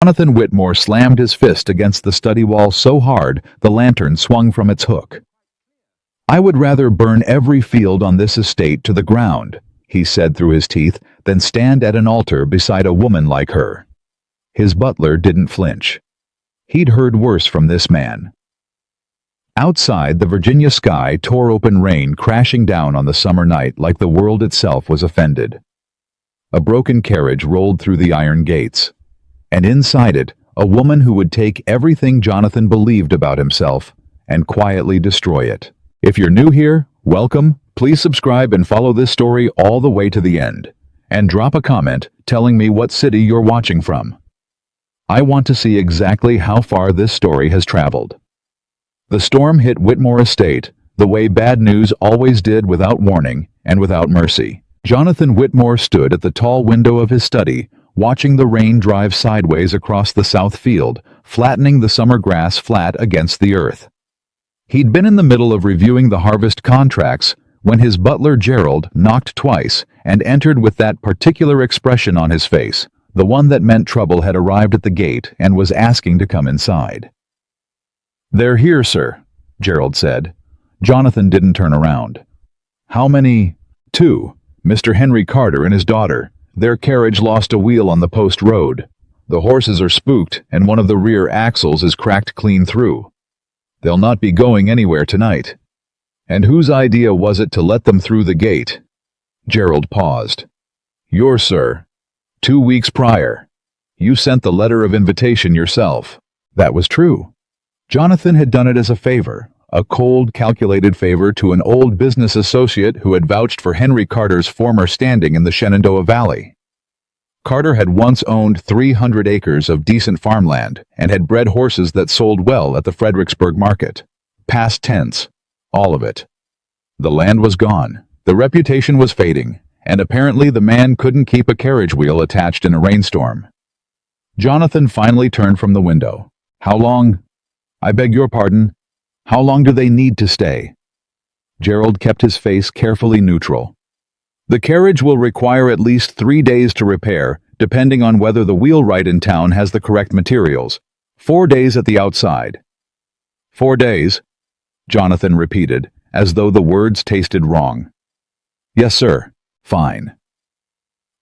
Jonathan Whitmore slammed his fist against the study wall so hard the lantern swung from its hook. "I would rather burn every field on this estate to the ground," he said through his teeth, "than stand at an altar beside a woman like her." His butler didn't flinch. He'd heard worse from this man. Outside, the Virginia sky tore open, rain crashing down on the summer night like the world itself was offended. A broken carriage rolled through the iron gates, and inside it, a woman who would take everything Jonathan believed about himself and quietly destroy it. If you're new here, welcome. Please subscribe and follow this story all the way to the end. And drop a comment telling me what city you're watching from. I want to see exactly how far this story has traveled. The storm hit Whitmore Estate the way bad news always did, without warning and without mercy. Jonathan Whitmore stood at the tall window of his study, watching the rain drive sideways across the south field, flattening the summer grass flat against the earth. He'd been in the middle of reviewing the harvest contracts when his butler Gerald knocked twice and entered with that particular expression on his face, the one that meant trouble had arrived at the gate and was asking to come inside. "They're here, sir," Gerald said. Jonathan didn't turn around. "How many?" "Two. Mr. Henry Carter and his daughter. Their carriage lost a wheel on the post road. The horses are spooked, and one of the rear axles is cracked clean through. They'll not be going anywhere tonight." "And whose idea was it to let them through the gate?" Gerald paused. "Yours, sir. 2 weeks prior. You sent the letter of invitation yourself." That was true. Jonathan had done it as a favor, a cold, calculated favor to an old business associate who had vouched for Henry Carter's former standing in the Shenandoah Valley. Carter had once owned 300 acres of decent farmland and had bred horses that sold well at the Fredericksburg market. Past tense. All of it. The land was gone, the reputation was fading, and apparently the man couldn't keep a carriage wheel attached in a rainstorm. Jonathan finally turned from the window. "How long?" "I beg your pardon. How long do they need to stay?" Gerald kept his face carefully neutral. "The carriage will require at least 3 days to repair, depending on whether the wheelwright in town has the correct materials. 4 days at the outside." "4 days?" Jonathan repeated, as though the words tasted wrong. "Yes, sir. Fine."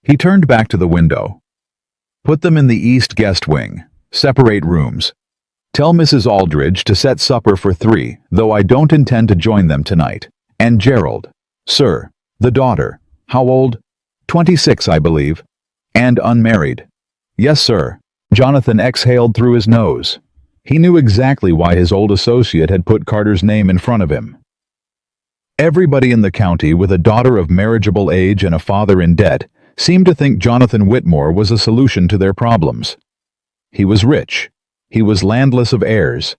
He turned back to the window. "Put them in the east guest wing. Separate rooms. Tell Mrs. Aldridge to set supper for 3, though I don't intend to join them tonight. And Gerald." "Sir." "The daughter. How old?" 26, I believe. "And unmarried." "Yes, sir." Jonathan exhaled through his nose. He knew exactly why his old associate had put Carter's name in front of him. Everybody in the county with a daughter of marriageable age and a father in debt seemed to think Jonathan Whitmore was a solution to their problems. He was rich. He was landless of heirs.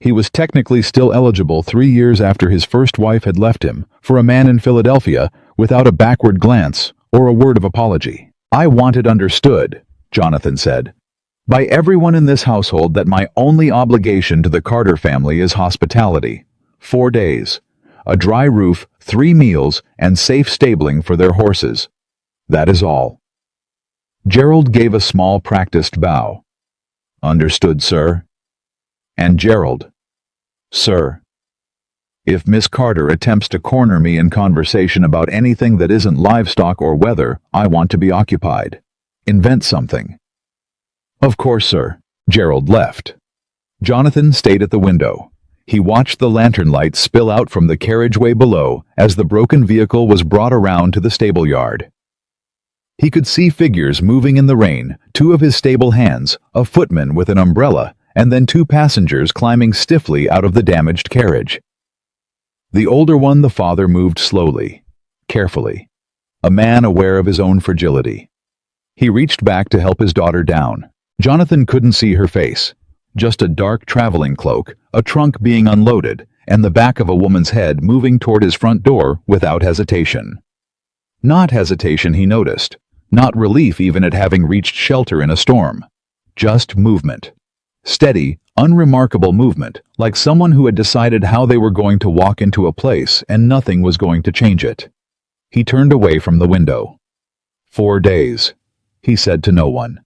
He was technically still eligible 3 years after his first wife had left him for a man in Philadelphia without a backward glance or a word of apology. "I want it understood," Jonathan said, "by everyone in this household that my only obligation to the Carter family is hospitality. 4 days. A dry roof, 3 meals, and safe stabling for their horses. That is all." Gerald gave a small practiced bow. "Understood, sir." And Gerald, "Sir, if Miss Carter attempts to corner me in conversation about anything that isn't livestock or weather, I want to be occupied. Invent something." "Of course, sir." Gerald left. Jonathan stayed at the window. He watched the lantern light spill out from the carriageway below as the broken vehicle was brought around to the stable yard. He could see figures moving in the rain, 2 of his stable hands, a footman with an umbrella, and then 2 passengers climbing stiffly out of the damaged carriage. The older one, the father, moved slowly, carefully, a man aware of his own fragility. He reached back to help his daughter down. Jonathan couldn't see her face, just a dark traveling cloak, a trunk being unloaded, and the back of a woman's head moving toward his front door without hesitation. Not hesitation, he noticed. Not relief even at having reached shelter in a storm. Just movement. Steady, unremarkable movement, like someone who had decided how they were going to walk into a place and nothing was going to change it. He turned away from the window. 4 days, he said to no one.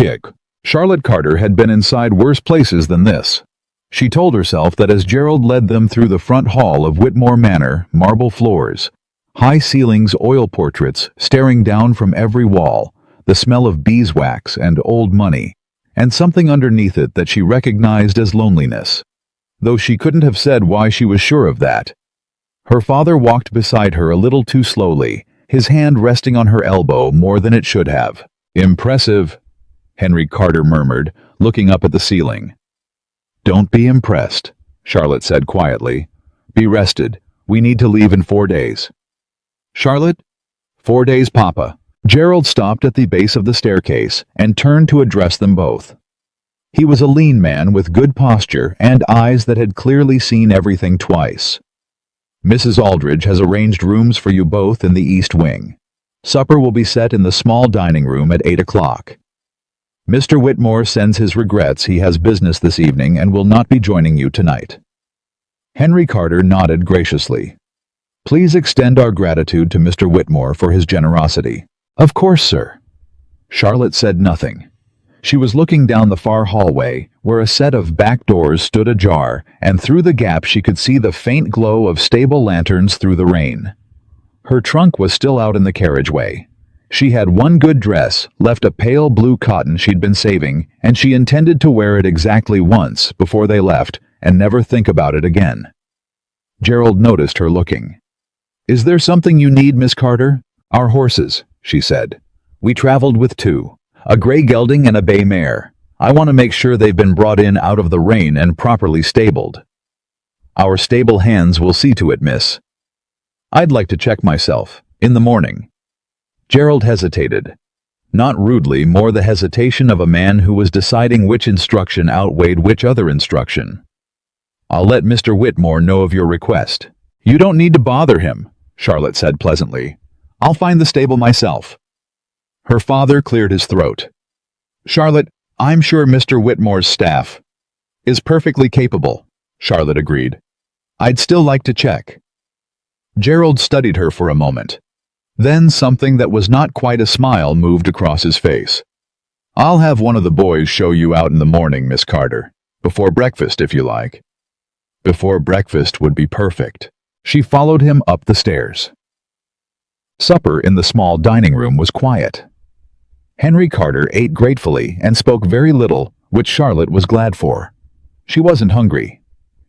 Chick. Charlotte Carter had been inside worse places than this. She told herself that as Gerald led them through the front hall of Whitmore Manor, marble floors, high ceilings, oil portraits staring down from every wall, the smell of beeswax and old money, and something underneath it that she recognized as loneliness, though she couldn't have said why she was sure of that. Her father walked beside her a little too slowly, his hand resting on her elbow more than it should have. "Impressive," Henry Carter murmured, looking up at the ceiling. "Don't be impressed," Charlotte said quietly. "Be rested. We need to leave in 4 days." "Charlotte?" "4 days, Papa." Gerald stopped at the base of the staircase and turned to address them both. He was a lean man with good posture and eyes that had clearly seen everything twice. "Mrs. Aldridge has arranged rooms for you both in the East Wing. Supper will be set in the small dining room at 8 o'clock. Mr. Whitmore sends his regrets he has business this evening and will not be joining you tonight." Henry Carter nodded graciously. "Please extend our gratitude to Mr. Whitmore for his generosity." "Of course, sir." Charlotte said nothing. She was looking down the far hallway, where a set of back doors stood ajar, and through the gap she could see the faint glow of stable lanterns through the rain. Her trunk was still out in the carriageway. She had one good dress, left a pale blue cotton she'd been saving, and she intended to wear it exactly once before they left and never think about it again. Gerald noticed her looking. "Is there something you need, Miss Carter?" "Our horses," she said. "We traveled with two, a gray gelding and a bay mare. I want to make sure they've been brought in out of the rain and properly stabled." "Our stable hands will see to it, miss." "I'd like to check myself, in the morning." Gerald hesitated. Not rudely, more the hesitation of a man who was deciding which instruction outweighed which other instruction. "I'll let Mr. Whitmore know of your request." "You don't need to bother him," Charlotte said pleasantly. "I'll find the stable myself." Her father cleared his throat. "Charlotte, I'm sure Mr. Whitmore's staff is perfectly capable," Charlotte agreed. "I'd still like to check." Gerald studied her for a moment. Then something that was not quite a smile moved across his face. "I'll have one of the boys show you out in the morning, Miss Carter. Before breakfast, if you like." Before breakfast would be perfect. She followed him up the stairs. Supper in the small dining room was quiet. Henry Carter ate gratefully and spoke very little, which Charlotte was glad for. She wasn't hungry.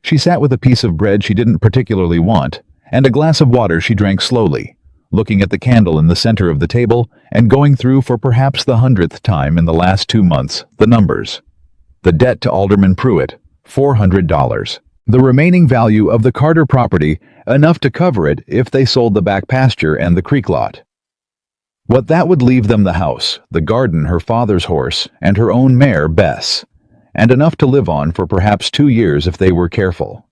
She sat with a piece of bread she didn't particularly want, and a glass of water she drank slowly, looking at the candle in the center of the table and going through for perhaps the 100th time in the last 2 months the numbers. The debt to Alderman Pruitt, $400. The remaining value of the Carter property, enough to cover it if they sold the back pasture and the creek lot. What that would leave them: the house, the garden, her father's horse, and her own mare, Bess, and enough to live on for perhaps 2 years if they were careful.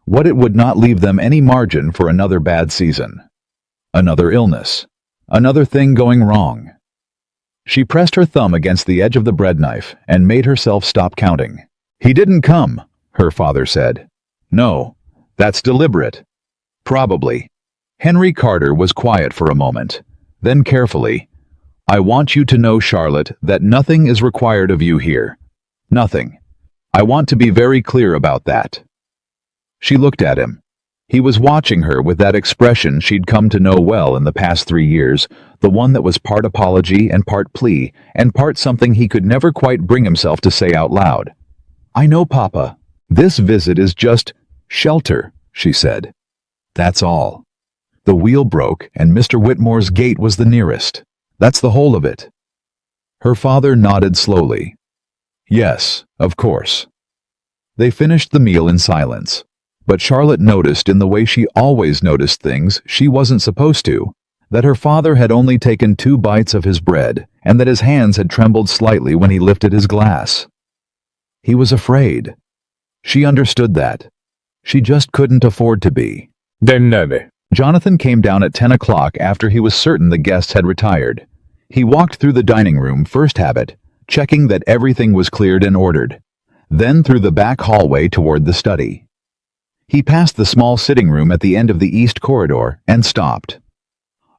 What it would not leave them any margin for another bad season. Another illness. Another thing going wrong. She pressed her thumb against the edge of the bread knife and made herself stop counting. "He didn't come," her father said. "No, that's deliberate." "Probably." Henry Carter was quiet for a moment. Then carefully, "I want you to know, Charlotte, that nothing is required of you here. Nothing. I want to be very clear about that." She looked at him. He was watching her with that expression she'd come to know well in the past 3 years, the one that was part apology and part plea, and part something he could never quite bring himself to say out loud. "I know, Papa. This visit is just shelter," she said. "That's all. The wheel broke, and Mr. Whitmore's gate was the nearest. That's the whole of it." Her father nodded slowly. "Yes, of course." They finished the meal in silence. But Charlotte noticed, in the way she always noticed things she wasn't supposed to, that her father had only taken 2 bites of his bread, and that his hands had trembled slightly when he lifted his glass. He was afraid. She understood that. She just couldn't afford to be. Jonathan came down at 10 o'clock after he was certain the guests had retired. He walked through the dining room, first habit, checking that everything was cleared and ordered, then through the back hallway toward the study. He passed the small sitting room at the end of the east corridor and stopped.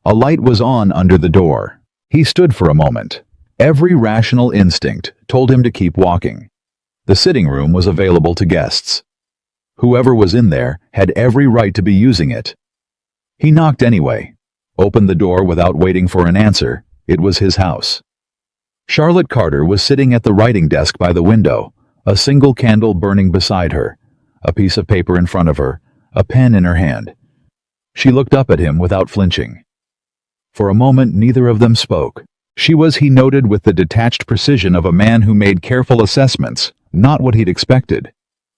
A light was on under the door. He stood for a moment, Every rational instinct told him to keep walking. The sitting room was available to guests. Whoever was in there had every right to be using it. He knocked anyway, opened the door without waiting for an answer. It was his house. Charlotte Carter was sitting at the writing desk by the window, a single candle burning beside her, a piece of paper in front of her, a pen in her hand. She looked up at him without flinching. For a moment neither of them spoke. She was, he noted with the detached precision of a man who made careful assessments, not what he'd expected.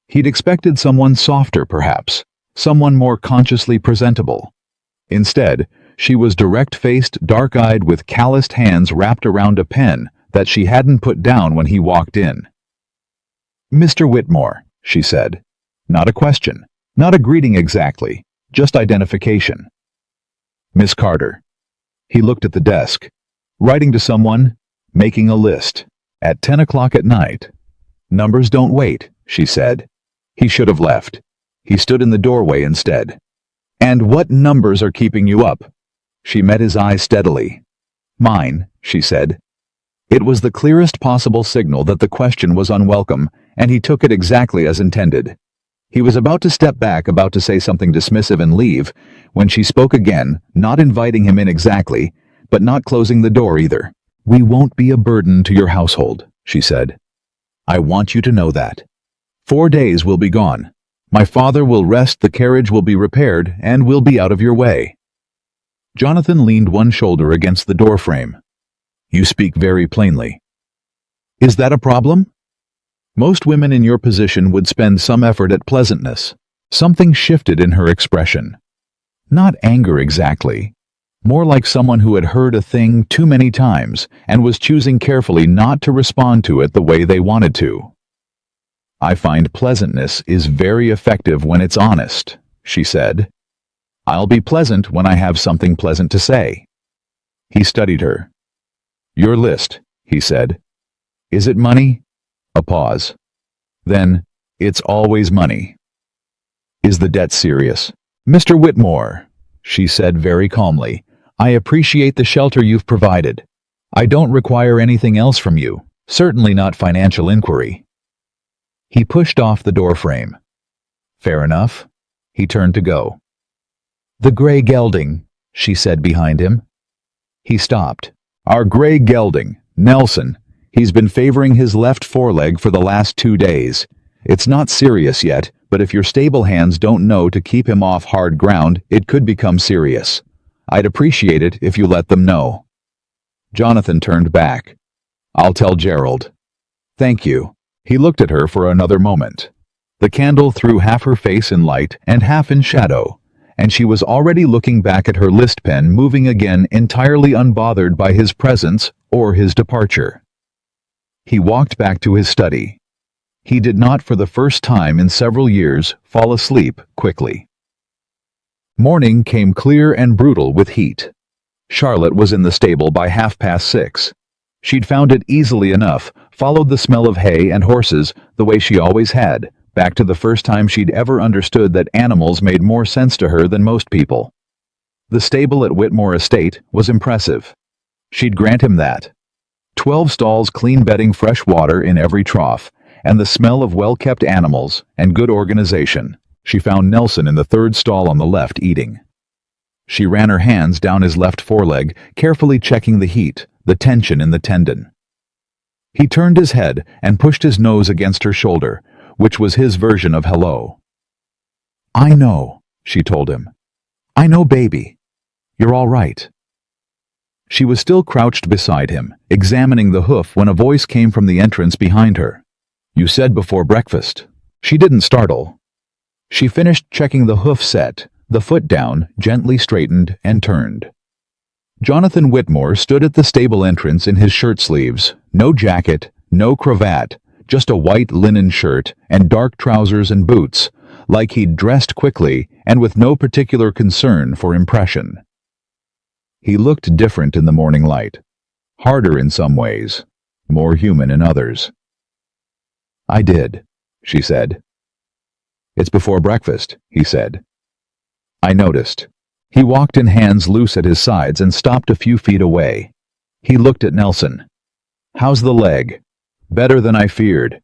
He'd expected someone softer, perhaps, someone more consciously presentable. Instead, she was direct-faced, dark-eyed, with calloused hands wrapped around a pen that she hadn't put down when he walked in. "Mr. Whitmore," she said. Not a question, not a greeting exactly, just identification. "Miss Carter." He looked at the desk. Writing to someone, making a list, at 10 o'clock at night. "Numbers don't wait," she said. He should have left. He stood in the doorway instead. "And what numbers are keeping you up?" She met his eyes steadily. "Mine," she said. It was the clearest possible signal that the question was unwelcome, and he took it exactly as intended. He was about to step back, about to say something dismissive and leave, when she spoke again, not inviting him in exactly, but not closing the door either. "We won't be a burden to your household," she said. "I want you to know that. 4 days will be gone. My father will rest, the carriage will be repaired, and we'll be out of your way." Jonathan leaned one shoulder against the doorframe. "You speak very plainly." "Is that a problem?" Most women in your position would spend some effort at pleasantness. Something shifted in her expression. Not anger exactly. More like someone who had heard a thing too many times and was choosing carefully not to respond to it the way they wanted to. "I find pleasantness is very effective when it's honest," she said. "I'll be pleasant when I have something pleasant to say." He studied her. "Your list," he said. "Is it money?" A pause. Then, "It's always money." "Is the debt serious?" "Mr. Whitmore," she said very calmly, "I appreciate the shelter you've provided. I don't require anything else from you, certainly not financial inquiry." He pushed off the doorframe. "Fair enough." He turned to go. "The gray gelding," she said behind him. He stopped. "Our gray gelding, Nelson. He's been favoring his left foreleg for the last 2 days. It's not serious yet, but if your stable hands don't know to keep him off hard ground, it could become serious. I'd appreciate it if you let them know." Jonathan turned back. "I'll tell Gerald." "Thank you." He looked at her for another moment. The candle threw half her face in light and half in shadow, and she was already looking back at her list pen, moving again, entirely unbothered by his presence or his departure. He walked back to his study. He did not, for the first time in several years, fall asleep quickly. Morning came clear and brutal with heat. Charlotte was in the stable by 6:30. She'd found it easily enough, followed the smell of hay and horses the way she always had, back to the first time she'd ever understood that animals made more sense to her than most people. The stable at Whitmore Estate was impressive. She'd grant him that. 12 stalls, clean bedding, fresh water in every trough, and the smell of well-kept animals and good organization. She found Nelson in the 3rd stall on the left eating. She ran her hands down his left foreleg, carefully checking the heat, the tension in the tendon. He turned his head and pushed his nose against her shoulder, which was his version of hello. "I know," she told him. "I know, baby. You're all right." She was still crouched beside him, examining the hoof, when a voice came from the entrance behind her. "You said before breakfast." She didn't startle. She finished checking the hoof set, the foot down, gently straightened, and turned. Jonathan Whitmore stood at the stable entrance in his shirt sleeves, no jacket, no cravat, just a white linen shirt and dark trousers and boots, like he'd dressed quickly and with no particular concern for impression. He looked different in the morning light, harder in some ways, more human in others. "I did," she said. "It's before breakfast," he said. "I noticed." He walked in, hands loose at his sides, and stopped a few feet away. He looked at Nelson. How's the leg? Better than I feared.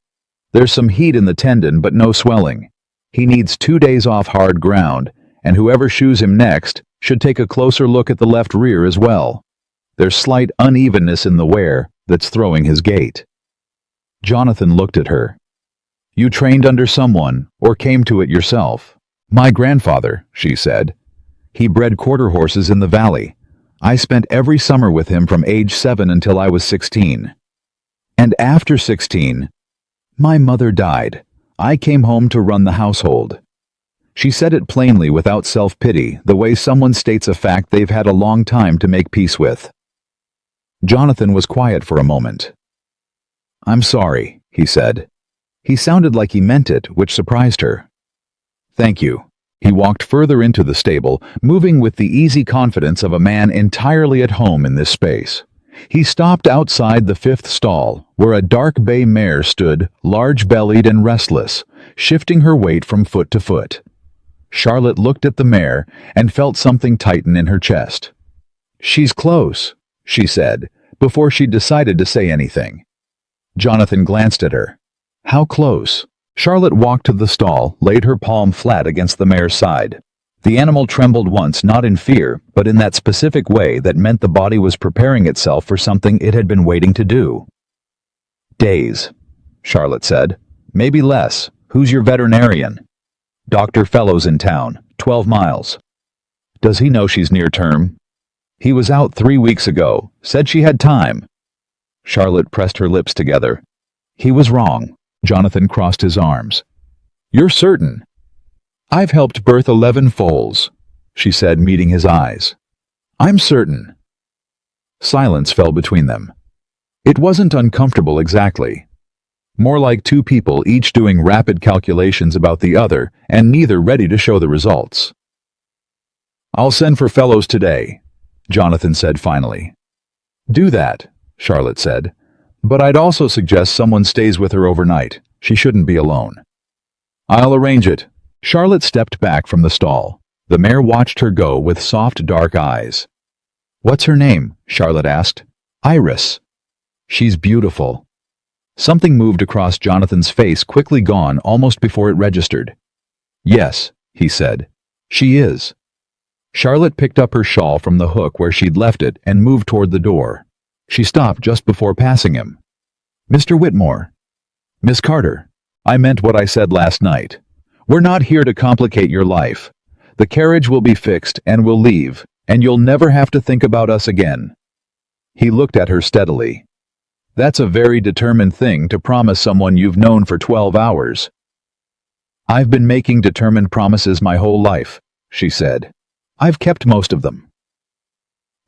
There's some heat in the tendon but no swelling. He needs 2 days off hard ground, and whoever shoes him next should take a closer look at the left rear as well. There's slight unevenness in the wear that's throwing his gait. Jonathan looked at her. You trained under someone, or came to it yourself? My grandfather, she said. He bred quarter horses in the valley. I spent every summer with him from age 7 until I was 16. And after 16, my mother died. I came home to run the household. She said it plainly without self-pity, the way someone states a fact they've had a long time to make peace with. Jonathan was quiet for a moment. I'm sorry, he said. He sounded like he meant it, which surprised her. Thank you. He walked further into the stable, moving with the easy confidence of a man entirely at home in this space. He stopped outside the 5th stall, where a dark bay mare stood, large-bellied and restless, shifting her weight from foot to foot. Charlotte looked at the mare and felt something tighten in her chest. She's close, she said, before she decided to say anything. Jonathan glanced at her. How close? Charlotte walked to the stall, laid her palm flat against the mare's side. The animal trembled once, not in fear, but in that specific way that meant the body was preparing itself for something it had been waiting to do. Days, Charlotte said. Maybe less. Who's your veterinarian? Dr. Fellow's in town, 12 miles. Does he know she's near term? He was out 3 weeks ago, said she had time. Charlotte pressed her lips together. He was wrong. Jonathan crossed his arms. You're certain? I've helped birth 11 foals, she said, meeting his eyes. I'm certain. Silence fell between them. It wasn't uncomfortable exactly. More like two people each doing rapid calculations about the other and neither ready to show the results. I'll send for Fellows today, Jonathan said finally. Do that, Charlotte said. But I'd also suggest someone stays with her overnight. She shouldn't be alone. I'll arrange it. Charlotte stepped back from the stall. The mare watched her go with soft, dark eyes. What's her name? Charlotte asked. Iris. She's beautiful. Something moved across Jonathan's face, quickly gone almost before it registered. Yes, he said. She is. Charlotte picked up her shawl from the hook where she'd left it and moved toward the door. She stopped just before passing him. Mr. Whitmore. Miss Carter. I meant what I said last night. We're not here to complicate your life. The carriage will be fixed and we'll leave, and you'll never have to think about us again. He looked at her steadily. That's a very determined thing to promise someone you've known for 12 hours. I've been making determined promises my whole life, she said. I've kept most of them.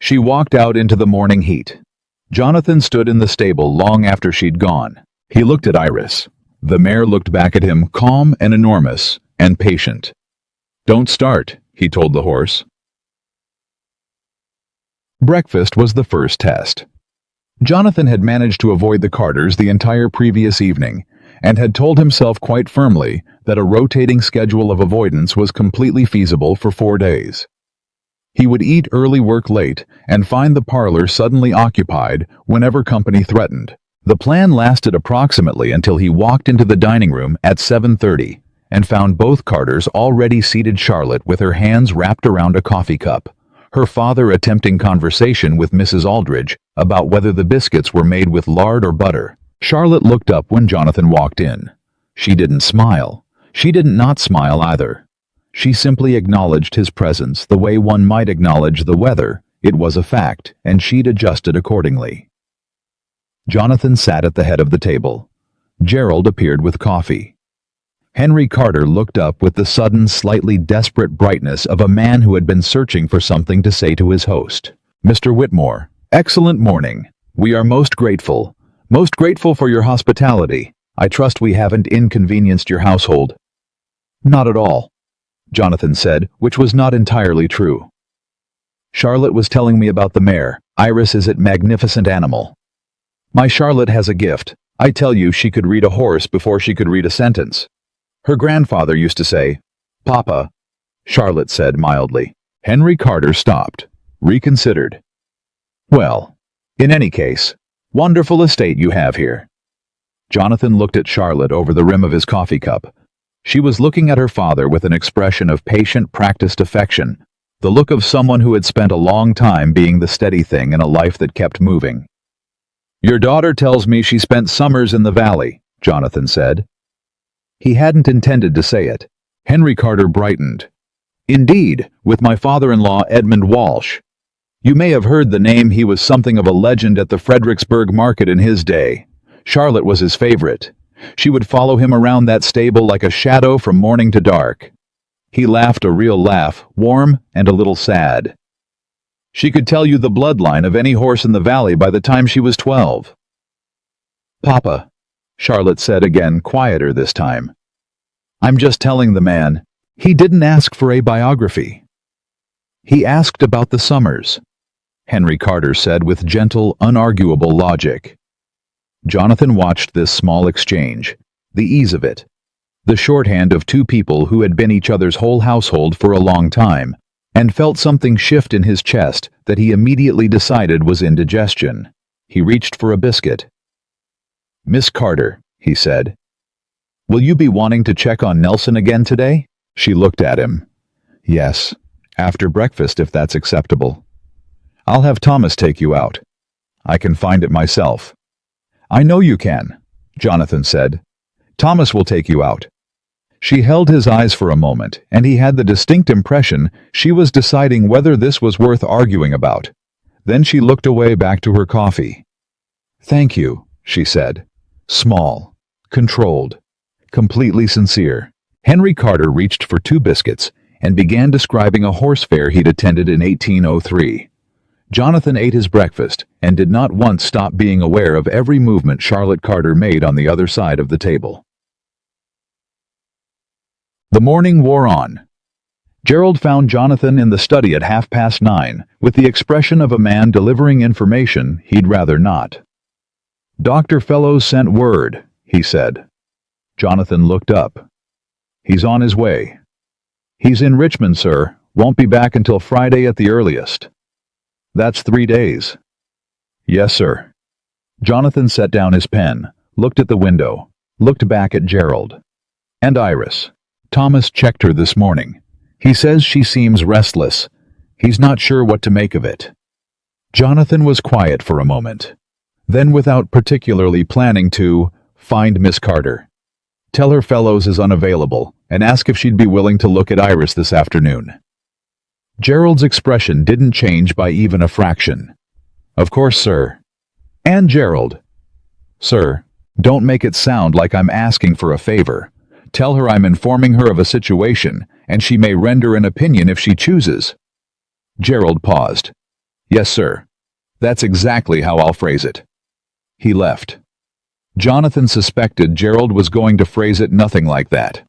She walked out into the morning heat. Jonathan stood in the stable long after she'd gone. He looked at Iris. The mare looked back at him, calm and enormous, and patient. Don't start, he told the horse. Breakfast was the first test. Jonathan had managed to avoid the Carters the entire previous evening, and had told himself quite firmly that a rotating schedule of avoidance was completely feasible for 4 days. He would eat early, work late, and find the parlor suddenly occupied whenever company threatened. The plan lasted approximately until he walked into the dining room at 7:30 and found both Carters already seated, Charlotte with her hands wrapped around a coffee cup, her father attempting conversation with Mrs. Aldridge about whether the biscuits were made with lard or butter. Charlotte looked up when Jonathan walked in. She didn't smile. She didn't not smile either. She simply acknowledged his presence the way one might acknowledge the weather. It was a fact, and she'd adjusted accordingly. Jonathan sat at the head of the table. Gerald appeared with coffee. Henry Carter looked up with the sudden, slightly desperate brightness of a man who had been searching for something to say to his host. Mr. Whitmore, excellent morning. We are most grateful for your hospitality. I trust we haven't inconvenienced your household. Not at all, Jonathan said, which was not entirely true. Charlotte was telling me about the mare. Iris is a magnificent animal. My Charlotte has a gift. I tell you, she could read a horse before she could read a sentence. Her grandfather used to say, Papa, Charlotte said mildly. Henry Carter stopped, reconsidered. Well, in any case, Wonderful estate you have here." Jonathan looked at Charlotte over the rim of his coffee cup. She was looking at her father with an expression of patient, practiced affection, the look of someone who had spent a long time being the steady thing in a life that kept moving. "Your daughter tells me she spent summers in the valley," Jonathan said. He hadn't intended to say it. Henry Carter brightened. "Indeed, with my father-in-law Edmund Walsh. You may have heard the name. He was something of a legend at the Fredericksburg market in his day. Charlotte was his favorite. She would follow him around that stable like a shadow from morning to dark." He laughed a real laugh, warm and a little sad. "She could tell you the bloodline of any horse in the valley by the time she was 12. "Papa," Charlotte said again, quieter this time. "I'm just telling the man. He didn't ask for a biography. He asked about the summers," Henry Carter said with gentle, unarguable logic. Jonathan watched this small exchange, the ease of it, the shorthand of two people who had been each other's whole household for a long time, and felt something shift in his chest that he immediately decided was indigestion. He reached for a biscuit. "Miss Carter," he said, "will you be wanting to check on Nelson again today?" She looked at him. "Yes, after breakfast if that's acceptable. I'll have Thomas take you out. I can find it myself." "I know you can," Jonathan said. "Thomas will take you out." She held his eyes for a moment, and he had the distinct impression she was deciding whether this was worth arguing about. Then she looked away back to her coffee. "Thank you," she said. Small, controlled, completely sincere. Henry Carter reached for 2 biscuits and began describing a horse fair he'd attended in 1803. Jonathan ate his breakfast and did not once stop being aware of every movement Charlotte Carter made on the other side of the table. The morning wore on. Gerald found Jonathan in the study at 9:30, with the expression of a man delivering information he'd rather not. "Dr. Fellows sent word," he said. Jonathan looked up. "He's on his way." "He's in Richmond, sir. Won't be back until Friday at the earliest." "That's 3 days." "Yes, sir." Jonathan set down his pen, looked at the window, looked back at Gerald. "And Iris. Thomas checked her this morning. He says she seems restless. He's not sure what to make of it." Jonathan was quiet for a moment. Then, without particularly planning to, "Find Miss Carter. Tell her Fellows is unavailable, and ask if she'd be willing to look at Iris this afternoon." Gerald's expression didn't change by even a fraction. "Of course, sir." "And Gerald." "Sir, don't make it sound like I'm asking for a favor. Tell her I'm informing her of a situation, and she may render an opinion if she chooses." Gerald paused. "Yes, sir. That's exactly how I'll phrase it." He left. Jonathan suspected Gerald was going to phrase it nothing like that.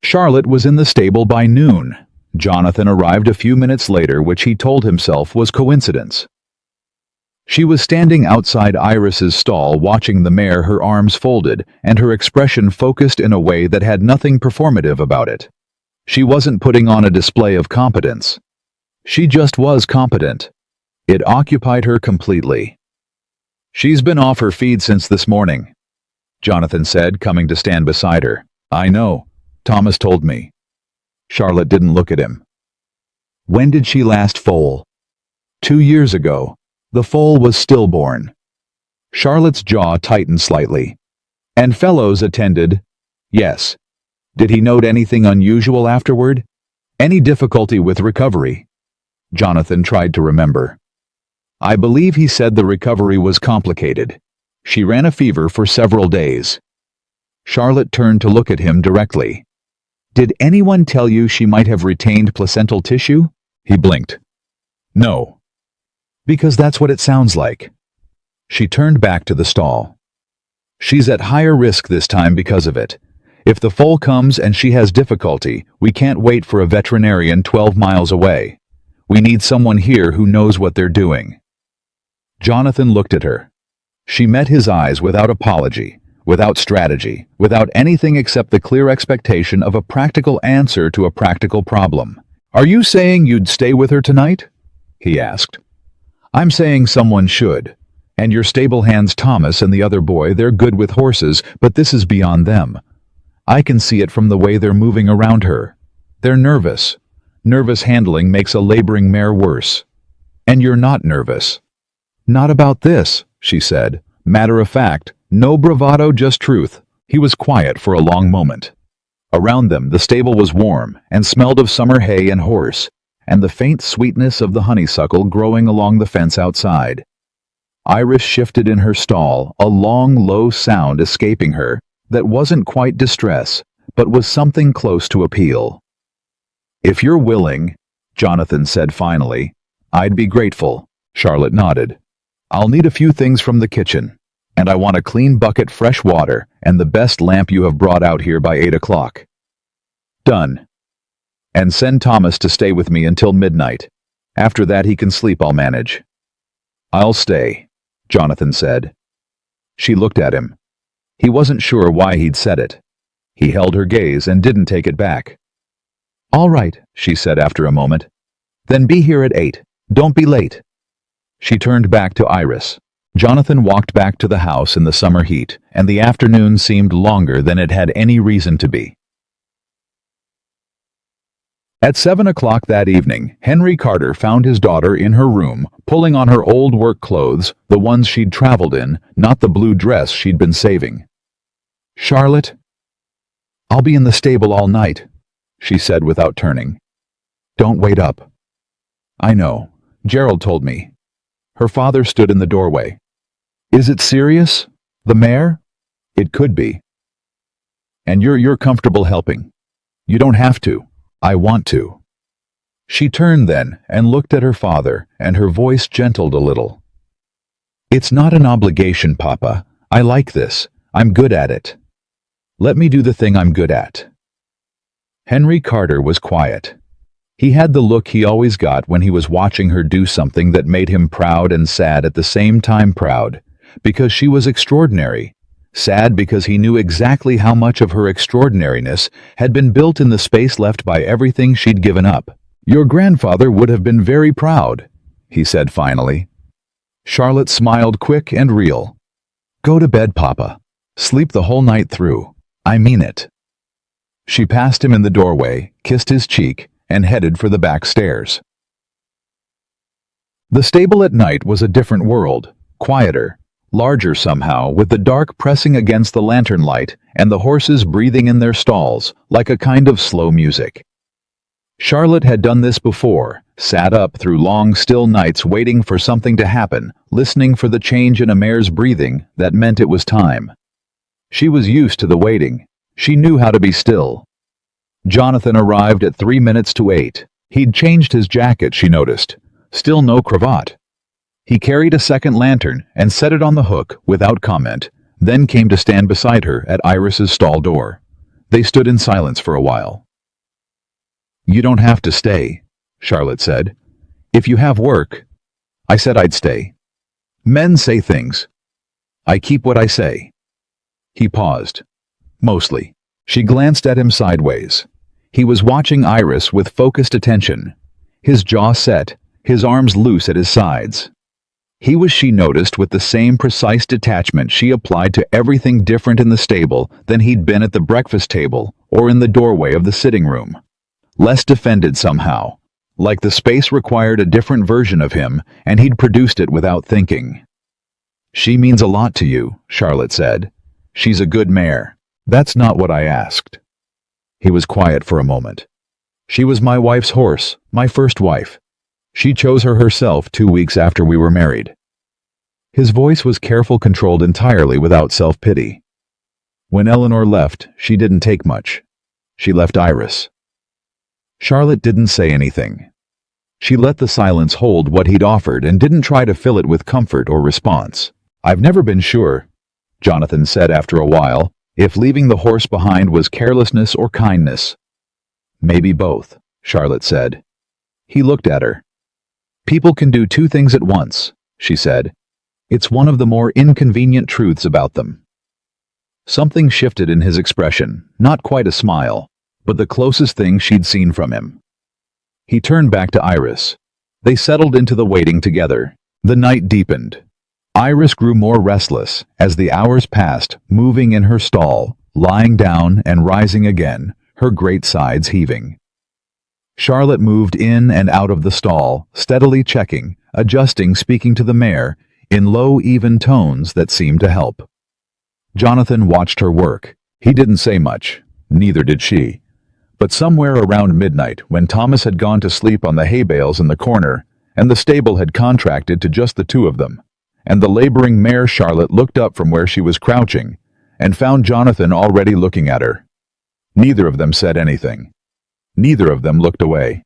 Charlotte was in the stable by noon. Jonathan arrived a few minutes later, which he told himself was coincidence. She was standing outside Iris's stall watching the mare, her arms folded, and her expression focused in a way that had nothing performative about it. She wasn't putting on a display of competence. She just was competent. It occupied her completely. "She's been off her feed since this morning," Jonathan said, coming to stand beside her. "I know. Thomas told me." Charlotte didn't look at him. "When did she last foal?" 2 years ago. The foal was stillborn." Charlotte's jaw tightened slightly. "And Fellows attended?" "Yes." "Did he note anything unusual afterward? Any difficulty with recovery?" Jonathan tried to remember. "I believe he said the recovery was complicated. She ran a fever for several days." Charlotte turned to look at him directly. "Did anyone tell you she might have retained placental tissue?" He blinked. "No." "Because that's what it sounds like." She turned back to the stall. "She's at higher risk this time because of it. If the foal comes and she has difficulty, we can't wait for a veterinarian 12 miles away. We need someone here who knows what they're doing." Jonathan looked at her. She met his eyes without apology, without strategy, without anything except the clear expectation of a practical answer to a practical problem. "Are you saying you'd stay with her tonight?" he asked. "I'm saying someone should. And your stable hands Thomas and the other boy, they're good with horses, but this is beyond them. I can see it from the way they're moving around her. They're nervous. Nervous handling makes a laboring mare worse. And you're not nervous. Not about this, she said. Matter of fact, no bravado, just truth. He was quiet for a long moment. Around them, the stable was warm and smelled of summer hay and horse, and the faint sweetness of the honeysuckle growing along the fence outside. Iris shifted in her stall, a long, low sound escaping her that wasn't quite distress, but was something close to appeal. If you're willing, Jonathan said finally, I'd be grateful. Charlotte nodded. I'll need a few things from the kitchen, and I want a clean bucket, fresh water, and the best lamp you have brought out here by 8 o'clock. Done. And send Thomas to stay with me until midnight. After that he can sleep, I'll manage. I'll stay, Jonathan said. She looked at him. He wasn't sure why he'd said it. He held her gaze and didn't take it back. All right, she said after a moment. Then be here at 8. Don't be late. She turned back to Iris. Jonathan walked back to the house in the summer heat, and the afternoon seemed longer than it had any reason to be. At 7 o'clock that evening, Henry Carter found his daughter in her room, pulling on her old work clothes, the ones she'd traveled in, not the blue dress she'd been saving. Charlotte? I'll be in the stable all night, she said without turning. Don't wait up. I know. Gerald told me. Her father stood in the doorway. Is it serious? The mare? It could be. And you're comfortable helping. You don't have to. I want to. She turned then and looked at her father, and her voice gentled a little. It's not an obligation, Papa. I like this. I'm good at it. Let me do the thing I'm good at. Henry Carter was quiet. He had the look he always got when he was watching her do something that made him proud and sad at the same time. Proud, because she was extraordinary. Sad because he knew exactly how much of her extraordinariness had been built in the space left by everything she'd given up. Your grandfather would have been very proud, he said finally. Charlotte smiled, quick and real. Go to bed, Papa. Sleep the whole night through. I mean it. She passed him in the doorway, kissed his cheek, and headed for the back stairs. The stable at night was a different world, quieter, larger somehow, with the dark pressing against the lantern light and the horses breathing in their stalls like a kind of slow music. Charlotte had done this before, sat up through long still nights waiting for something to happen, listening for the change in a mare's breathing that meant it was time. She was used to the waiting. She knew how to be still. Jonathan arrived at 3 minutes to 8. He'd changed his jacket, she noticed. Still no cravat. He carried a second lantern and set it on the hook without comment, then came to stand beside her at Iris's stall door. They stood in silence for a while. You don't have to stay, Charlotte said. If you have work. I said I'd stay. Men say things. I keep what I say. He paused. Mostly. She glanced at him sideways. He was watching Iris with focused attention. His jaw set, his arms loose at his sides. He was, she noticed, with the same precise detachment she applied to everything different in the stable than he'd been at the breakfast table or in the doorway of the sitting room. Less defended somehow, like the space required a different version of him and he'd produced it without thinking. She means a lot to you, Charlotte said. She's a good mare. That's not what I asked. He was quiet for a moment. She was my wife's horse, my first wife. She chose her herself 2 weeks after we were married. His voice was careful, controlled entirely without self-pity. When Eleanor left, she didn't take much. She left Iris. Charlotte didn't say anything. She let the silence hold what he'd offered and didn't try to fill it with comfort or response. I've never been sure, Jonathan said after a while, if leaving the horse behind was carelessness or kindness. Maybe both, Charlotte said. He looked at her. People can do two things at once, she said. It's one of the more inconvenient truths about them. Something shifted in his expression, not quite a smile, but the closest thing she'd seen from him. He turned back to Iris. They settled into the waiting together. The night deepened. Iris grew more restless as the hours passed, moving in her stall, lying down and rising again, her great sides heaving. Charlotte moved in and out of the stall, steadily checking, adjusting, speaking to the mare, in low, even tones that seemed to help. Jonathan watched her work. He didn't say much, neither did she. But somewhere around midnight, when Thomas had gone to sleep on the hay bales in the corner, and the stable had contracted to just the two of them, and the laboring mare, Charlotte looked up from where she was crouching, and found Jonathan already looking at her. Neither of them said anything. Neither of them looked away.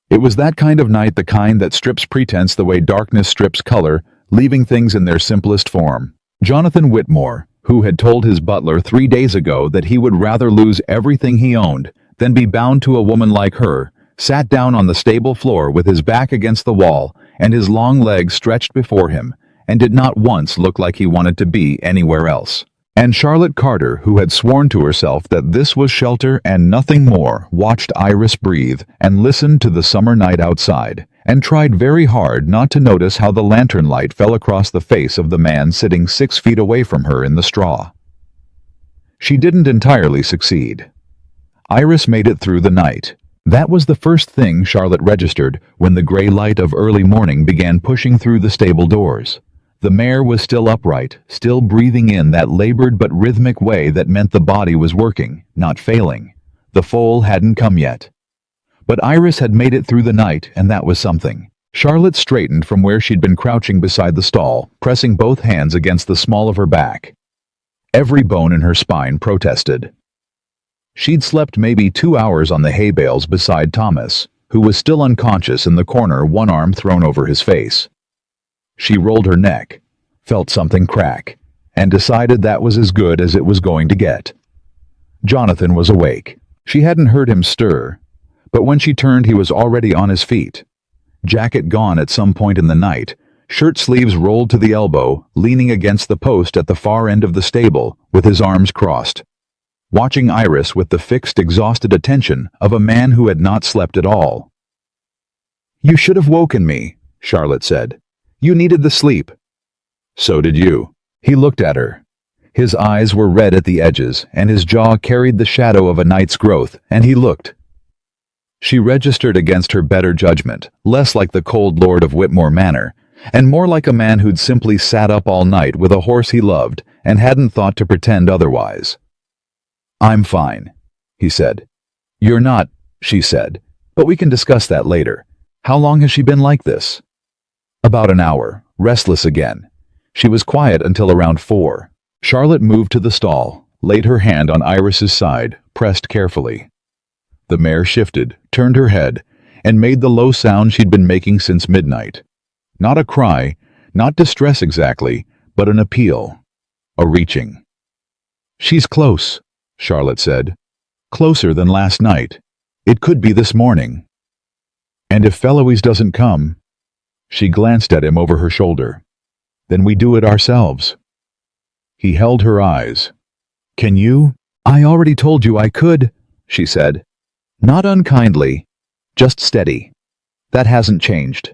It was that kind of night, the kind that strips pretense the way darkness strips color, leaving things in their simplest form. Jonathan Whitmore, who had told his butler 3 days ago that he would rather lose everything he owned than be bound to a woman like her, sat down on the stable floor with his back against the wall and his long legs stretched before him, and did not once look like he wanted to be anywhere else. And Charlotte Carter, who had sworn to herself that this was shelter and nothing more, watched Iris breathe and listened to the summer night outside, and tried very hard not to notice how the lantern light fell across the face of the man sitting 6 feet away from her in the straw. She didn't entirely succeed. Iris made it through the night. That was the first thing Charlotte registered when the gray light of early morning began pushing through the stable doors. The mare was still upright, still breathing in that labored but rhythmic way that meant the body was working, not failing. The foal hadn't come yet. But Iris had made it through the night, and that was something. Charlotte straightened from where she'd been crouching beside the stall, pressing both hands against the small of her back. Every bone in her spine protested. She'd slept maybe 2 hours on the hay bales beside Thomas, who was still unconscious in the corner, one arm thrown over his face. She rolled her neck, felt something crack, and decided that was as good as it was going to get. Jonathan was awake. She hadn't heard him stir, but when she turned he was already on his feet. Jacket gone at some point in the night, shirt sleeves rolled to the elbow, leaning against the post at the far end of the stable, with his arms crossed. Watching Iris with the fixed, exhausted attention of a man who had not slept at all. "You should have woken me," Charlotte said. "You needed the sleep." "So did you." He looked at her. His eyes were red at the edges, and his jaw carried the shadow of a night's growth, and he looked. She registered against her better judgment, less like the cold lord of Whitmore Manor, and more like a man who'd simply sat up all night with a horse he loved and hadn't thought to pretend otherwise. "I'm fine," he said. "You're not," she said, "but we can discuss that later. How long has she been like this?" "About an hour, restless again. She was quiet until around 4. Charlotte moved to the stall, laid her hand on Iris's side, pressed carefully. The mare shifted, turned her head, and made the low sound she'd been making since midnight. Not a cry, not distress exactly, but an appeal, a reaching. "She's close," Charlotte said. "Closer than last night. It could be this morning. And if Feloise doesn't come..." She glanced at him over her shoulder. "Then we do it ourselves." He held her eyes. "Can you?" "I already told you I could," she said. Not unkindly, just steady. "That hasn't changed."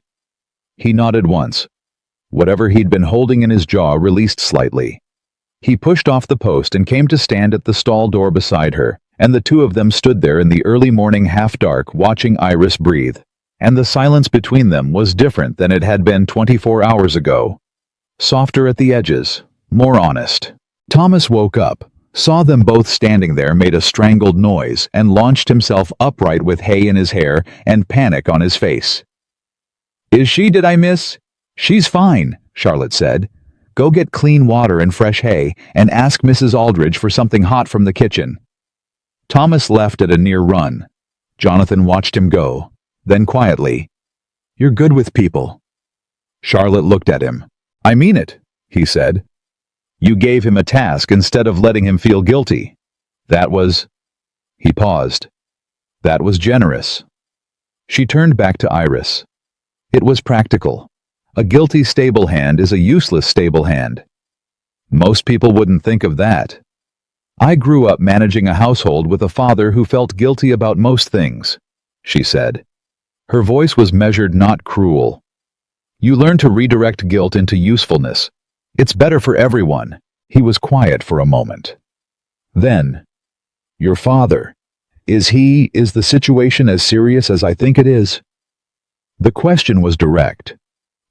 He nodded once. Whatever he'd been holding in his jaw released slightly. He pushed off the post and came to stand at the stall door beside her, and the two of them stood there in the early morning half-dark watching Iris breathe. And the silence between them was different than it had been 24 hours ago. Softer at the edges, more honest. Thomas woke up, saw them both standing there, made a strangled noise, and launched himself upright with hay in his hair and panic on his face. "Is she, did I miss?" "She's fine," Charlotte said. "Go get clean water and fresh hay, and ask Mrs. Aldridge for something hot from the kitchen." Thomas left at a near run. Jonathan watched him go. Then quietly, "You're good with people." Charlotte looked at him. "I mean it," he said. "You gave him a task instead of letting him feel guilty. That was..." He paused. "That was generous." She turned back to Iris. "It was practical. A guilty stable hand is a useless stable hand. Most people wouldn't think of that. I grew up managing a household with a father who felt guilty about most things," she said. Her voice was measured, not cruel. You learn to redirect guilt into usefulness. It's better for everyone." He was quiet for a moment. Then, "Your father. Is the situation as serious as I think it is?" The question was direct,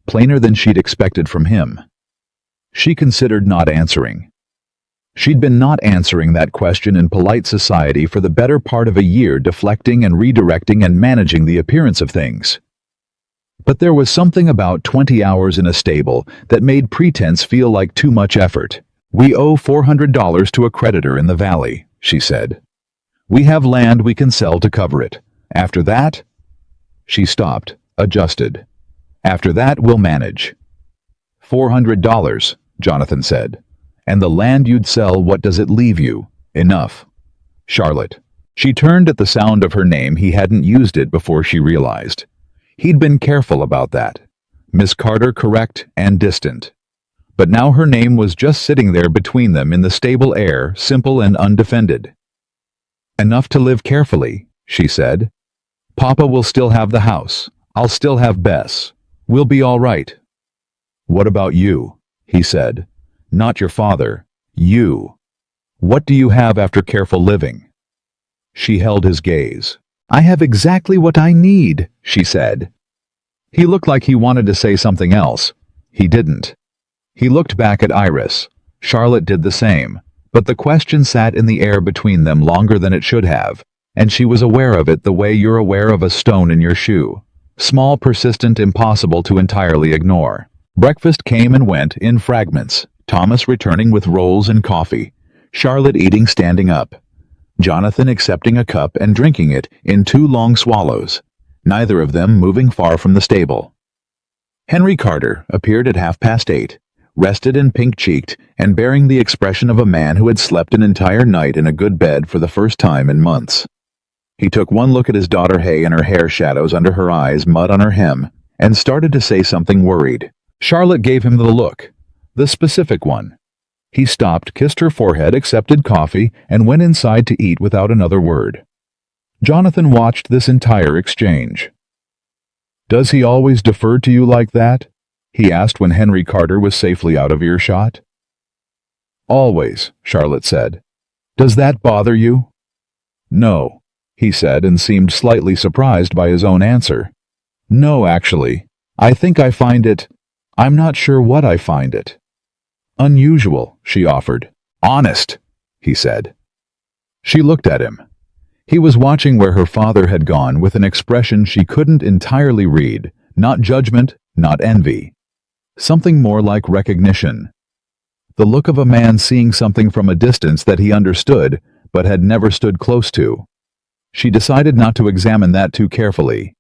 plainer than she'd expected from him. She considered not answering. She'd been not answering that question in polite society for the better part of a year, deflecting and redirecting and managing the appearance of things. But there was something about 20 hours in a stable that made pretense feel like too much effort. "We owe $400 to a creditor in the valley," she said. "We have land we can sell to cover it. After that—" She stopped, adjusted. "After that, we'll manage." $400, Jonathan said. "And the land you'd sell, what does it leave you?" "Enough." "Charlotte." She turned at the sound of her name. He hadn't used it before she realized. He'd been careful about that. Miss Carter, correct and distant. But now her name was just sitting there between them in the stable air, simple and undefended. "Enough to live carefully," she said. "Papa will still have the house. I'll still have Bess. We'll be all right." "What about you?" he said. "Not your father. You. What do you have after careful living?" She held his gaze. "I have exactly what I need," she said. He looked like he wanted to say something else. He didn't. He looked back at Iris. Charlotte did the same, but the question sat in the air between them longer than it should have, and she was aware of it the way you're aware of a stone in your shoe. Small, persistent, impossible to entirely ignore. Breakfast came and went in fragments, Thomas returning with rolls and coffee, Charlotte eating standing up, Jonathan accepting a cup and drinking it in 2 long swallows, neither of them moving far from the stable. Henry Carter appeared at 8:30, rested and pink-cheeked and bearing the expression of a man who had slept an entire night in a good bed for the first time in months. He took one look at his daughter Hay and her hair shadows under her eyes, mud on her hem, and started to say something worried. Charlotte gave him the look, the specific one. He stopped, kissed her forehead, accepted coffee, and went inside to eat without another word. Jonathan watched this entire exchange. "Does he always defer to you like that?" he asked when Henry Carter was safely out of earshot. "Always," Charlotte said. "Does that bother you?" "No," he said, and seemed slightly surprised by his own answer. "No, actually. I think I find it— I'm not sure what I find it." "Unusual," she offered. "Honest," he said. She looked at him. He was watching where her father had gone with an expression she couldn't entirely read, not judgment, not envy. Something more like recognition. The look of a man seeing something from a distance that he understood, but had never stood close to. She decided not to examine that too carefully.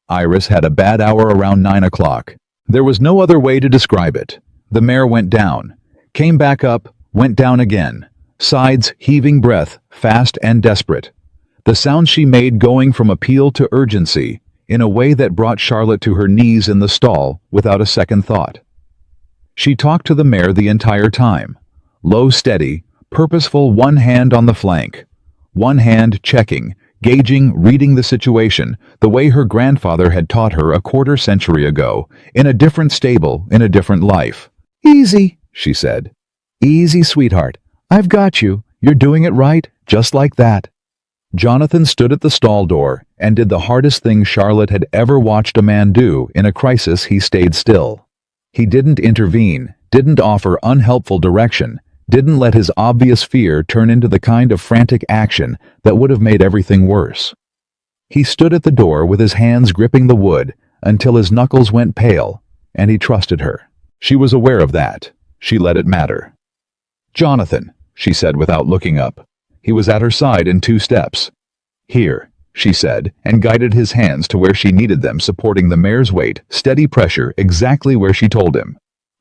Iris had a bad hour around 9 o'clock. There was no other way to describe it. The mare went down, came back up, went down again. Sides, heaving breath, fast and desperate. The sound she made going from appeal to urgency, in a way that brought Charlotte to her knees in the stall without a second thought. She talked to the mare the entire time. Low, steady, purposeful, one hand on the flank. One hand checking, gauging, reading the situation, the way her grandfather had taught her a quarter-century ago, in a different stable, in a different life. "Easy," she said. "Easy, sweetheart. I've got you. You're doing it right, just like that." Jonathan stood at the stall door and did the hardest thing Charlotte had ever watched a man do. In a crisis, he stayed still. He didn't intervene, didn't offer unhelpful direction, didn't let his obvious fear turn into the kind of frantic action that would have made everything worse. He stood at the door with his hands gripping the wood until his knuckles went pale, and he trusted her. She was aware of that. She let it matter. "Jonathan," she said without looking up. He was at her side in 2 steps. "Here," she said, and guided his hands to where she needed them, supporting the mare's weight, steady pressure, exactly where she told him.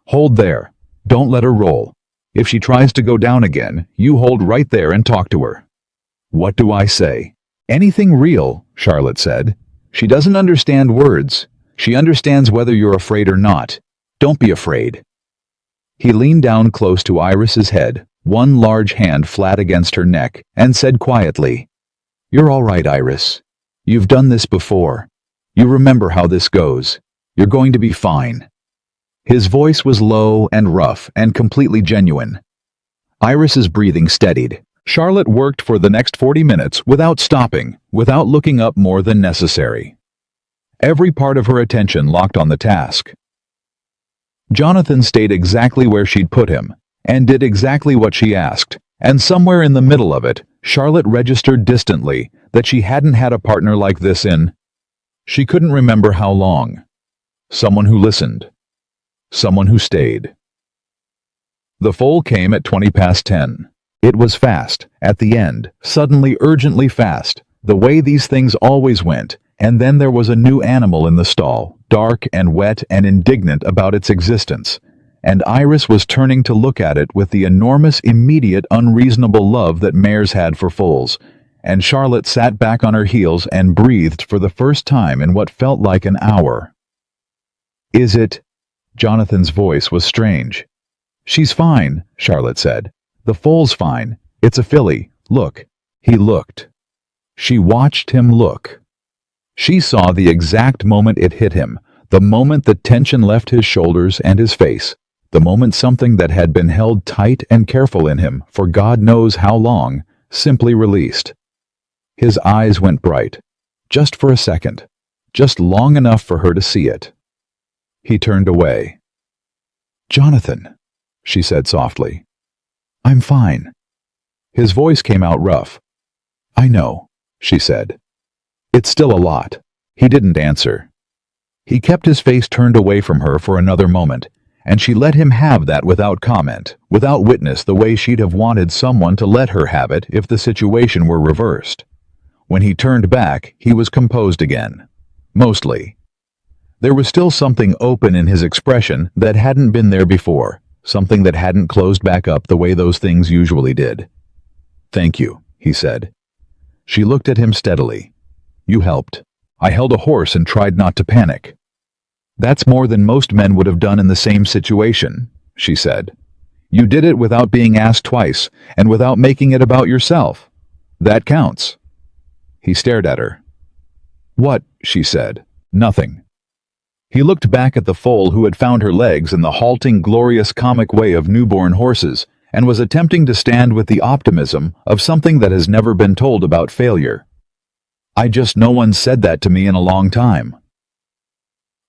"Hold there. Don't let her roll. If she tries to go down again, you hold right there and talk to her." "What do I say?" "Anything real," Charlotte said. "She doesn't understand words. She understands whether you're afraid or not. Don't be afraid." He leaned down close to Iris's head, one large hand flat against her neck, and said quietly, "You're all right, Iris. You've done this before. You remember how this goes. You're going to be fine." His voice was low and rough and completely genuine. Iris's breathing steadied. Charlotte worked for the next 40 minutes without stopping, without looking up more than necessary. Every part of her attention locked on the task. Jonathan stayed exactly where she'd put him, and did exactly what she asked, and somewhere in the middle of it, Charlotte registered distantly that she hadn't had a partner like this in... She couldn't remember how long. Someone who listened. Someone who stayed. The foal came at 10:20. It was fast, at the end, suddenly urgently fast, the way these things always went, and then there was a new animal in the stall, dark and wet and indignant about its existence, and Iris was turning to look at it with the enormous, immediate, unreasonable love that mares had for foals, and Charlotte sat back on her heels and breathed for the first time in what felt like an hour. "Is it?" Jonathan's voice was strange. "She's fine," Charlotte said. "The foal's fine. It's a filly. Look." He looked. She watched him look. She saw the exact moment it hit him, the moment the tension left his shoulders and his face, the moment something that had been held tight and careful in him for God knows how long, simply released. His eyes went bright. Just for a second. Just long enough for her to see it. He turned away. "Jonathan," she said softly. "I'm fine." His voice came out rough. "I know," she said. "It's still a lot." He didn't answer. He kept his face turned away from her for another moment, and she let him have that without comment, without witness, the way she'd have wanted someone to let her have it if the situation were reversed. When he turned back, he was composed again. Mostly. There was still something open in his expression that hadn't been there before, something that hadn't closed back up the way those things usually did. "Thank you," he said. She looked at him steadily. "You helped. I held a horse and tried not to panic." "That's more than most men would have done in the same situation," she said. "You did it without being asked twice, and without making it about yourself. That counts." He stared at her. "What?" she said. "Nothing." He looked back at the foal who had found her legs in the halting, glorious, comic way of newborn horses, and was attempting to stand with the optimism of something that has never been told about failure. No one said that to me in a long time."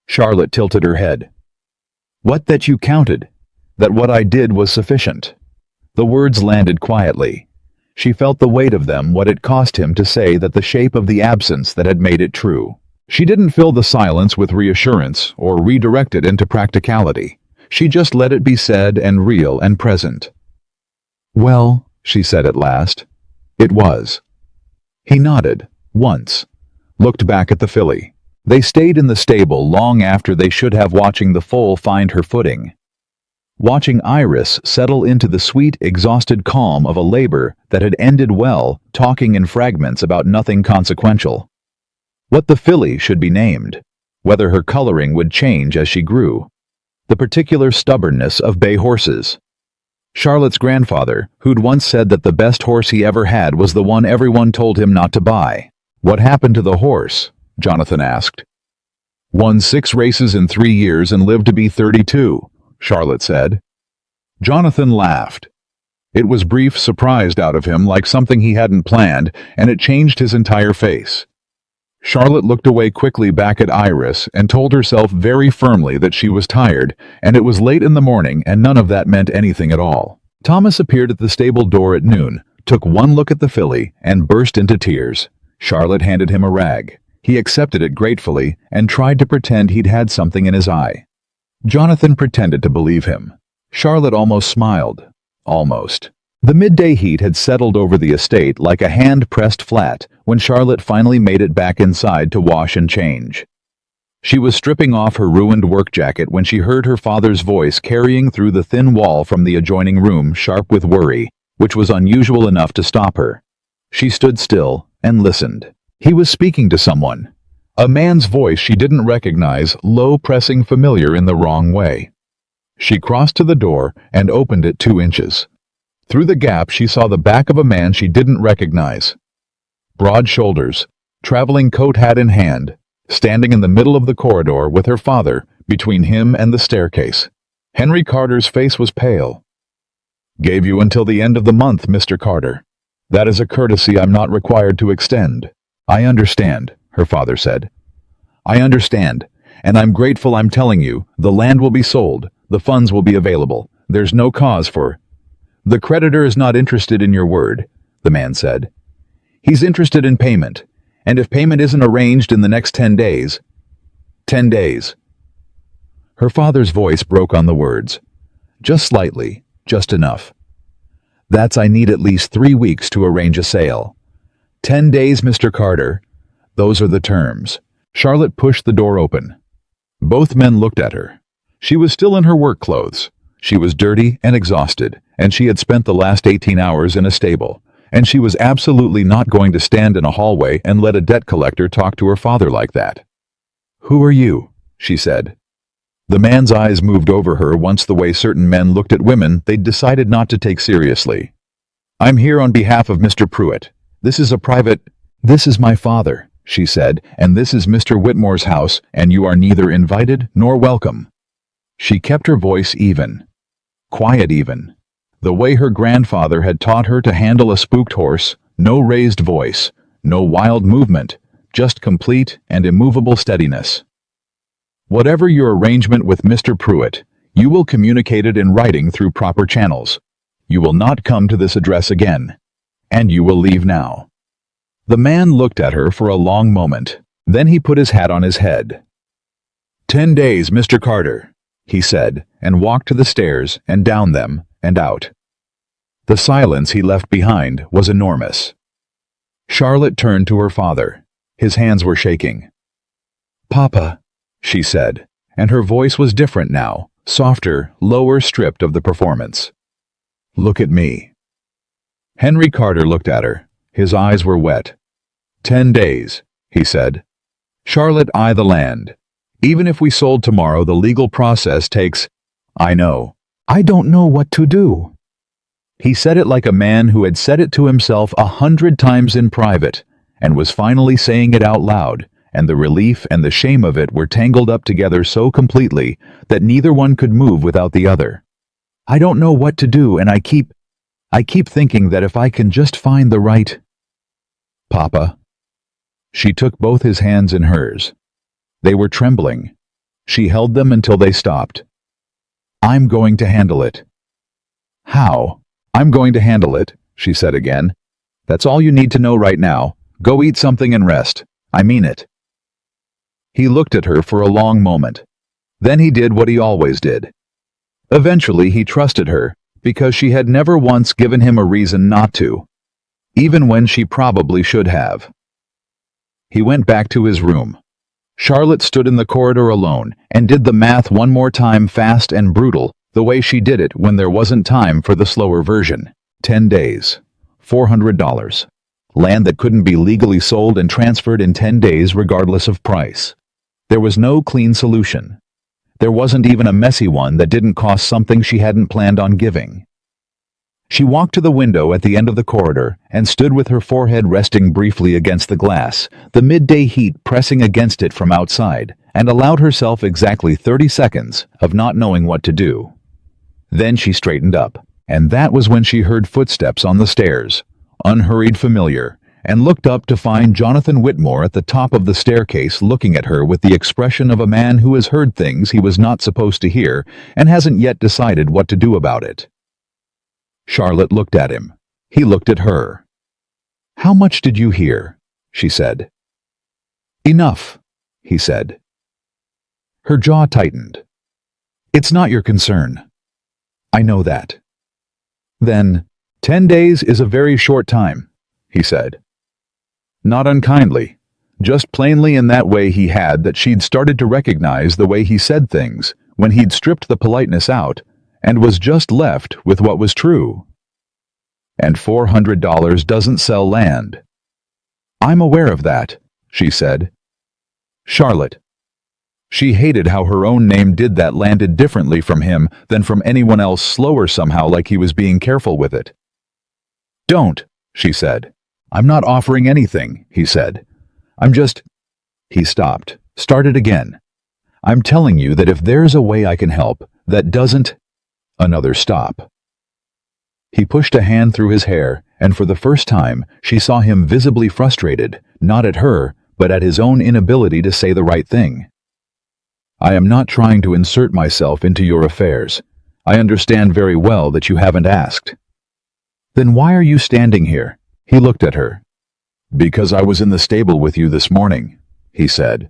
Charlotte tilted her head. "What, that you counted? That what I did was sufficient?" The words landed quietly. She felt the weight of them, what it cost him to say that, the shape of the absence that had made it true. She didn't fill the silence with reassurance or redirect it into practicality. She just let it be said and real and present. "Well," she said at last, "it was." He nodded, once, looked back at the filly. They stayed in the stable long after they should have, watching the foal find her footing. Watching Iris settle into the sweet, exhausted calm of a labor that had ended well, talking in fragments about nothing consequential. What the filly should be named, whether her coloring would change as she grew. The particular stubbornness of bay horses. Charlotte's grandfather, who'd once said that the best horse he ever had was the one everyone told him not to buy. "What happened to the horse?" Jonathan asked. "Won 6 races in 3 years and lived to be 32, Charlotte said. Jonathan laughed. It was brief, surprised out of him, like something he hadn't planned, and it changed his entire face. Charlotte looked away quickly back at Iris and told herself very firmly that she was tired, and it was late in the morning, and none of that meant anything at all. Thomas appeared at the stable door at noon, took one look at the filly, and burst into tears. Charlotte handed him a rag. He accepted it gratefully and tried to pretend he'd had something in his eye. Jonathan pretended to believe him. Charlotte almost smiled. Almost. The midday heat had settled over the estate like a hand pressed flat when Charlotte finally made it back inside to wash and change. She was stripping off her ruined work jacket when she heard her father's voice carrying through the thin wall from the adjoining room, sharp with worry, which was unusual enough to stop her. She stood still and listened. He was speaking to someone. A man's voice she didn't recognize, low, pressing, familiar in the wrong way. She crossed to the door and opened it 2 inches. Through the gap she saw the back of a man she didn't recognize. Broad shoulders, traveling coat hat in hand, standing in the middle of the corridor with her father between him and the staircase. Henry Carter's face was pale. "Gave you until the end of the month, Mr. Carter. That is a courtesy I'm not required to extend." "I understand," her father said. "I understand, and I'm grateful. I'm telling you, the land will be sold, the funds will be available. There's no cause for—" "The creditor is not interested in your word," the man said. "He's interested in payment, and if payment isn't arranged in the next 10 days—" 10 days. Her father's voice broke on the words. "Just slightly, just enough. I need at least 3 weeks to arrange a sale. 10 days, Mr. Carter. Those are the terms." Charlotte pushed the door open. Both men looked at her. She was still in her work clothes. She was dirty and exhausted, and she had spent the last 18 hours in a stable, and she was absolutely not going to stand in a hallway and let a debt collector talk to her father like that. "Who are you?" she said. The man's eyes moved over her once the way certain men looked at women they'd decided not to take seriously. "I'm here on behalf of Mr. Pruitt. This is a private—" "This is my father," she said, "and this is Mr. Whitmore's house, and you are neither invited nor welcome." She kept her voice even. Quiet even. The way her grandfather had taught her to handle a spooked horse, no raised voice, no wild movement, just complete and immovable steadiness. "Whatever your arrangement with Mr. Pruitt, you will communicate it in writing through proper channels. You will not come to this address again. And you will leave now." The man looked at her for a long moment. Then he put his hat on his head. "10 days, Mr. Carter," he said, and walked to the stairs and down them and out. The silence he left behind was enormous. Charlotte turned to her father. His hands were shaking. "Papa," she said, and her voice was different now, softer, lower, stripped of the performance. "Look at me." Henry Carter looked at her. His eyes were wet. 10 days, he said. "Charlotte, I the land. Even if we sold tomorrow, the legal process takes—" "I know. I don't know what to do." He said it like a man who had said it to himself 100 times in private, and was finally saying it out loud, and the relief and the shame of it were tangled up together so completely that neither one could move without the other. "I don't know what to do, and I keep thinking that if I can just find the right—" "Papa." She took both his hands in hers. They were trembling. She held them until they stopped. "I'm going to handle it." "How?" "I'm going to handle it," she said again. "That's all you need to know right now. Go eat something and rest. I mean it." He looked at her for a long moment. Then he did what he always did. Eventually he trusted her, because she had never once given him a reason not to, even when she probably should have. He went back to his room. Charlotte stood in the corridor alone and did the math one more time, fast and brutal, the way she did it when there wasn't time for the slower version. 10 days. $400. Land that couldn't be legally sold and transferred in 10 days regardless of price. There was no clean solution. There wasn't even a messy one that didn't cost something she hadn't planned on giving. She walked to the window at the end of the corridor and stood with her forehead resting briefly against the glass, the midday heat pressing against it from outside, and allowed herself exactly 30 seconds of not knowing what to do. Then she straightened up, and that was when she heard footsteps on the stairs, unhurried, familiar, and looked up to find Jonathan Whitmore at the top of the staircase looking at her with the expression of a man who has heard things he was not supposed to hear and hasn't yet decided what to do about it. Charlotte looked at him. He looked at her. "How much did you hear?" she said. "Enough," he said. Her jaw tightened. "It's not your concern." "I know that." "Then, 10 days is a very short time," he said. Not unkindly, just plainly in that way he had that she'd started to recognize the way he said things when he'd stripped the politeness out and was just left with what was true. "And $400 doesn't sell land." "I'm aware of that," she said. Charlotte. She hated how her own name did that, landed differently from him than from anyone else, slower somehow, like he was being careful with it. "Don't," she said. "I'm not offering anything," he said. "I'm just—" He stopped, started again. I'm telling you that if there's a way I can help, that doesn't... Another stop. He pushed a hand through his hair, and for the first time, she saw him visibly frustrated, not at her, but at his own inability to say the right thing. I am not trying to insert myself into your affairs. I understand very well that you haven't asked. Then why are you standing here? He looked at her. Because I was in the stable with you this morning, he said.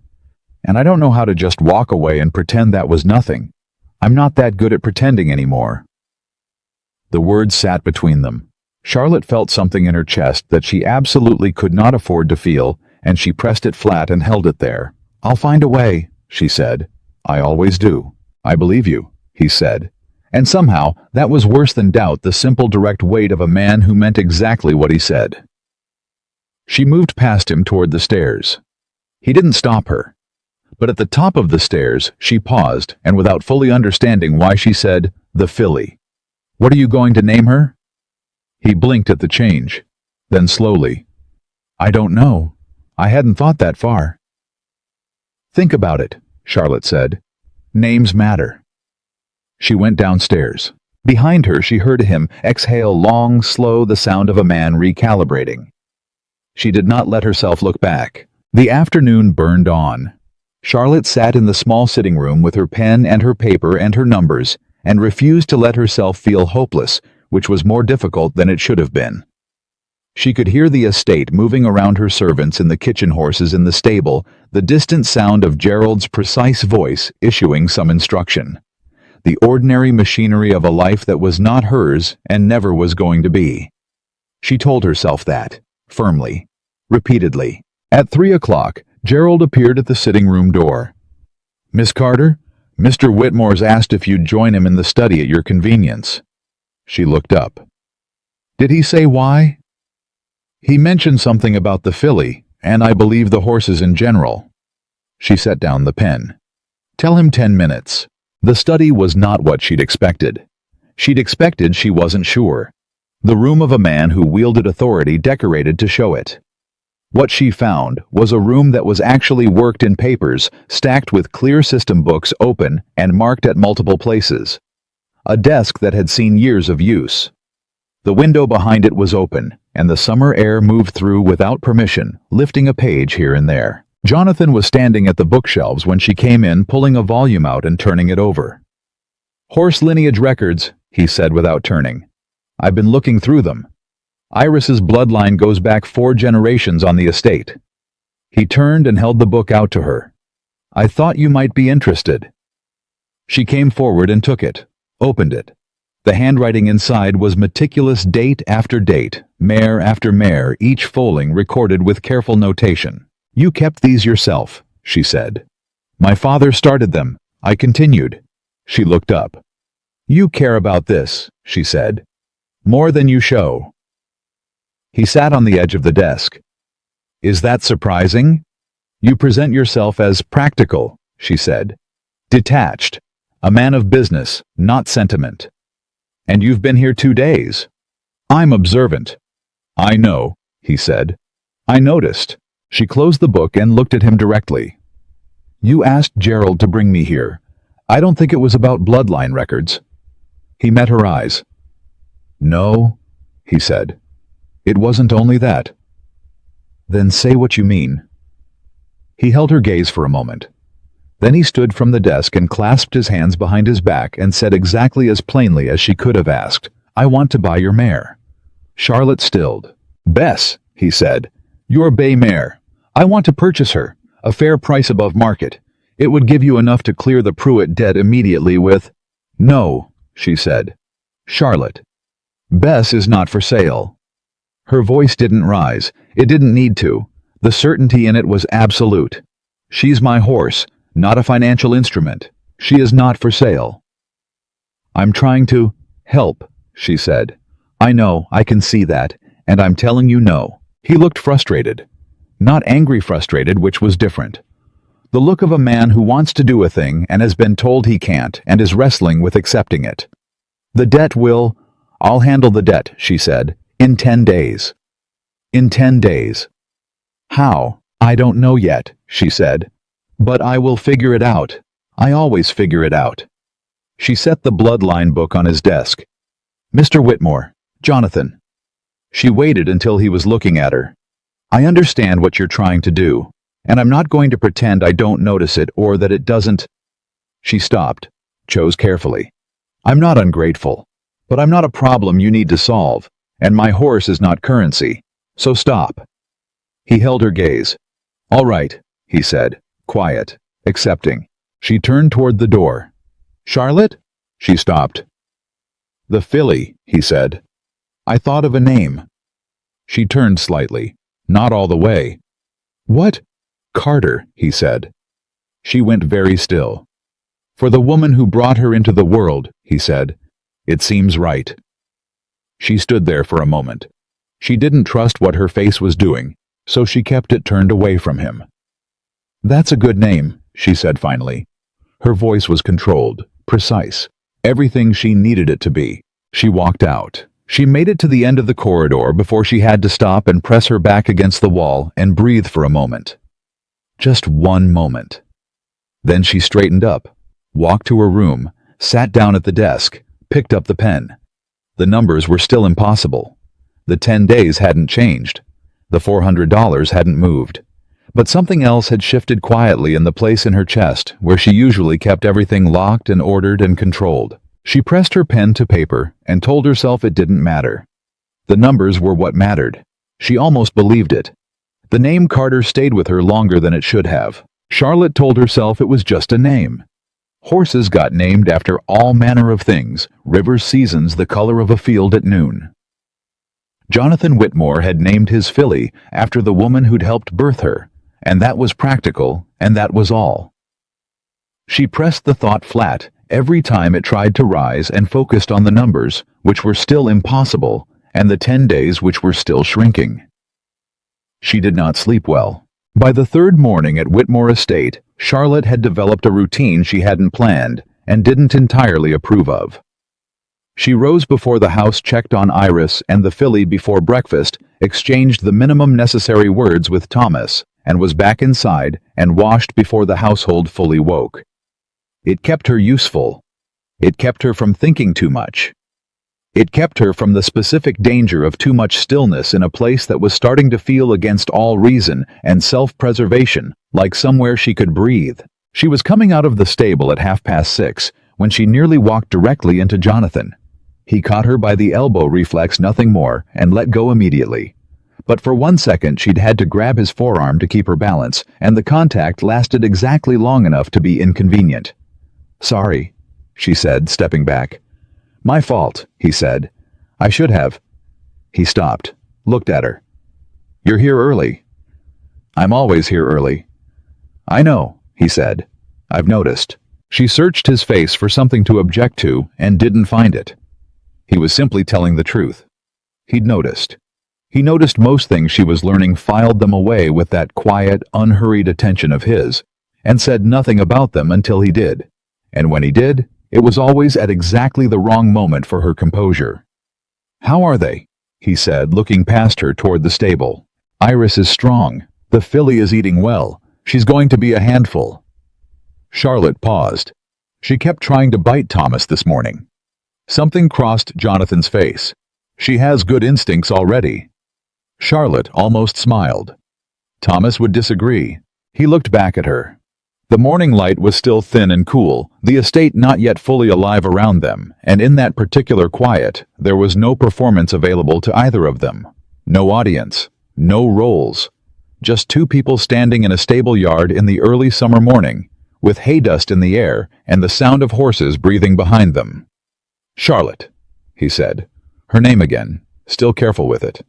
And I don't know how to just walk away and pretend that was nothing. I'm not that good at pretending anymore. The words sat between them. Charlotte felt something in her chest that she absolutely could not afford to feel, and she pressed it flat and held it there. I'll find a way, she said. I always do. I believe you, he said. And somehow, that was worse than doubt, the simple direct weight of a man who meant exactly what he said. She moved past him toward the stairs. He didn't stop her. But at the top of the stairs, she paused, and without fully understanding why, she said, "The filly. What are you going to name her?" He blinked at the change. Then slowly, I don't know. I hadn't thought that far. Think about it, Charlotte said. Names matter. She went downstairs. Behind her, she heard him exhale long, slow, the sound of a man recalibrating. She did not let herself look back. The afternoon burned on. Charlotte sat in the small sitting room with her pen and her paper and her numbers, and refused to let herself feel hopeless, which was more difficult than it should have been. She could hear the estate moving around, her servants and the kitchen horses in the stable, the distant sound of Gerald's precise voice issuing some instruction. The ordinary machinery of a life that was not hers and never was going to be. She told herself that, firmly, repeatedly. At 3 o'clock, Gerald appeared at the sitting room door. Miss Carter, Mr. Whitmore's asked if you'd join him in the study at your convenience. She looked up. Did he say why? He mentioned something about the filly, and I believe the horses in general. She set down the pen. Tell him 10 minutes. The study was not what she'd expected. She'd expected she wasn't sure. The room of a man who wielded authority decorated to show it. What she found was a room that was actually worked in papers, stacked with clear system books open and marked at multiple places. A desk that had seen years of use. The window behind it was open, and the summer air moved through without permission, lifting a page here and there. Jonathan was standing at the bookshelves when she came in, pulling a volume out and turning it over. Horse lineage records, he said without turning. I've been looking through them. Iris's bloodline goes back 4 generations on the estate. He turned and held the book out to her. I thought you might be interested. She came forward and took it, opened it. The handwriting inside was meticulous, date after date, mare after mare, each foaling recorded with careful notation. You kept these yourself, she said. My father started them, I continued. She looked up. You care about this, she said. More than you show. He sat on the edge of the desk. Is that surprising? You present yourself as practical, she said. Detached. A man of business, not sentiment. And you've been here 2 days. I'm observant. I know, he said. I noticed. She closed the book and looked at him directly. You asked Gerald to bring me here. I don't think it was about bloodline records. He met her eyes. No, he said. It wasn't only that. Then say what you mean. He held her gaze for a moment. Then he stood from the desk and clasped his hands behind his back and said exactly as plainly as she could have asked, I want to buy your mare. Charlotte stilled. Bess, he said, your bay mare. I want to purchase her, a fair price above market. It would give you enough to clear the Pruitt debt immediately with... No, she said. Charlotte. Bess is not for sale. Her voice didn't rise. It didn't need to. The certainty in it was absolute. She's my horse, not a financial instrument. She is not for sale. I'm trying to help, she said. I know, I can see that, and I'm telling you no. He looked frustrated. Not angry frustrated, which was different. The look of a man who wants to do a thing and has been told he can't and is wrestling with accepting it. The debt will... I'll handle the debt, she said. In 10 days. In 10 days. How? I don't know yet, she said. But I will figure it out. I always figure it out. She set the bloodline book on his desk. Mr. Whitmore, Jonathan. She waited until he was looking at her. I understand what you're trying to do, and I'm not going to pretend I don't notice it or that it doesn't. She stopped, chose carefully. I'm not ungrateful, but I'm not a problem you need to solve, and my horse is not currency, so stop. He held her gaze. All right, he said, quiet, accepting. She turned toward the door. Charlotte? She stopped. The filly, he said. I thought of a name. She turned slightly, not all the way. What? Carter, he said. She went very still. For the woman who brought her into the world, he said. It seems right. She stood there for a moment. She didn't trust what her face was doing, so she kept it turned away from him. That's a good name, she said finally. Her voice was controlled, precise, everything she needed it to be. She walked out. She made it to the end of the corridor before she had to stop and press her back against the wall and breathe for a moment. Just one moment. Then she straightened up, walked to her room, sat down at the desk, picked up the pen. The numbers were still impossible. The 10 days hadn't changed. The $400 hadn't moved. But something else had shifted quietly in the place in her chest where she usually kept everything locked and ordered and controlled. She pressed her pen to paper and told herself it didn't matter. The numbers were what mattered. She almost believed it. The name Carter stayed with her longer than it should have. Charlotte told herself it was just a name. Horses got named after all manner of things, rivers, seasons, the color of a field at noon. Jonathan Whitmore had named his filly after the woman who'd helped birth her, and that was practical, and that was all. She pressed the thought flat every time it tried to rise and focused on the numbers, which were still impossible, and the 10 days which were still shrinking. She did not sleep well. By the third morning at Whitmore Estate, Charlotte had developed a routine she hadn't planned and didn't entirely approve of. She rose before the house, checked on Iris and the filly before breakfast, exchanged the minimum necessary words with Thomas, and was back inside and washed before the household fully woke. It kept her useful. It kept her from thinking too much. It kept her from the specific danger of too much stillness in a place that was starting to feel against all reason and self-preservation, like somewhere she could breathe. She was coming out of the stable at 6:30 when she nearly walked directly into Jonathan. He caught her by the elbow reflex, nothing more, and let go immediately. But for 1 second she'd had to grab his forearm to keep her balance, and the contact lasted exactly long enough to be inconvenient. Sorry, she said, stepping back. My fault, he said. I should have. He stopped, looked at her. You're here early. I'm always here early. I know, he said. I've noticed. She searched his face for something to object to and didn't find it. He was simply telling the truth. He'd noticed. He noticed most things she was learning, filed them away with that quiet, unhurried attention of his, and said nothing about them until he did. And when he did, it was always at exactly the wrong moment for her composure. How are they? He said, looking past her toward the stable. Iris is strong. The filly is eating well. She's going to be a handful. Charlotte paused. She kept trying to bite Thomas this morning. Something crossed Jonathan's face. She has good instincts already. Charlotte almost smiled. Thomas would disagree. He looked back at her. The morning light was still thin and cool, the estate not yet fully alive around them, and in that particular quiet, there was no performance available to either of them. No audience. No roles. Just two people standing in a stable yard in the early summer morning, with hay dust in the air and the sound of horses breathing behind them. Charlotte, he said. Her name again, still careful with it.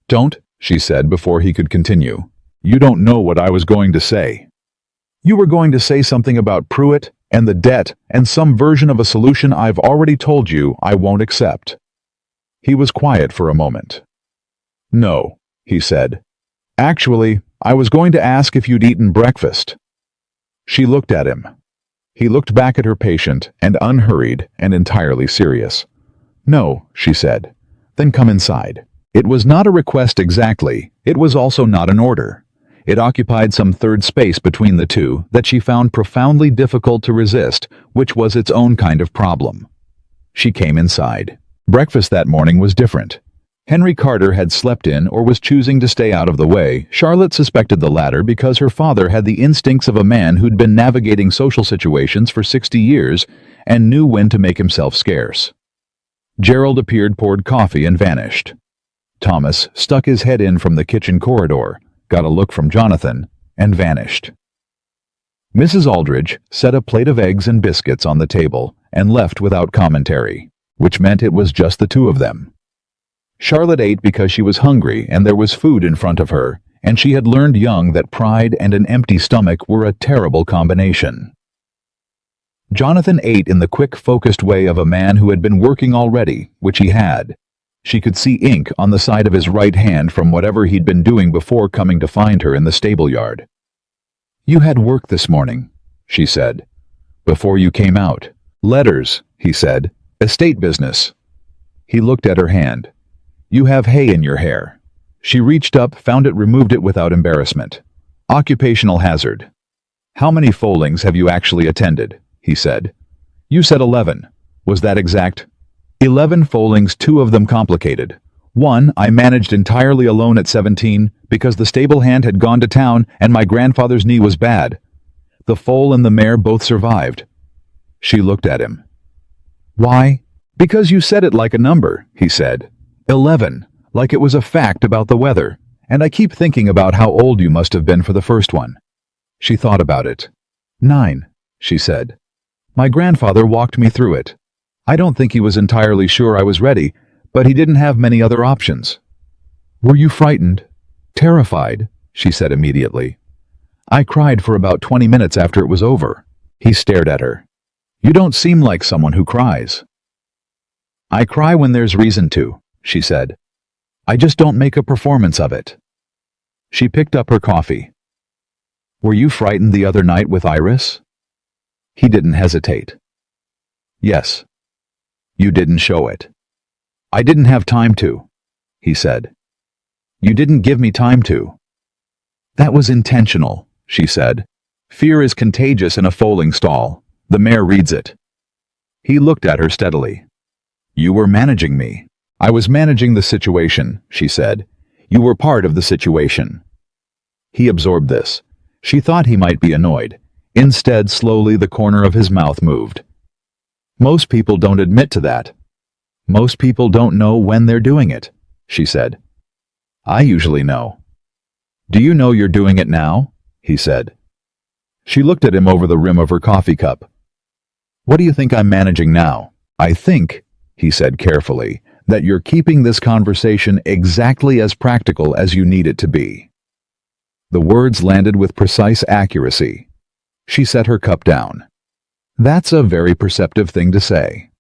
Don't, she said before he could continue. You don't know what I was going to say. You were going to say something about Pruitt and the debt and some version of a solution I've already told you I won't accept. He was quiet for a moment. No, he said. Actually, I was going to ask if you'd eaten breakfast. She looked at him. He looked back at her, patient and unhurried and entirely serious. No, she said. Then come inside. It was not a request exactly. It was also not an order. It occupied some third space between the two that she found profoundly difficult to resist, which was its own kind of problem. She came inside. Breakfast that morning was different. Henry Carter had slept in or was choosing to stay out of the way. Charlotte suspected the latter because her father had the instincts of a man who'd been navigating social situations for 60 years and knew when to make himself scarce. Gerald appeared, poured coffee, and vanished. Thomas stuck his head in from the kitchen corridor, got a look from Jonathan, and vanished. Mrs. Aldridge set a plate of eggs and biscuits on the table and left without commentary, which meant it was just the two of them. Charlotte ate because she was hungry and there was food in front of her, and she had learned young that pride and an empty stomach were a terrible combination. Jonathan ate in the quick, focused way of a man who had been working already, which he had. She could see ink on the side of his right hand from whatever he'd been doing before coming to find her in the stable yard. "You had work this morning," she said. "Before you came out." "Letters," he said. "Estate business." He looked at her hand. "You have hay in your hair." She reached up, found it, removed it without embarrassment. "Occupational hazard." "How many foalings have you actually attended?" he said. "You said 11. Was that exact?" 11 foalings, 2 of them complicated. One I managed entirely alone at 17 because the stable hand had gone to town and my grandfather's knee was bad. The foal and the mare both survived. She looked at him. "Why?" "Because you said it like a number," he said. 11, like it was a fact about the weather, and I keep thinking about how old you must have been for the first one." She thought about it. 9, she said. "My grandfather walked me through it. I don't think he was entirely sure I was ready, but he didn't have many other options." "Were you frightened?" "Terrified," she said immediately. "I cried for about 20 minutes after it was over." He stared at her. "You don't seem like someone who cries." "I cry when there's reason to," she said. "I just don't make a performance of it." She picked up her coffee. "Were you frightened the other night with Iris?" He didn't hesitate. "Yes." "You didn't show it." "I didn't have time to," he said. "You didn't give me time to." "That was intentional," she said. "Fear is contagious in a foaling stall. The mare reads it." He looked at her steadily. "You were managing me." "I was managing the situation," she said. "You were part of the situation." He absorbed this. She thought he might be annoyed. Instead, slowly the corner of his mouth moved. "Most people don't admit to that. Most people don't know when they're doing it," she said. "I usually know." "Do you know you're doing it now?" he said. She looked at him over the rim of her coffee cup. "What do you think I'm managing now?" "I think," he said carefully, "that you're keeping this conversation exactly as practical as you need it to be." The words landed with precise accuracy. She set her cup down. "That's a very perceptive thing to say."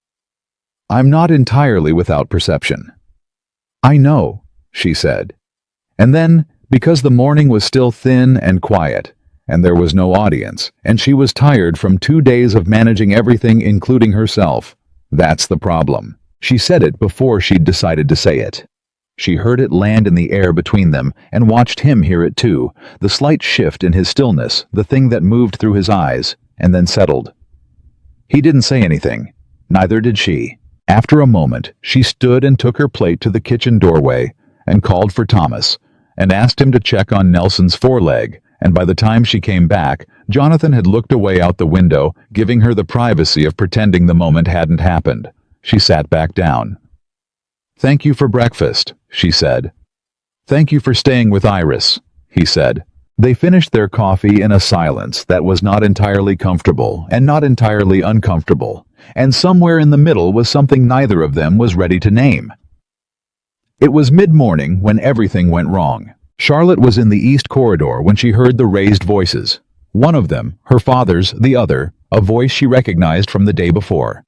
"I'm not entirely without perception." "I know," she said. And then, because the morning was still thin and quiet, and there was no audience, and she was tired from 2 days of managing everything including herself, "That's the problem." She said it before she'd decided to say it. She heard it land in the air between them and watched him hear it too, the slight shift in his stillness, the thing that moved through his eyes, and then settled. He didn't say anything. Neither did she. After a moment, she stood and took her plate to the kitchen doorway and called for Thomas and asked him to check on Nelson's foreleg, and by the time she came back, Jonathan had looked away out the window, giving her the privacy of pretending the moment hadn't happened. She sat back down. "Thank you for breakfast," she said. "Thank you for staying with Iris," he said. They finished their coffee in a silence that was not entirely comfortable and not entirely uncomfortable, and somewhere in the middle was something neither of them was ready to name. It was mid-morning when everything went wrong. Charlotte was in the east corridor when she heard the raised voices. One of them, her father's, the other, a voice she recognized from the day before.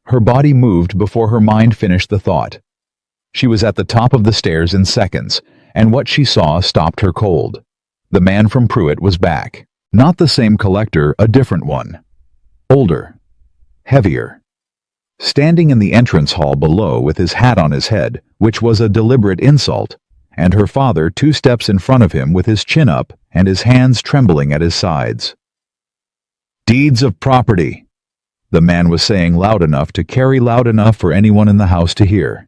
Her body moved before her mind finished the thought. She was at the top of the stairs in seconds, and what she saw stopped her cold. The man from Pruitt was back. Not the same collector, a different one. Older. Heavier. Standing in the entrance hall below with his hat on his head, which was a deliberate insult, and her father 2 steps in front of him with his chin up and his hands trembling at his sides. "Deeds of property," the man was saying loud enough to carry loud enough for anyone in the house to hear.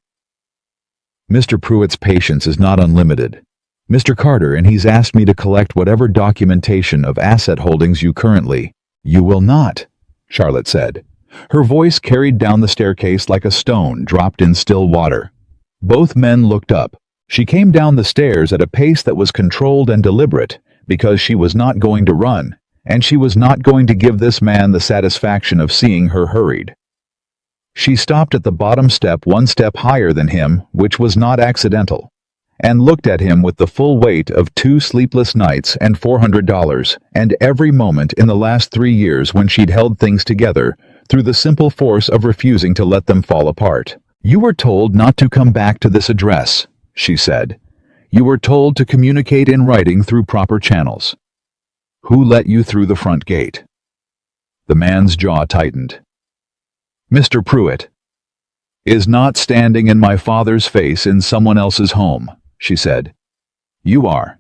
"Mr. Pruitt's patience is not unlimited. Mr. Carter, and he's asked me to collect whatever documentation of asset holdings you currently—" "You will not," Charlotte said. Her voice carried down the staircase like a stone dropped in still water. Both men looked up. She came down the stairs at a pace that was controlled and deliberate, because she was not going to run, and she was not going to give this man the satisfaction of seeing her hurried. She stopped at the bottom step 1 step higher than him, which was not accidental, and looked at him with the full weight of 2 sleepless nights and $400, and every moment in the last 3 years when she'd held things together, through the simple force of refusing to let them fall apart. "You were told not to come back to this address," she said. "You were told to communicate in writing through proper channels. Who let you through the front gate?" The man's jaw tightened. "Mr. Pruitt is not standing in my father's face in someone else's home," she said. "You are.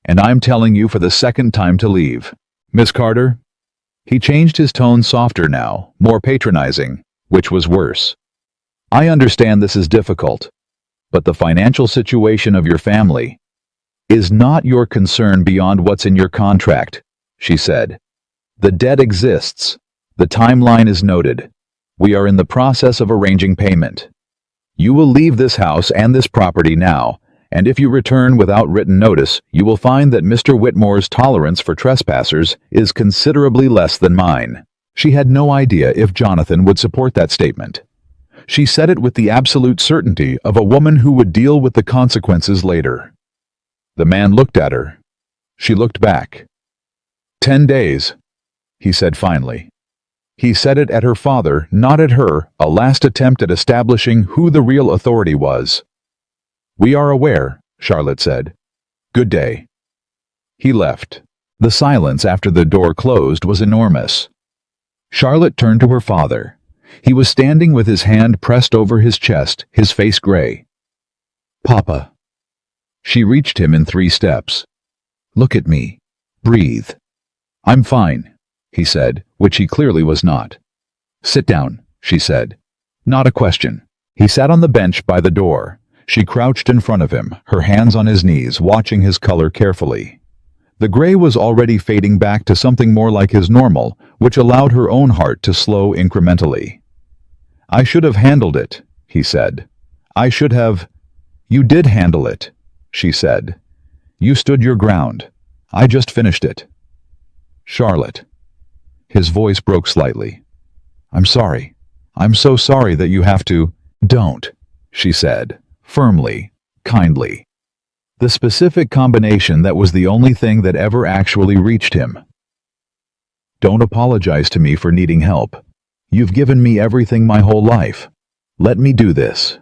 And I'm telling you for the 2nd time to leave. Miss Carter?" He changed his tone softer now, more patronizing, which was worse. "I understand this is difficult, but the financial situation of your family is not your concern beyond what's in your contract," she said. "The debt exists. The timeline is noted. We are in the process of arranging payment. You will leave this house and this property now, and if you return without written notice, you will find that Mr. Whitmore's tolerance for trespassers is considerably less than mine." She had no idea if Jonathan would support that statement. She said it with the absolute certainty of a woman who would deal with the consequences later. The man looked at her. She looked back. 10 days, he said finally. He said it at her father, not at her, a last attempt at establishing who the real authority was. "We are aware," Charlotte said. "Good day." He left. The silence after the door closed was enormous. Charlotte turned to her father. He was standing with his hand pressed over his chest, his face gray. "Papa." She reached him in 3 steps. "Look at me. Breathe." "I'm fine," he said, which he clearly was not. "Sit down," she said. Not a question. He sat on the bench by the door. She crouched in front of him, her hands on his knees, watching his color carefully. The gray was already fading back to something more like his normal, which allowed her own heart to slow incrementally. "I should have handled it," he said. "I should have—" "You did handle it," she said. "You stood your ground. I just finished it." "Charlotte." His voice broke slightly. "I'm sorry. I'm so sorry that you have to—" "Don't," she said, firmly, kindly. The specific combination that was the only thing that ever actually reached him. "Don't apologize to me for needing help. You've given me everything my whole life. Let me do this."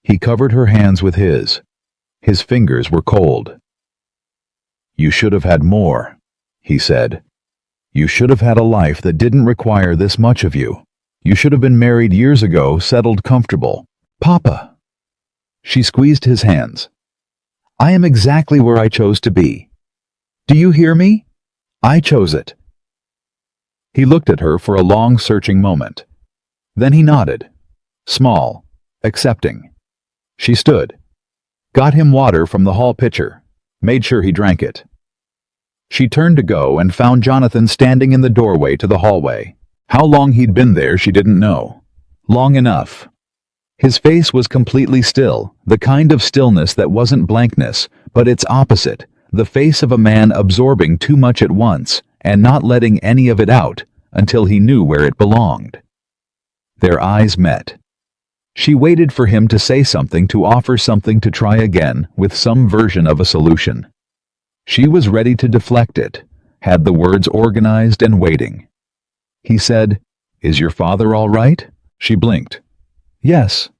He covered her hands with his. His fingers were cold. "You should have had more," he said. "You should have had a life that didn't require this much of you. You should have been married years ago, settled, comfortable." "Papa." She squeezed his hands. "I am exactly where I chose to be. Do you hear me? I chose it." He looked at her for a long, searching moment. Then he nodded. Small, accepting. She stood. Got him water from the hall pitcher. Made sure he drank it. She turned to go and found Jonathan standing in the doorway to the hallway. How long he'd been there she didn't know. Long enough. His face was completely still, the kind of stillness that wasn't blankness, but its opposite, the face of a man absorbing too much at once and not letting any of it out until he knew where it belonged. Their eyes met. She waited for him to say something, to offer something, to try again with some version of a solution. She was ready to deflect it, had the words organized and waiting. He said, "Is your father all right?" She blinked. "Yes."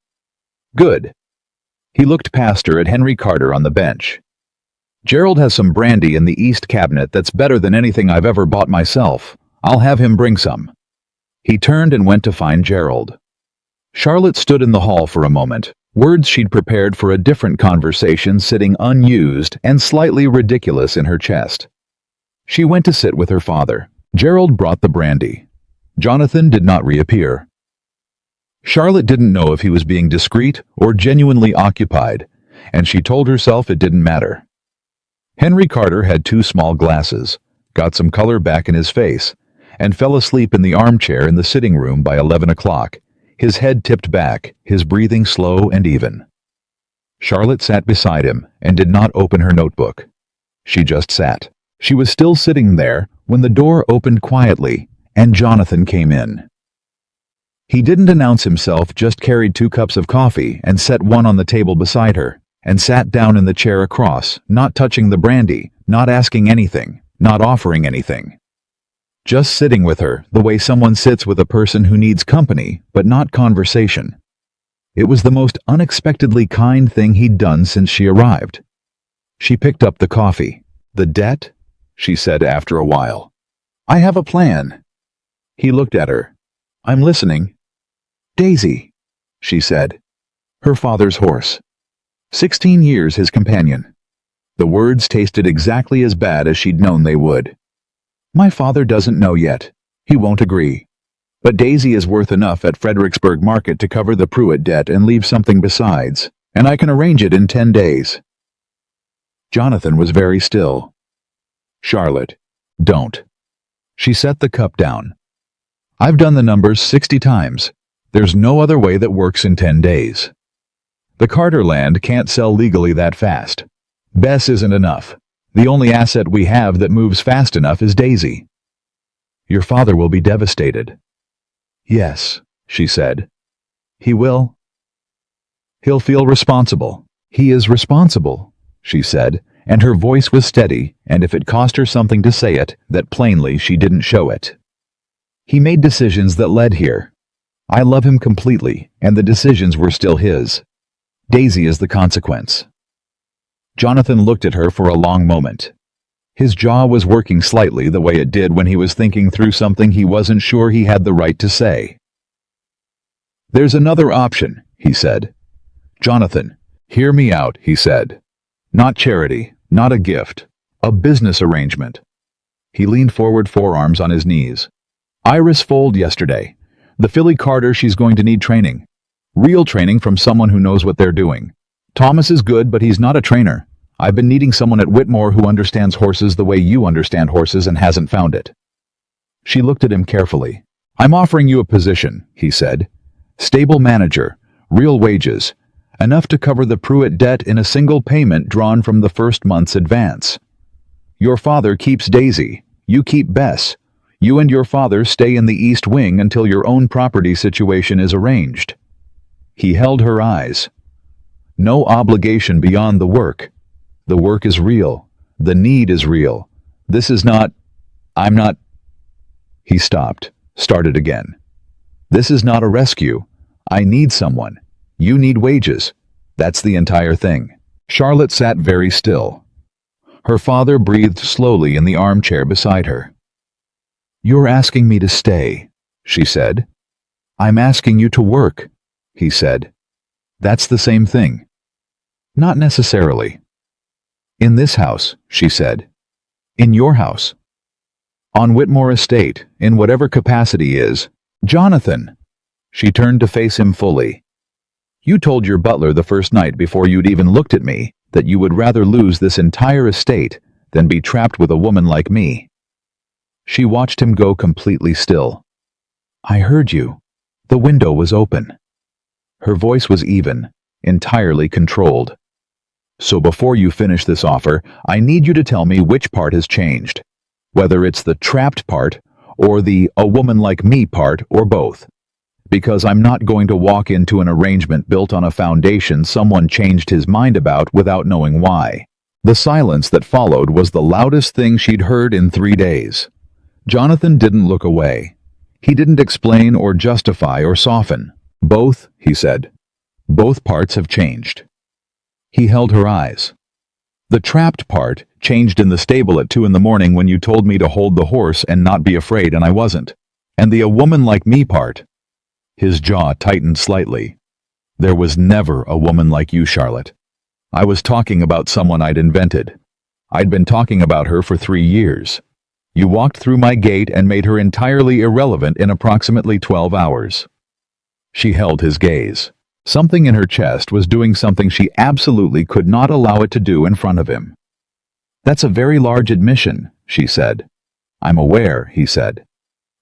"Good." He looked past her at Henry Carter on the bench. "Gerald has some brandy in the East cabinet that's better than anything I've ever bought myself. I'll have him bring some." He turned and went to find Gerald. Charlotte stood in the hall for a moment, Words she'd prepared for a different conversation sitting unused and slightly ridiculous in her chest. She went to sit with her father. Gerald brought the brandy. Jonathan did not reappear. Charlotte didn't know if he was being discreet or genuinely occupied, and she told herself it didn't matter. Henry Carter had 2 small glasses, got some color back in his face, and fell asleep in the armchair in the sitting room by 11 o'clock, his head tipped back, his breathing slow and even. Charlotte sat beside him and did not open her notebook. She just sat. She was still sitting there when the door opened quietly and Jonathan came in. He didn't announce himself, just carried 2 cups of coffee and set one on the table beside her, and sat down in the chair across, not touching the brandy, not asking anything, not offering anything. Just sitting with her, the way someone sits with a person who needs company, but not conversation. It was the most unexpectedly kind thing he'd done since she arrived. She picked up the coffee. "The debt?" she said after a while. "I have a plan." He looked at her. "I'm listening." "Daisy," she said. Her father's horse. 16 years his companion. The words tasted exactly as bad as she'd known they would. "My father doesn't know yet. He won't agree. But Daisy is worth enough at Fredericksburg Market to cover the Pruitt debt and leave something besides, and I can arrange it in 10 days. Jonathan was very still. "Charlotte, don't." She set the cup down. "I've done the numbers 60 times. There's no other way that works in 10 days. The Carter land can't sell legally that fast. Bess isn't enough. The only asset we have that moves fast enough is Daisy. Your father will be devastated." "Yes," she said. "He will?" "He'll feel responsible." "He is responsible," she said, and her voice was steady, and if it cost her something to say it, that plainly she didn't show it. "He made decisions that led here. I love him completely, and the decisions were still his. Daisy is the consequence." Jonathan looked at her for a long moment. His jaw was working slightly the way it did when he was thinking through something he wasn't sure he had the right to say. "There's another option," he said. "Jonathan, hear me out," he said. "Not charity, not a gift, a business arrangement." He leaned forward, forearms on his knees. "Iris foaled yesterday. The filly Carter, she's going to need training. Real training from someone who knows what they're doing. Thomas is good, but he's not a trainer. I've been needing someone at Whitmore who understands horses the way you understand horses and hasn't found it." She looked at him carefully. "I'm offering you a position," he said. "Stable manager, real wages, enough to cover the Pruitt debt in a single payment drawn from the first month's advance. Your father keeps Daisy, you keep Bess. You and your father stay in the East Wing until your own property situation is arranged." He held her eyes. "No obligation beyond the work. The work is real. The need is real. This is not... I'm not..." He stopped, started again. "This is not a rescue. I need someone. You need wages. That's the entire thing." Charlotte sat very still. Her father breathed slowly in the armchair beside her. "You're asking me to stay," she said. "I'm asking you to work," he said. "That's the same thing." "Not necessarily." "In this house," she said. "In your house. On Whitmore Estate, in whatever capacity is." "Jonathan!" She turned to face him fully. "You told your butler the first night before you'd even looked at me that you would rather lose this entire estate than be trapped with a woman like me." She watched him go completely still. "I heard you. The window was open." Her voice was even, entirely controlled. "So before you finish this offer, I need you to tell me which part has changed. Whether it's the trapped part, or the a woman like me part, or both. Because I'm not going to walk into an arrangement built on a foundation someone changed his mind about without knowing why." The silence that followed was the loudest thing she'd heard in 3 days. Jonathan didn't look away. He didn't explain or justify or soften. "Both," he said. "Both parts have changed." He held her eyes. "The trapped part changed in the stable at 2 in the morning when you told me to hold the horse and not be afraid, and I wasn't. And the a woman like me part..." His jaw tightened slightly. There was never a woman like you, Charlotte. I was talking about someone I'd invented. I'd been talking about her for 3 years. You walked through my gate and made her entirely irrelevant in approximately 12 hours. She held his gaze. Something in her chest was doing something she absolutely could not allow it to do in front of him. That's a very large admission, she said. I'm aware, he said.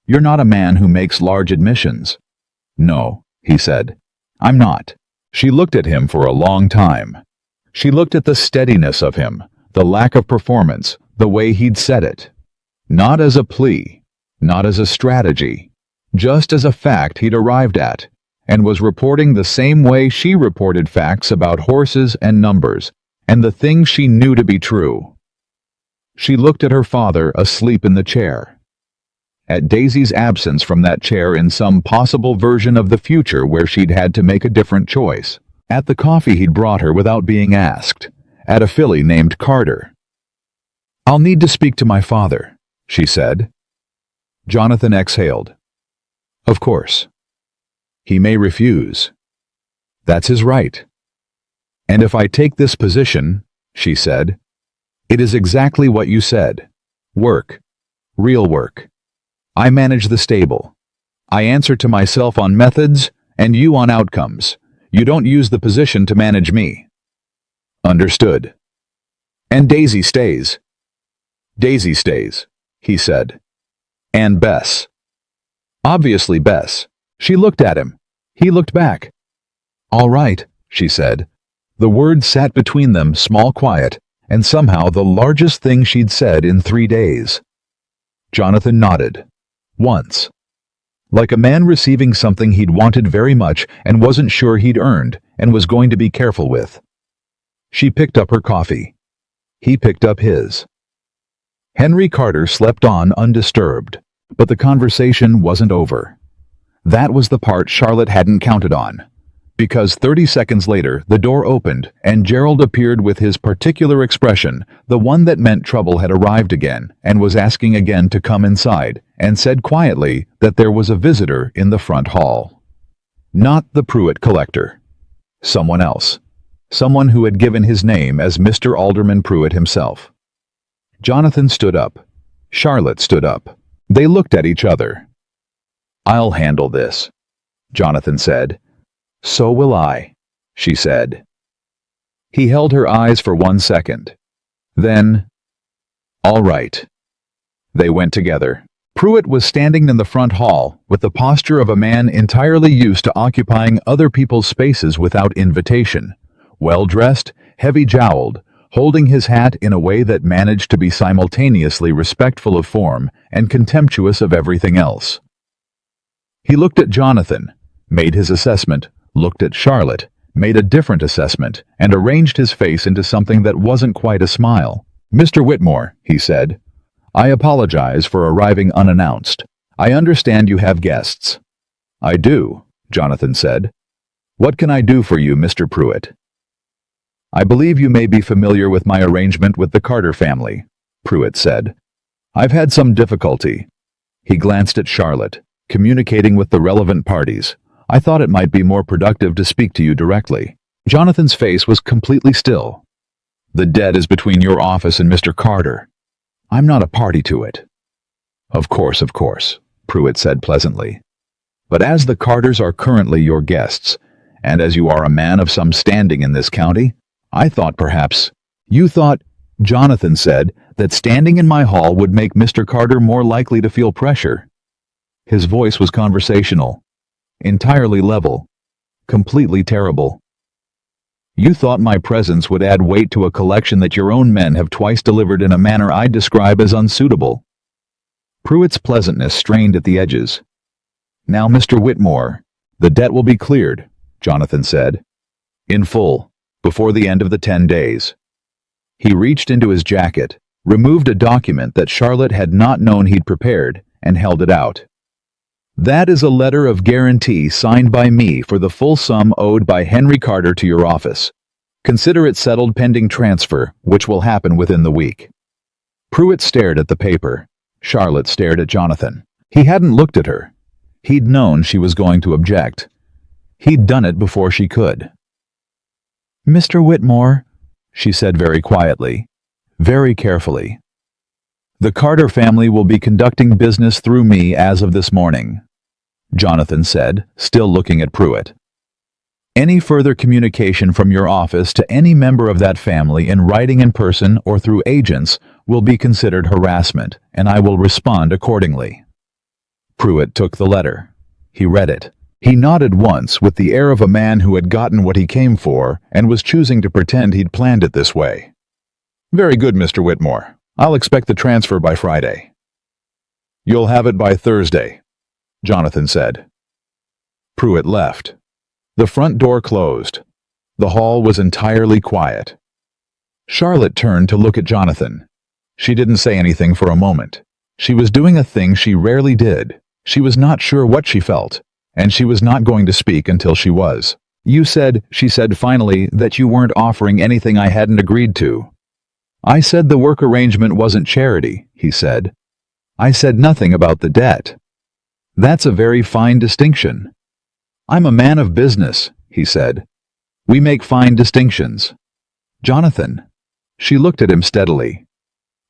You're not a man who makes large admissions. No, he said. I'm not. She looked at him for a long time. She looked at the steadiness of him, the lack of performance, the way he'd said it. Not as a plea, not as a strategy, just as a fact he'd arrived at, and was reporting the same way she reported facts about horses and numbers, and the things she knew to be true. She looked at her father asleep in the chair. At Daisy's absence from that chair in some possible version of the future where she'd had to make a different choice. At the coffee he'd brought her without being asked. At a filly named Carter. I'll need to speak to my father, she said. Jonathan exhaled. Of course. He may refuse. That's his right. And if I take this position, she said, it is exactly what you said. Work. Real work. I manage the stable. I answer to myself on methods and you on outcomes. You don't use the position to manage me. Understood. And Daisy stays. Daisy stays, he said. And Bess. Obviously Bess. She looked at him. He looked back. All right, she said. The words sat between them, small quiet, and somehow the largest thing she'd said in 3 days. Jonathan nodded. Once. Like a man receiving something he'd wanted very much and wasn't sure he'd earned and was going to be careful with. She picked up her coffee. He picked up his. Henry Carter slept on undisturbed, but the conversation wasn't over. That was the part Charlotte hadn't counted on. Because 30 seconds later, the door opened and Gerald appeared with his particular expression, the one that meant trouble had arrived again and was asking again to come inside, and said quietly that there was a visitor in the front hall. Not the Pruitt collector. Someone else. Someone who had given his name as Mr. Alderman Pruitt himself. Jonathan stood up. Charlotte stood up. They looked at each other. I'll handle this, Jonathan said. So will I, she said. He held her eyes for 1 second. Then, all right. They went together. Pruitt was standing in the front hall with the posture of a man entirely used to occupying other people's spaces without invitation, well-dressed, heavy-jowled, holding his hat in a way that managed to be simultaneously respectful of form and contemptuous of everything else. He looked at Jonathan, made his assessment, looked at Charlotte, made a different assessment, and arranged his face into something that wasn't quite a smile. Mr. Whitmore, he said, I apologize for arriving unannounced. I understand you have guests. I do, Jonathan said. What can I do for you, Mr. Pruitt? I believe you may be familiar with my arrangement with the Carter family, Pruitt said. I've had some difficulty. He glanced at Charlotte, communicating with the relevant parties. I thought it might be more productive to speak to you directly. Jonathan's face was completely still. The debt is between your office and Mr. Carter. I'm not a party to it. Of course, Pruitt said pleasantly. But as the Carters are currently your guests, and as you are a man of some standing in this county, I thought perhaps... You thought, Jonathan said, that standing in my hall would make Mr. Carter more likely to feel pressure. His voice was conversational. Entirely level. Completely terrible. You thought my presence would add weight to a collection that your own men have twice delivered in a manner I describe as unsuitable. Pruitt's pleasantness strained at the edges. Now, Mr. Whitmore, the debt will be cleared, Jonathan said. In full, before the end of the 10 days. He reached into his jacket, removed a document that Charlotte had not known he'd prepared, and held it out. That is a letter of guarantee signed by me for the full sum owed by Henry Carter to your office. Consider it settled pending transfer, which will happen within the week. Pruitt stared at the paper. Charlotte stared at Jonathan. He hadn't looked at her. He'd known she was going to object. He'd done it before she could. "Mr. Whitmore," she said very quietly, very carefully. "The Carter family will be conducting business through me as of this morning," Jonathan said, still looking at Pruitt. "Any further communication from your office to any member of that family in writing in person or through agents will be considered harassment, and I will respond accordingly." Pruitt took the letter. He read it. He nodded once with the air of a man who had gotten what he came for and was choosing to pretend he'd planned it this way. "Very good, Mr. Whitmore. I'll expect the transfer by Friday." "You'll have it by Thursday," Jonathan said. Pruitt left. The front door closed. The hall was entirely quiet. Charlotte turned to look at Jonathan. She didn't say anything for a moment. She was doing a thing she rarely did. She was not sure what she felt, and she was not going to speak until she was. "You said," she said finally, "that you weren't offering anything I hadn't agreed to." "I said the work arrangement wasn't charity," he said. "I said nothing about the debt." "That's a very fine distinction." "I'm a man of business," he said. "We make fine distinctions." "Jonathan." She looked at him steadily.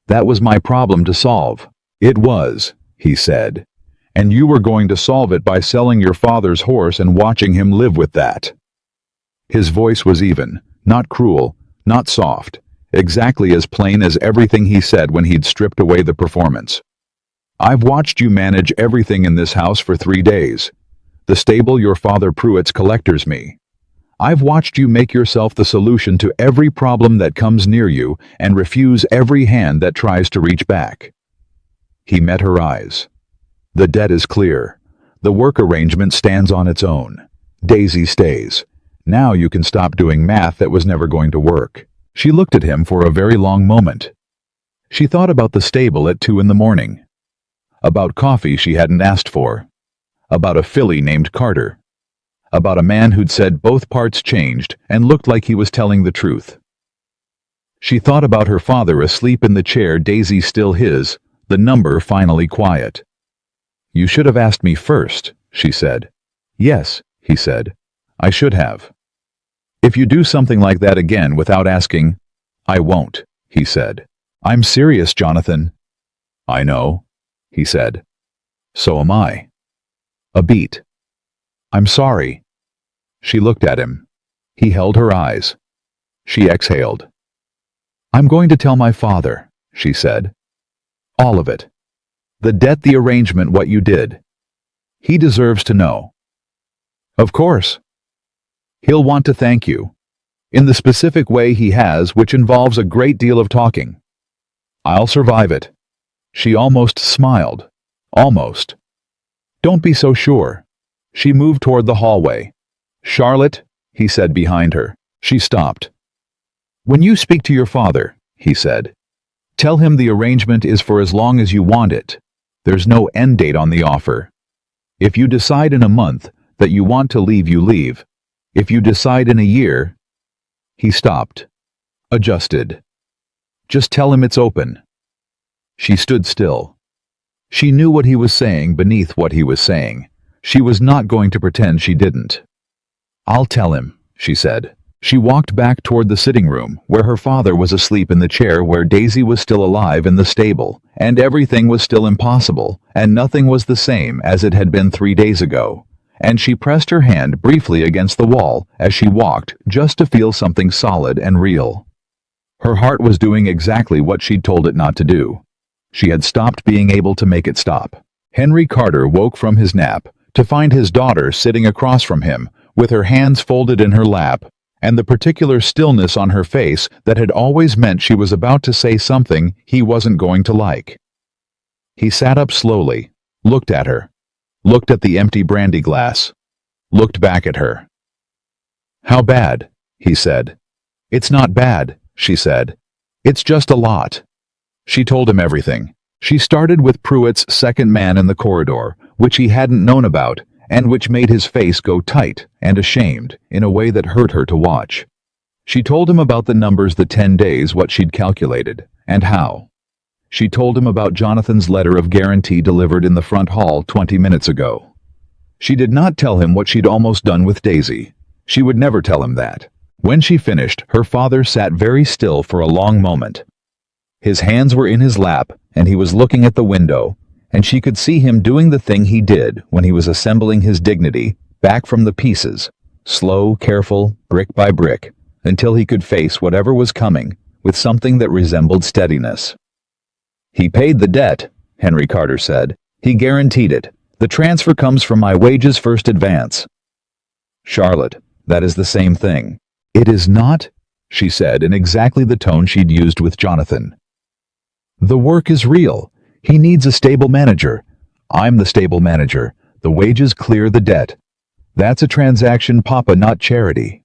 "That was my problem to solve." "It was," he said. "And you were going to solve it by selling your father's horse and watching him live with that." His voice was even, not cruel, not soft, exactly as plain as everything he said when he'd stripped away the performance. "I've watched you manage everything in this house for 3 days. The stable your father Pruitt's collectors me. I've watched you make yourself the solution to every problem that comes near you and refuse every hand that tries to reach back." He met her eyes. "The debt is clear. The work arrangement stands on its own. Daisy stays. Now you can stop doing math that was never going to work." She looked at him for a very long moment. She thought about the stable at 2 in the morning. About coffee she hadn't asked for. About a filly named Carter. About a man who'd said both parts changed and looked like he was telling the truth. She thought about her father asleep in the chair, Daisy still his, the number finally quiet. "You should have asked me first," she said. "Yes," he said. "I should have." "If you do something like that again without asking—" "I won't," he said. "I'm serious, Jonathan." "I know," he said. "So am I." A beat. "I'm sorry." She looked at him. He held her eyes. She exhaled. "I'm going to tell my father," she said. "All of it. The debt, the arrangement, what you did. He deserves to know." "Of course. He'll want to thank you. In the specific way he has, which involves a great deal of talking. I'll survive it." She almost smiled. Almost. "Don't be so sure." She moved toward the hallway. "Charlotte," he said behind her. She stopped. "When you speak to your father," he said, "tell him the arrangement is for as long as you want it. There's no end date on the offer. If you decide in a month that you want to leave, you leave. If you decide in a year—" He stopped. Adjusted. "Just tell him it's open." She stood still. She knew what he was saying beneath what he was saying. She was not going to pretend she didn't. "I'll tell him," she said. She walked back toward the sitting room, where her father was asleep in the chair, where Daisy was still alive in the stable, and everything was still impossible, and nothing was the same as it had been 3 days ago. And she pressed her hand briefly against the wall as she walked, just to feel something solid and real. Her heart was doing exactly what she'd told it not to do. She had stopped being able to make it stop. Henry Carter woke from his nap to find his daughter sitting across from him, with her hands folded in her lap, and the particular stillness on her face that had always meant she was about to say something he wasn't going to like. He sat up slowly, looked at her, looked at the empty brandy glass, looked back at her. "How bad?" he said. "It's not bad," she said. "It's just a lot." She told him everything. She started with Pruitt's second man in the corridor, which he hadn't known about, and which made his face go tight and ashamed in a way that hurt her to watch. She told him about the numbers, the 10 days, what she'd calculated, and how. She told him about Jonathan's letter of guarantee delivered in the front hall 20 minutes ago. She did not tell him what she'd almost done with Daisy. She would never tell him that. When she finished, her father sat very still for a long moment. His hands were in his lap, and he was looking at the window, and she could see him doing the thing he did when he was assembling his dignity back from the pieces, slow, careful, brick by brick, until he could face whatever was coming with something that resembled steadiness. "He paid the debt," Henry Carter said. "He guaranteed it. The transfer comes from my wages first advance." "Charlotte, that is the same thing." "It is not," she said in exactly the tone she'd used with Jonathan. "The work is real. He needs a stable manager. I'm the stable manager. The wages clear the debt. That's a transaction, Papa, not charity."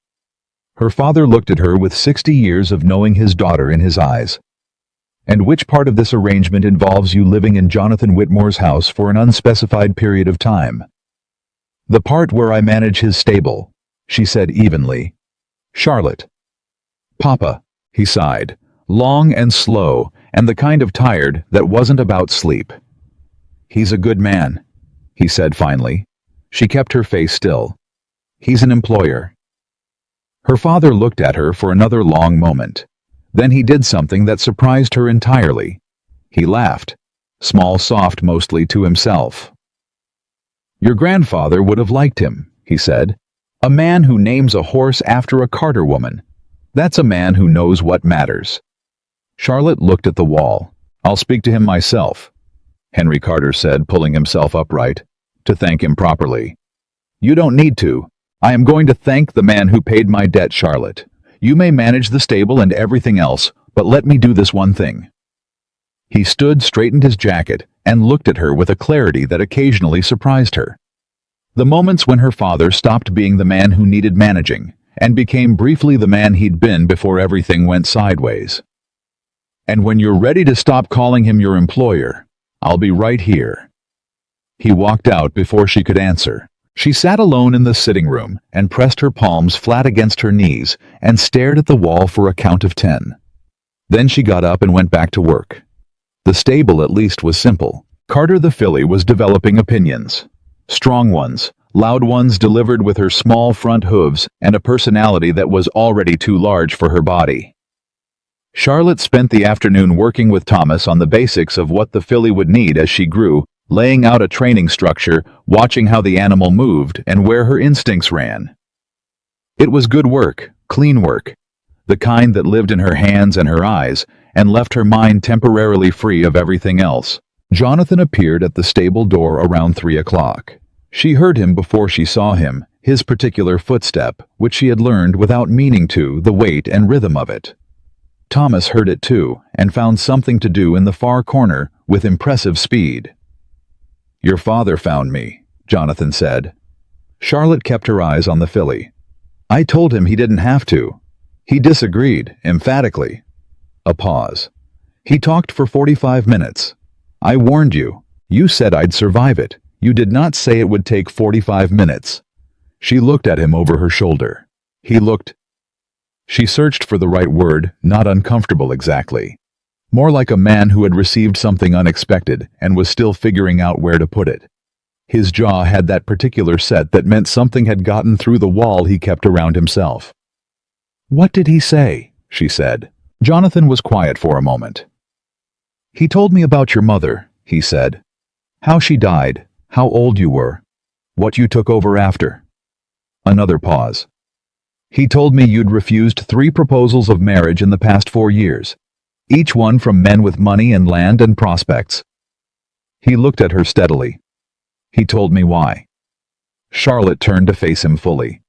Her father looked at her with 60 years of knowing his daughter in his eyes. "And which part of this arrangement involves you living in Jonathan Whitmore's house for an unspecified period of time?" "The part where I manage his stable," she said evenly. "Charlotte." "Papa," he sighed, long and slow, and the kind of tired that wasn't about sleep. "He's a good man," he said finally. She kept her face still. "He's an employer." Her father looked at her for another long moment. Then he did something that surprised her entirely. He laughed, small, soft, mostly to himself. "Your grandfather would have liked him," he said. "A man who names a horse after a Carter woman. That's a man who knows what matters." Charlotte looked at the wall. "I'll speak to him myself," Henry Carter said, pulling himself upright, "to thank him properly." "You don't need to. I am going to thank the man who paid my debt, Charlotte. You may manage the stable and everything else, but let me do this one thing." He stood, straightened his jacket, and looked at her with a clarity that occasionally surprised her. The moments when her father stopped being the man who needed managing, and became briefly the man he'd been before everything went sideways. "And when you're ready to stop calling him your employer, I'll be right here." He walked out before she could answer. She sat alone in the sitting room and pressed her palms flat against her knees and stared at the wall for a count of 10. Then she got up and went back to work. The stable at least was simple. Carter the filly was developing opinions. Strong ones, loud ones delivered with her small front hooves and a personality that was already too large for her body. Charlotte spent the afternoon working with Thomas on the basics of what the filly would need as she grew, laying out a training structure, watching how the animal moved and where her instincts ran. It was good work, clean work, the kind that lived in her hands and her eyes and left her mind temporarily free of everything else. Jonathan appeared at the stable door around 3 o'clock. She heard him before she saw him, his particular footstep, which she had learned without meaning to, the weight and rhythm of it. Thomas heard it too, and found something to do in the far corner with impressive speed. "Your father found me," Jonathan said. Charlotte kept her eyes on the filly. "I told him he didn't have to." He disagreed, emphatically. A pause. "He talked for 45 minutes. I warned you. You said I'd survive it. You did not say it would take 45 minutes. She looked at him over her shoulder. He looked. She searched for the right word, not uncomfortable exactly. More like a man who had received something unexpected and was still figuring out where to put it. His jaw had that particular set that meant something had gotten through the wall he kept around himself. "What did he say?" she said. Jonathan was quiet for a moment. "He told me about your mother," he said. "How she died, how old you were, what you took over after." Another pause. "He told me you'd refused 3 proposals of marriage in the past 4 years. Each one from men with money and land and prospects." He looked at her steadily. "He told me why." Charlotte turned to face him fully.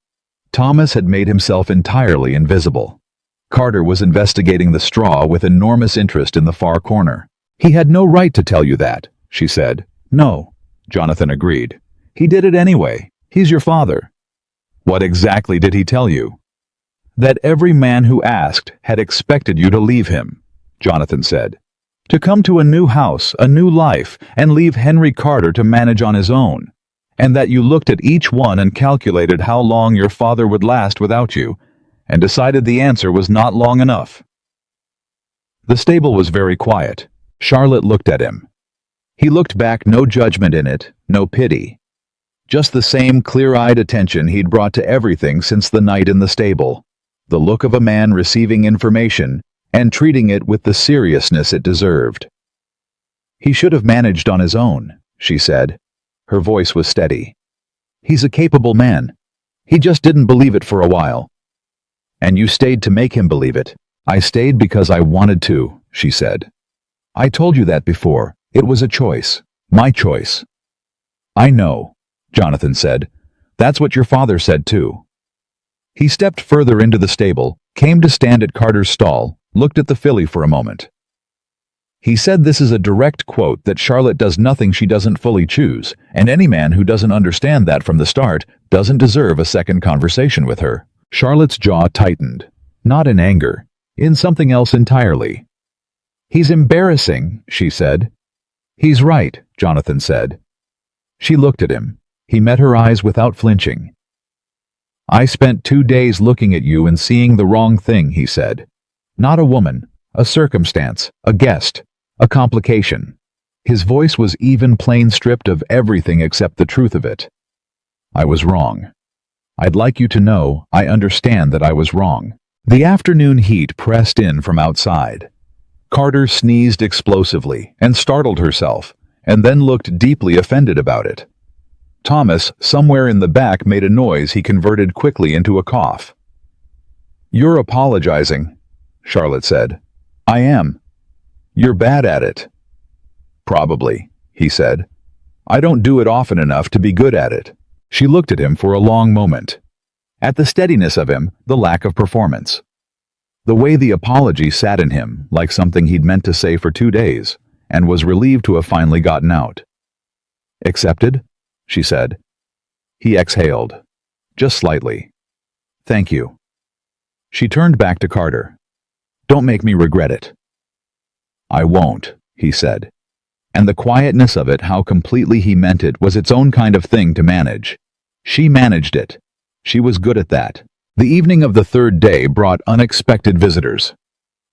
Thomas had made himself entirely invisible. Carter was investigating the straw with enormous interest in the far corner. "He had no right to tell you that," she said. "No," Jonathan agreed. "He did it anyway. He's your father." "What exactly did he tell you?" "That every man who asked had expected you to leave him," Jonathan said. "To come to a new house, a new life, and leave Henry Carter to manage on his own. And that you looked at each one and calculated how long your father would last without you, and decided the answer was not long enough." The stable was very quiet. Charlotte looked at him. He looked back, no judgment in it, no pity. Just the same clear-eyed attention he'd brought to everything since the night in the stable. The look of a man receiving information and treating it with the seriousness it deserved. "He should have managed on his own," she said. Her voice was steady. "He's a capable man. He just didn't believe it for a while." "And you stayed to make him believe it." "I stayed because I wanted to," she said. "I told you that before. It was a choice. My choice." "I know," Jonathan said. "That's what your father said too." He stepped further into the stable, came to stand at Carter's stall, looked at the filly for a moment. He said this is a direct quote that Charlotte does nothing she doesn't fully choose, and any man who doesn't understand that from the start doesn't deserve a second conversation with her. Charlotte's jaw tightened, not in anger, in something else entirely. "He's embarrassing," she said. "He's right," Jonathan said. She looked at him. He met her eyes without flinching. "I spent 2 days looking at you and seeing the wrong thing," he said. "Not a woman, a circumstance, a guest, a complication." His voice was even plain stripped of everything except the truth of it. "I was wrong. I'd like you to know I understand that I was wrong." The afternoon heat pressed in from outside. Carter sneezed explosively and startled herself, and then looked deeply offended about it. Thomas, somewhere in the back, made a noise he converted quickly into a cough. "You're apologizing," Charlotte said. "I am." "You're bad at it." "Probably," he said. "I don't do it often enough to be good at it." She looked at him for a long moment. At the steadiness of him, the lack of performance. The way the apology sat in him, like something he'd meant to say for 2 days, and was relieved to have finally gotten out. "Accepted?" she said. He exhaled. Just slightly. "Thank you." She turned back to Carter. "Don't make me regret it." "I won't," he said. And the quietness of it, how completely he meant it, was its own kind of thing to manage. She managed it. She was good at that. The evening of the third day brought unexpected visitors.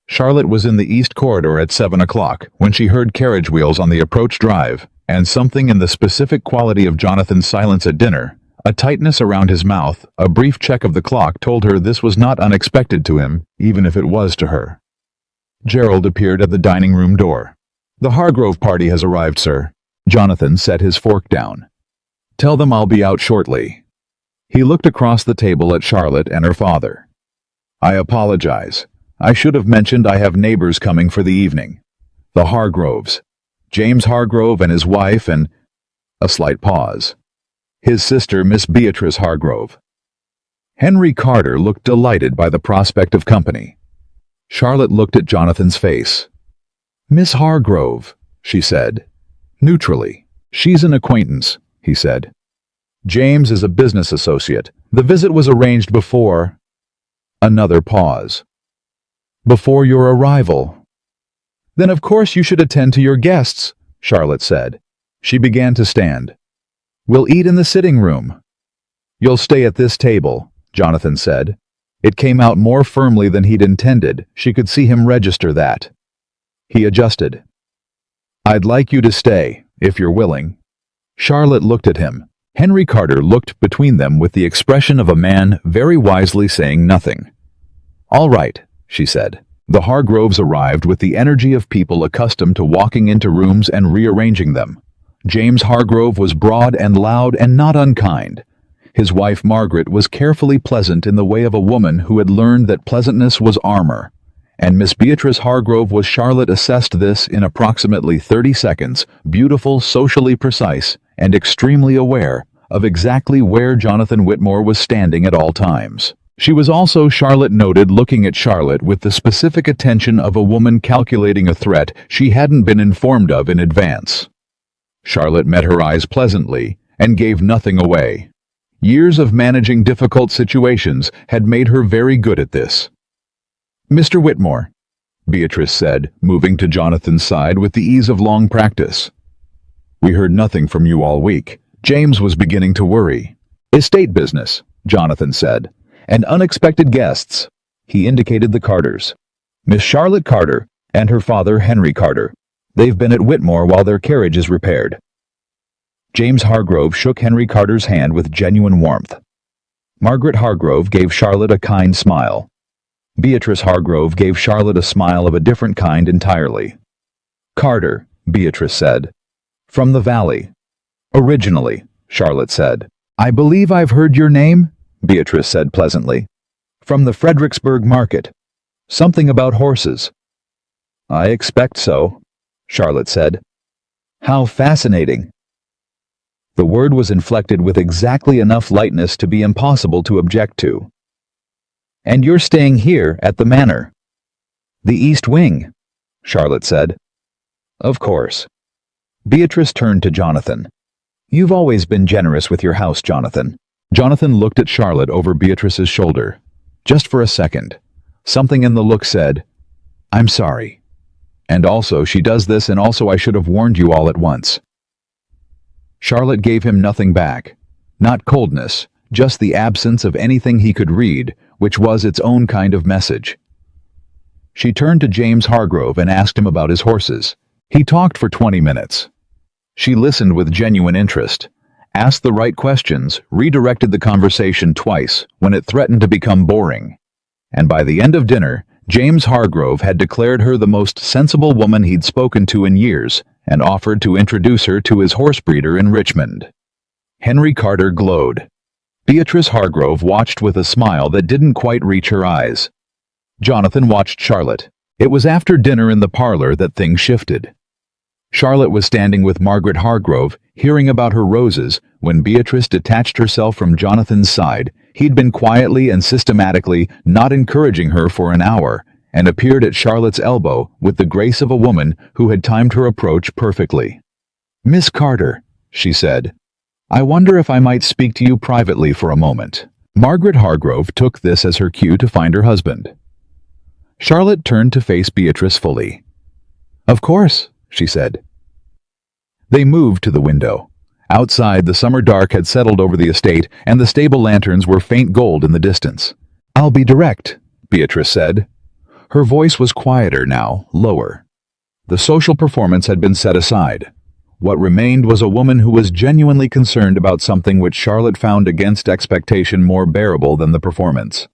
Charlotte was in the east corridor at 7 o'clock when she heard carriage wheels on the approach drive, and something in the specific quality of Jonathan's silence at dinner, a tightness around his mouth, a brief check of the clock, told her this was not unexpected to him, even if it was to her. Gerald appeared at the dining room door. "The Hargrove party has arrived, sir." Jonathan set his fork down. "Tell them I'll be out shortly." He looked across the table at Charlotte and her father. "I apologize. I should have mentioned I have neighbors coming for the evening. The Hargroves. James Hargrove and his wife and—" a slight pause. "His sister, Miss Beatrice Hargrove." Henry Carter looked delighted by the prospect of company. Charlotte looked at Jonathan's face. "Miss Hargrove," she said. Neutrally. "She's an acquaintance," he said. "James is a business associate. The visit was arranged before—" Another pause. "Before your arrival." "Then of course you should attend to your guests," Charlotte said. She began to stand. "We'll eat in the sitting room." "You'll stay at this table," Jonathan said. It came out more firmly than he'd intended. She could see him register that. He adjusted. "I'd like you to stay, if you're willing." Charlotte looked at him. Henry Carter looked between them with the expression of a man very wisely saying nothing. "All right," she said. The Hargroves arrived with the energy of people accustomed to walking into rooms and rearranging them. James Hargrove was broad and loud and not unkind. His wife Margaret was carefully pleasant in the way of a woman who had learned that pleasantness was armor. And Miss Beatrice Hargrove was, Charlotte assessed this in approximately 30 seconds, beautiful, socially precise, and extremely aware of exactly where Jonathan Whitmore was standing at all times. She was also, Charlotte noted, looking at Charlotte with the specific attention of a woman calculating a threat she hadn't been informed of in advance. Charlotte met her eyes pleasantly and gave nothing away. Years of managing difficult situations had made her very good at this. "Mr. Whitmore," Beatrice said, moving to Jonathan's side with the ease of long practice. "We heard nothing from you all week." James was beginning to worry. "Estate business," Jonathan said. "And unexpected guests." He indicated the Carters. "Miss Charlotte Carter and her father Henry Carter. They've been at Whitmore while their carriage is repaired." James Hargrove shook Henry Carter's hand with genuine warmth. Margaret Hargrove gave Charlotte a kind smile. Beatrice Hargrove gave Charlotte a smile of a different kind entirely. "Carter," Beatrice said. "From the valley." "Originally," Charlotte said. "I believe I've heard your name," Beatrice said pleasantly. "From the Fredericksburg market. Something about horses." "I expect so," Charlotte said. "How fascinating." The word was inflected with exactly enough lightness to be impossible to object to. "And you're staying here at the manor?" "The East Wing," Charlotte said. "Of course." Beatrice turned to Jonathan. "You've always been generous with your house, Jonathan." Jonathan looked at Charlotte over Beatrice's shoulder. Just for a second. Something in the look said, "I'm sorry. And also she does this, and also I should have warned you all at once." Charlotte gave him nothing back. Not coldness, just the absence of anything he could read, which was its own kind of message. She turned to James Hargrove and asked him about his horses. He talked for 20 minutes. She listened with genuine interest, asked the right questions, redirected the conversation twice when it threatened to become boring. And by the end of dinner, James Hargrove had declared her the most sensible woman he'd spoken to in years and offered to introduce her to his horse breeder in Richmond. Henry Carter glowed. Beatrice Hargrove watched with a smile that didn't quite reach her eyes. Jonathan watched Charlotte. It was after dinner in the parlor that things shifted. Charlotte was standing with Margaret Hargrove, hearing about her roses, when Beatrice detached herself from Jonathan's side. He'd been quietly and systematically not encouraging her for an hour, and appeared at Charlotte's elbow with the grace of a woman who had timed her approach perfectly. "Miss Carter," she said, "I wonder if I might speak to you privately for a moment." Margaret Hargrove took this as her cue to find her husband. Charlotte turned to face Beatrice fully. "Of course," she said. They moved to the window. Outside, the summer dark had settled over the estate, and the stable lanterns were faint gold in the distance. "I'll be direct," Beatrice said. Her voice was quieter now, lower. The social performance had been set aside. What remained was a woman who was genuinely concerned about something which Charlotte found against expectation more bearable than the performance.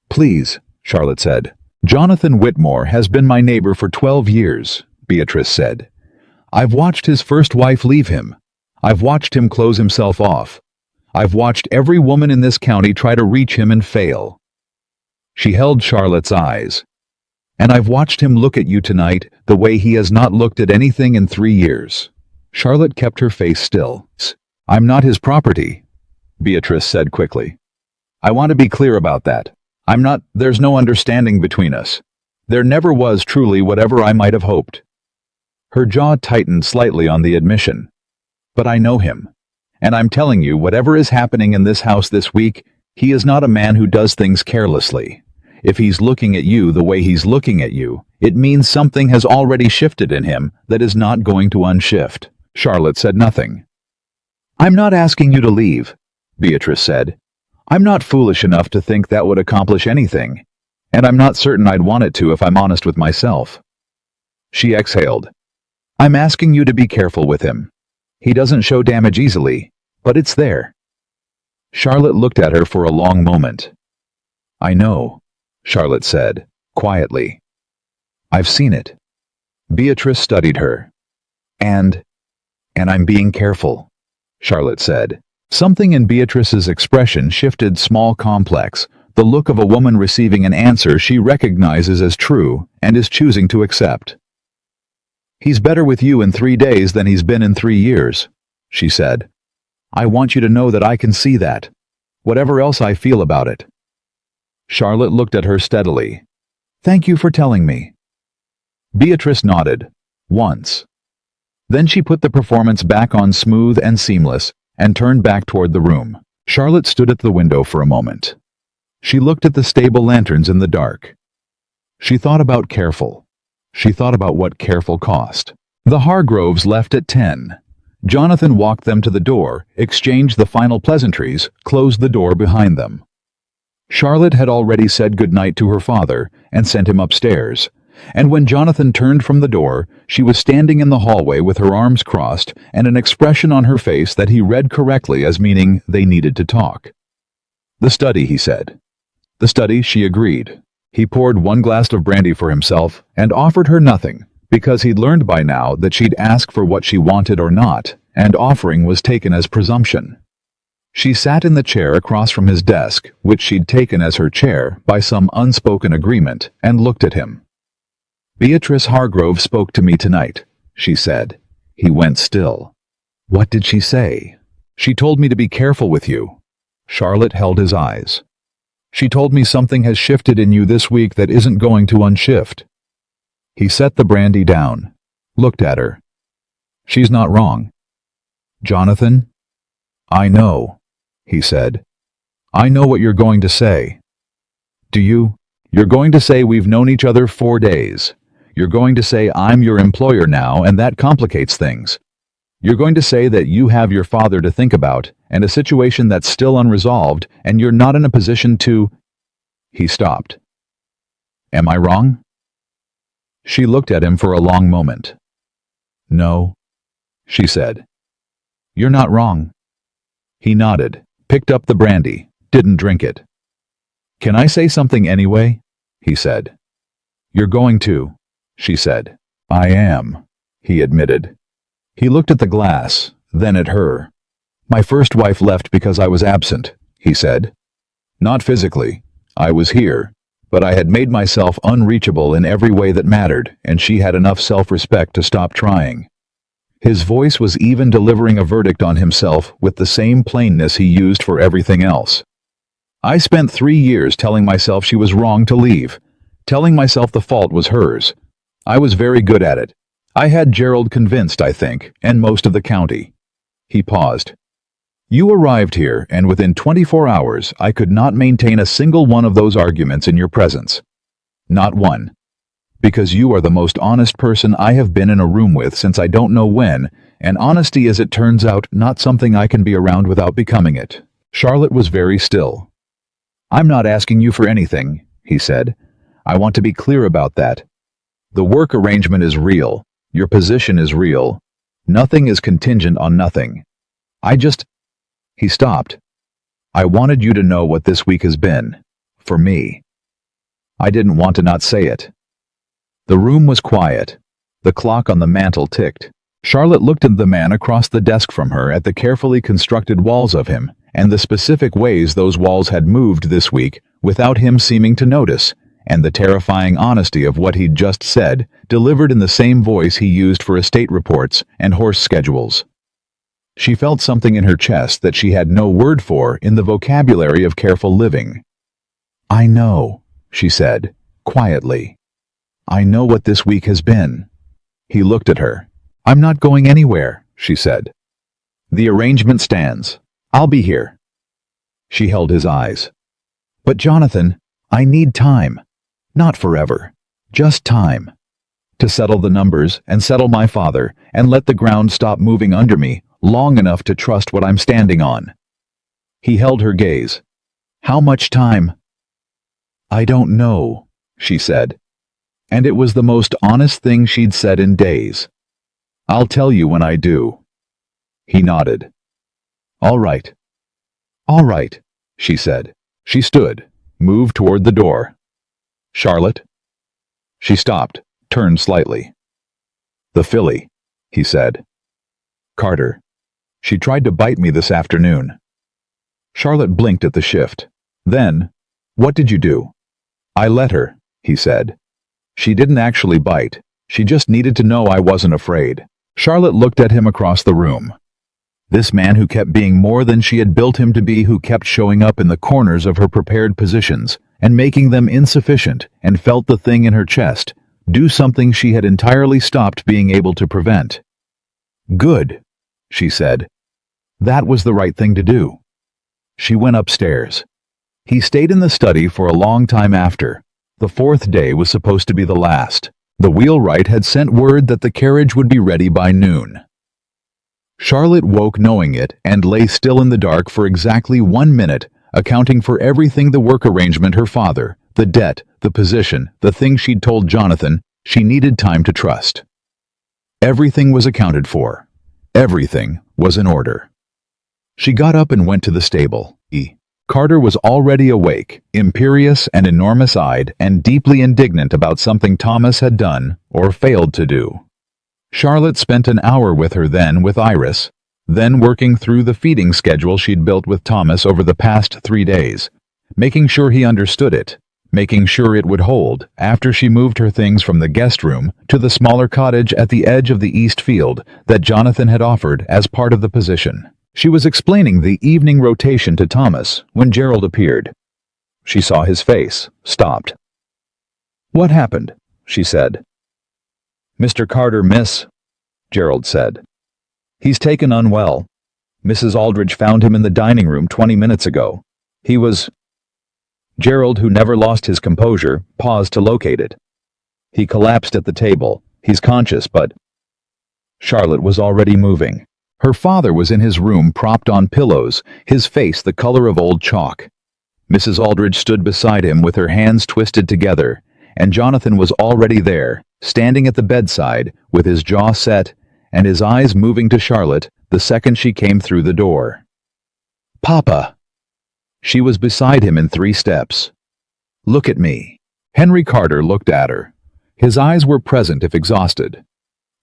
"Please," Charlotte said. "Jonathan Whitmore has been my neighbor for 12 years, Beatrice said. "I've watched his first wife leave him. I've watched him close himself off. I've watched every woman in this county try to reach him and fail." She held Charlotte's eyes. "And I've watched him look at you tonight the way he has not looked at anything in 3 years. Charlotte kept her face still. "I'm not his property," Beatrice said quickly. "I want to be clear about that. I'm not, there's no understanding between us. There never was truly whatever I might have hoped." Her jaw tightened slightly on the admission. "But I know him. And I'm telling you, whatever is happening in this house this week, he is not a man who does things carelessly. If he's looking at you the way he's looking at you, it means something has already shifted in him that is not going to unshift." Charlotte said nothing. "I'm not asking you to leave," Beatrice said. "I'm not foolish enough to think that would accomplish anything, and I'm not certain I'd want it to if I'm honest with myself." She exhaled. "I'm asking you to be careful with him. He doesn't show damage easily, but it's there." Charlotte looked at her for a long moment. "I know," Charlotte said, quietly. "I've seen it." Beatrice studied her. And I'm being careful," Charlotte said. Something in Beatrice's expression shifted small complex, the look of a woman receiving an answer she recognizes as true and is choosing to accept. "He's better with you in 3 days than he's been in 3 years, she said. "I want you to know that I can see that, whatever else I feel about it." Charlotte looked at her steadily. "Thank you for telling me." Beatrice nodded, once. Then she put the performance back on smooth and seamless, and turned back toward the room. Charlotte stood at the window for a moment. She looked at the stable lanterns in the dark. She thought about careful. She thought about what careful cost. The Hargroves left at 10. Jonathan walked them to the door, exchanged the final pleasantries, closed the door behind them. Charlotte had already said good night to her father and sent him upstairs. And when Jonathan turned from the door, she was standing in the hallway with her arms crossed and an expression on her face that he read correctly as meaning they needed to talk. "The study," he said. "The study," she agreed. He poured one glass of brandy for himself and offered her nothing, because he'd learned by now that she'd ask for what she wanted or not, and offering was taken as presumption. She sat in the chair across from his desk, which she'd taken as her chair by some unspoken agreement, and looked at him. "Beatrice Hargrove spoke to me tonight," she said. He went still. "What did she say?" "She told me to be careful with you." Charlotte held his eyes. "She told me something has shifted in you this week that isn't going to unshift." He set the brandy down, looked at her. "She's not wrong." "Jonathan?" "I know," he said. "I know what you're going to say." "Do you? You're going to say we've known each other 4 days. You're going to say I'm your employer now, and that complicates things. You're going to say that you have your father to think about, and a situation that's still unresolved, and you're not in a position to—" He stopped. "Am I wrong?" She looked at him for a long moment. "No," she said. "You're not wrong." He nodded, picked up the brandy, didn't drink it. "Can I say something anyway?" he said. "You're going to," she said. "I am," he admitted. He looked at the glass, then at her. "My first wife left because I was absent," he said. "Not physically. I was here, but I had made myself unreachable in every way that mattered, and she had enough self-respect to stop trying." His voice was even delivering a verdict on himself with the same plainness he used for everything else. "I spent 3 years telling myself she was wrong to leave, telling myself the fault was hers. I was very good at it. I had Gerald convinced, I think, and most of the county." He paused. "You arrived here, and within 24 hours I could not maintain a single one of those arguments in your presence. Not one. Because you are the most honest person I have been in a room with since I don't know when, and honesty, as it turns out, not something I can be around without becoming it." Charlotte was very still. "I'm not asking you for anything," he said. "I want to be clear about that. The work arrangement is real. Your position is real. Nothing is contingent on nothing. I just—" He stopped. "I wanted you to know what this week has been. For me. I didn't want to not say it." The room was quiet. The clock on the mantel ticked. Charlotte looked at the man across the desk from her, at the carefully constructed walls of him, and the specific ways those walls had moved this week without him seeming to notice, and the terrifying honesty of what he'd just said, delivered in the same voice he used for estate reports and horse schedules. She felt something in her chest that she had no word for in the vocabulary of careful living. "I know," she said, quietly. "I know what this week has been." He looked at her. "I'm not going anywhere," she said. "The arrangement stands. I'll be here." She held his eyes. "But Jonathan, I need time. Not forever. Just time. To settle the numbers and settle my father and let the ground stop moving under me long enough to trust what I'm standing on." He held her gaze. "How much time?" "I don't know," she said. And it was the most honest thing she'd said in days. "I'll tell you when I do." He nodded. "All right." "All right," she said. She stood, moved toward the door. "Charlotte?" She stopped, turned slightly. "The filly," he said. "Carter. She tried to bite me this afternoon." Charlotte blinked at the shift. Then, "What did you do?" "I let her," he said. "She didn't actually bite. She just needed to know I wasn't afraid." Charlotte looked at him across the room. This man who kept being more than she had built him to be, who kept showing up in the corners of her prepared positions and making them insufficient, and felt the thing in her chest do something she had entirely stopped being able to prevent. "Good," she said. That was the right thing to do. She went upstairs. He stayed in the study for a long time after. The 4th day was supposed to be the last. The wheelwright had sent word that the carriage would be ready by noon. Charlotte woke knowing it and lay still in the dark for exactly 1 minute, accounting for everything: the work arrangement, her father, the debt, the position, the thing she'd told Jonathan, She needed time to trust. Everything was accounted for. Everything was in order. She got up and went to the stable. Carter was already awake, imperious and enormous-eyed, and deeply indignant about something Thomas had done or failed to do. Charlotte spent an hour with her then with Iris, then working through the feeding schedule she'd built with Thomas over the past 3 days, making sure he understood it, making sure it would hold after she moved her things from the guest room to the smaller cottage at the edge of the east field that Jonathan had offered as part of the position. She was explaining the evening rotation to Thomas when Gerald appeared. She saw his face, stopped. "What happened?" she said. "Mr. Carter, miss," Gerald said. "He's taken unwell. Mrs. Aldridge found him in the dining room 20 minutes ago. He was—" Gerald, who never lost his composure, paused to locate it. "He collapsed at the table. He's conscious, but—" Charlotte was already moving. Her father was in his room propped on pillows, his face the color of old chalk. Mrs. Aldridge stood beside him with her hands twisted together, and Jonathan was already there, standing at the bedside, with his jaw set and his eyes moving to Charlotte the second she came through the door. "Papa!" She was beside him in 3 steps. "Look at me." Henry Carter looked at her. His eyes were present if exhausted.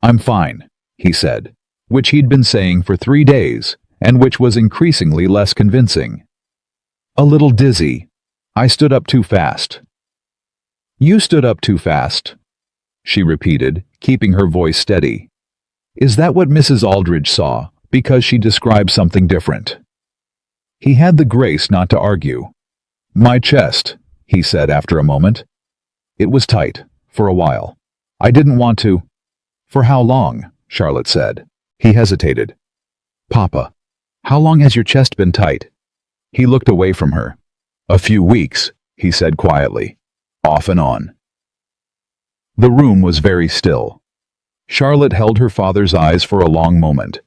"I'm fine," he said, which he'd been saying for 3 days, and which was increasingly less convincing. "A little dizzy. I stood up too fast." "You stood up too fast," she repeated, keeping her voice steady. "Is that what Mrs. Aldridge saw, because she described something different?" He had the grace not to argue. "My chest," he said after a moment. "It was tight, for a while. I didn't want to—" "For how long?" Charlotte said. He hesitated. "Papa, how long has your chest been tight?" He looked away from her. "A few weeks," he said quietly. "Off and on." The room was very still. Charlotte held her father's eyes for a long moment.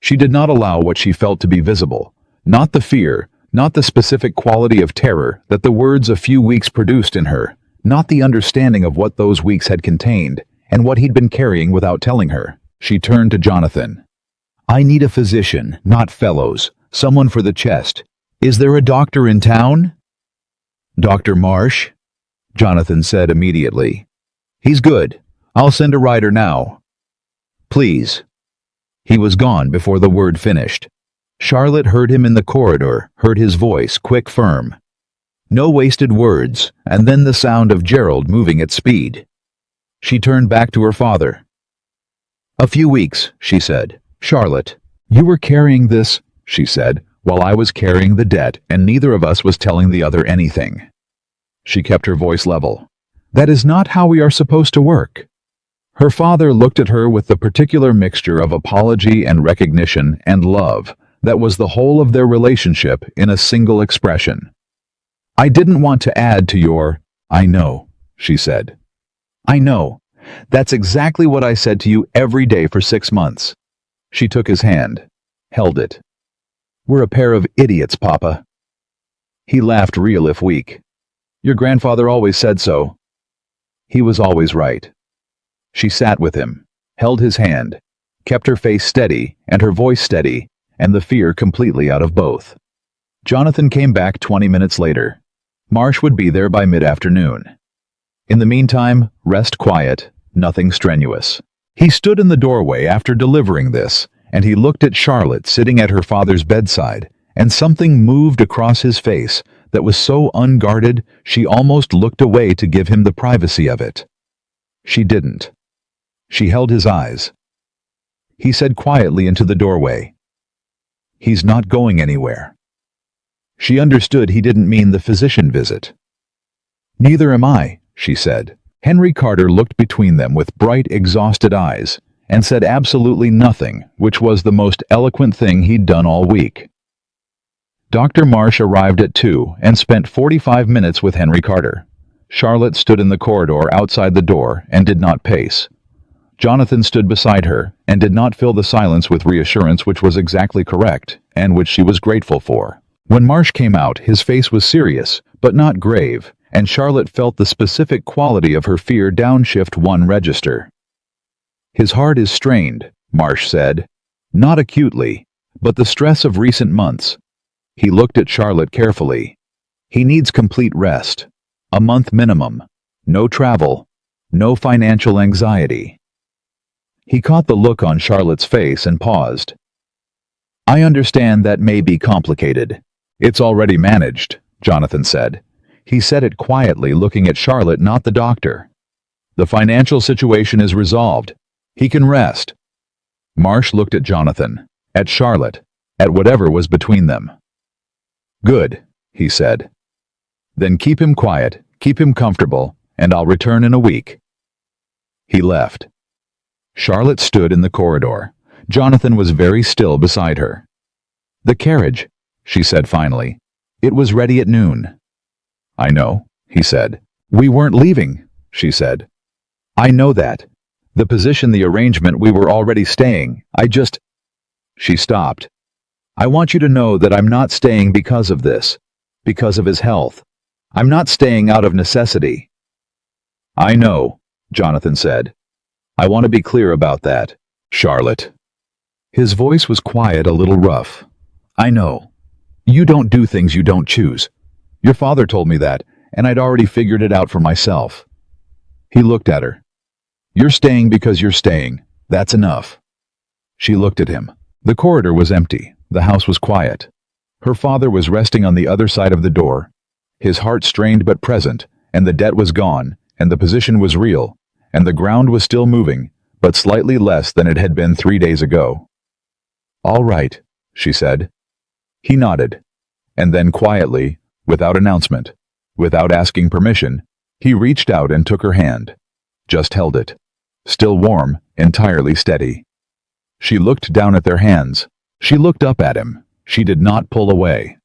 She did not allow what she felt to be visible, not the fear, not the specific quality of terror that the words "a few weeks" produced in her, not the understanding of what those weeks had contained and what he'd been carrying without telling her. She turned to Jonathan. "I need a physician, not fellows, someone for the chest. Is there a doctor in town?" "Dr. Marsh?" Jonathan said immediately. "He's good. I'll send a rider now." "Please." He was gone before the word finished. Charlotte heard him in the corridor, heard his voice, quick, firm. No wasted words, and then the sound of Gerald moving at speed. She turned back to her father. "A few weeks," she said. "Charlotte, you were carrying this," she said, "while I was carrying the debt, and neither of us was telling the other anything." She kept her voice level. "That is not how we are supposed to work." Her father looked at her with the particular mixture of apology and recognition and love that was the whole of their relationship in a single expression. "I didn't want to add to your—" "I know," she said. "I know. That's exactly what I said to you every day for 6 months. She took his hand, held it. "We're a pair of idiots, Papa." He laughed, real if weak. "Your grandfather always said so." He was always right. She sat with him, held his hand, kept her face steady and her voice steady, and the fear completely out of both. Jonathan came back 20 minutes later. Marsh would be there by mid-afternoon. In the meantime, rest quiet, nothing strenuous. He stood in the doorway after delivering this, and he looked at Charlotte sitting at her father's bedside, and something moved across his face that was so unguarded she almost looked away to give him the privacy of it. She didn't. She held his eyes. He said quietly into the doorway, "He's not going anywhere." She understood he didn't mean the physician visit. "Neither am I," she said. Henry Carter looked between them with bright, exhausted eyes, and said absolutely nothing, which was the most eloquent thing he'd done all week. Dr. Marsh arrived at 2 and spent 45 minutes with Henry Carter. Charlotte stood in the corridor outside the door and did not pace. Jonathan stood beside her and did not fill the silence with reassurance, which was exactly correct, and which she was grateful for. When Marsh came out, his face was serious, but not grave, and Charlotte felt the specific quality of her fear downshift one register. "His heart is strained," Marsh said. "Not acutely, but the stress of recent months." He looked at Charlotte carefully. "He needs complete rest. A month minimum. No travel. No financial anxiety." He caught the look on Charlotte's face and paused. "I understand that may be complicated." "It's already managed," Jonathan said. He said it quietly, looking at Charlotte, not the doctor. "The financial situation is resolved. He can rest." Marsh looked at Jonathan, at Charlotte, at whatever was between them. "Good," he said. "Then keep him quiet, keep him comfortable, and I'll return in a week." He left. Charlotte stood in the corridor. Jonathan was very still beside her. "The carriage," she said finally. "It was ready at noon." "I know," he said. "We weren't leaving," she said. "I know that. The position, the arrangement, we were already staying. I just—" She stopped. "I want you to know that I'm not staying because of this, because of his health. I'm not staying out of necessity." "I know," Jonathan said. "I want to be clear about that, Charlotte." His voice was quiet, a little rough. "I know. You don't do things you don't choose. Your father told me that, and I'd already figured it out for myself." He looked at her. "You're staying because you're staying. That's enough." She looked at him. The corridor was empty. The house was quiet. Her father was resting on the other side of the door. His heart strained but present, and the debt was gone, and the position was real, and the ground was still moving, but slightly less than it had been 3 days ago. "All right," she said. He nodded, and then quietly, without announcement, without asking permission, he reached out and took her hand. Just held it. Still warm, entirely steady. She looked down at their hands. She looked up at him. She did not pull away.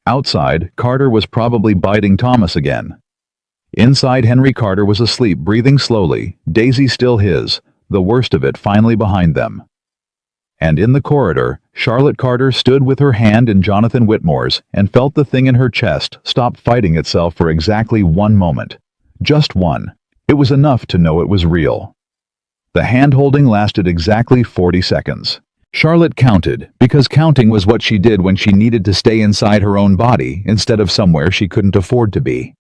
Outside, Carter was probably biting Thomas again. Inside, Henry Carter was asleep, breathing slowly, Daisy still his, the worst of it finally behind them. And in the corridor, Charlotte Carter stood with her hand in Jonathan Whitmore's and felt the thing in her chest stop fighting itself for exactly 1 moment. Just one. It was enough to know it was real. The hand-holding lasted exactly 40 seconds. Charlotte counted, because counting was what she did when she needed to stay inside her own body instead of somewhere she couldn't afford to be.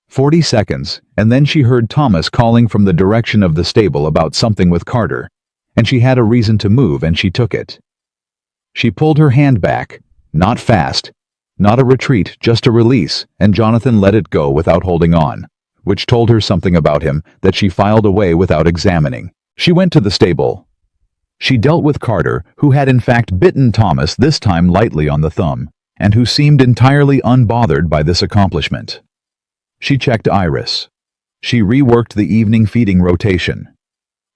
40 seconds, and then she heard Thomas calling from the direction of the stable about something with Carter, and she had a reason to move, and she took it. She pulled her hand back, not fast, not a retreat, just a release, and Jonathan let it go without holding on, which told her something about him that she filed away without examining. She went to the stable. She dealt with Carter, who had in fact bitten Thomas, this time lightly on the thumb, and who seemed entirely unbothered by this accomplishment. She checked Iris. She reworked the evening feeding rotation.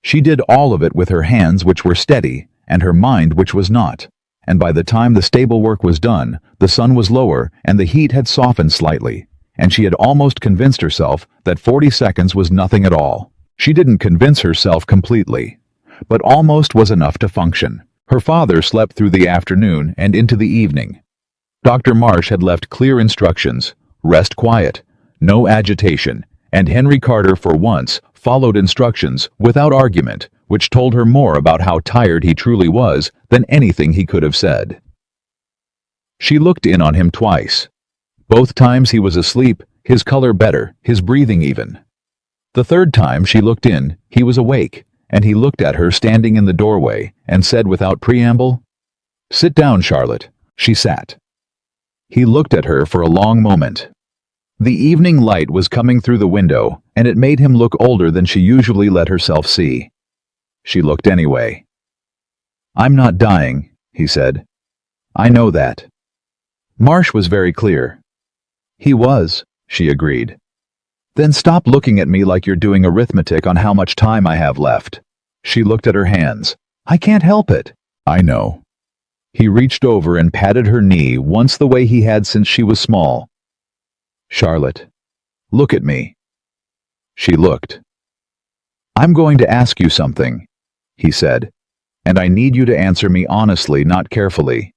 She did all of it with her hands, which were steady, and her mind, which was not. And by the time the stable work was done, the sun was lower and the heat had softened slightly, and she had almost convinced herself that 40 seconds was nothing at all. She didn't convince herself completely, but almost was enough to function. Her father slept through the afternoon and into the evening. Dr. Marsh had left clear instructions: rest quiet, no agitation, and Henry Carter for once followed instructions without argument, which told her more about how tired he truly was than anything he could have said. She looked in on him twice. Both times he was asleep, his color better, his breathing even. The third time she looked in, he was awake, and he looked at her standing in the doorway and said without preamble, "Sit down, Charlotte." She sat. He looked at her for a long moment. The evening light was coming through the window, and it made him look older than she usually let herself see. She looked anyway. "I'm not dying," he said. "I know that." Marsh was very clear. "He was," she agreed. "Then stop looking at me like you're doing arithmetic on how much time I have left." She looked at her hands. "I can't help it." "I know." He reached over and patted her knee once the way he had since she was small. "Charlotte, look at me." She looked. "I'm going to ask you something," he said, "and I need you to answer me honestly, not carefully.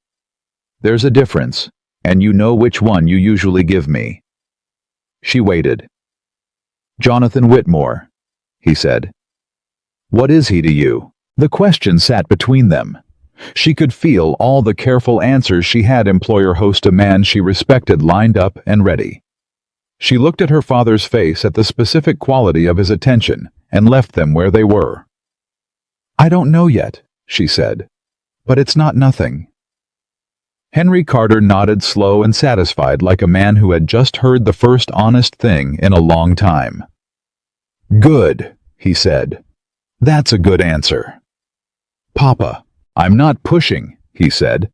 There's a difference, and you know which one you usually give me." She waited. "Jonathan Whitmore," he said. "What is he to you?" The question sat between them. She could feel all the careful answers she had employer host a man she respected lined up and ready. She looked at her father's face at the specific quality of his attention and left them where they were. "I don't know yet," she said, "but it's not nothing." Henry Carter nodded slow and satisfied like a man who had just heard the first honest thing in a long time. "Good," he said. "That's a good answer." "Papa, I'm not pushing," he said.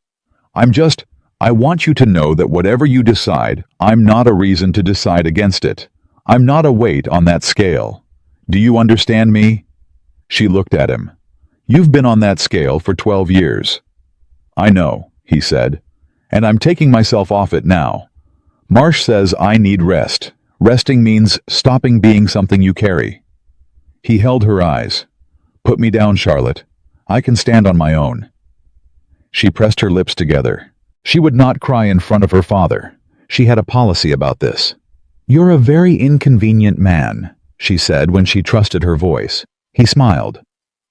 I want you to know that whatever you decide, I'm not a reason to decide against it. I'm not a weight on that scale. Do you understand me?" She looked at him. "You've been on that scale for 12 years. "I know," he said, "and I'm taking myself off it now. Marsh says I need rest. Resting means stopping being something you carry." He held her eyes. "Put me down, Charlotte. I can stand on my own." She pressed her lips together. She would not cry in front of her father. She had a policy about this. "You're a very inconvenient man," she said when she trusted her voice. He smiled.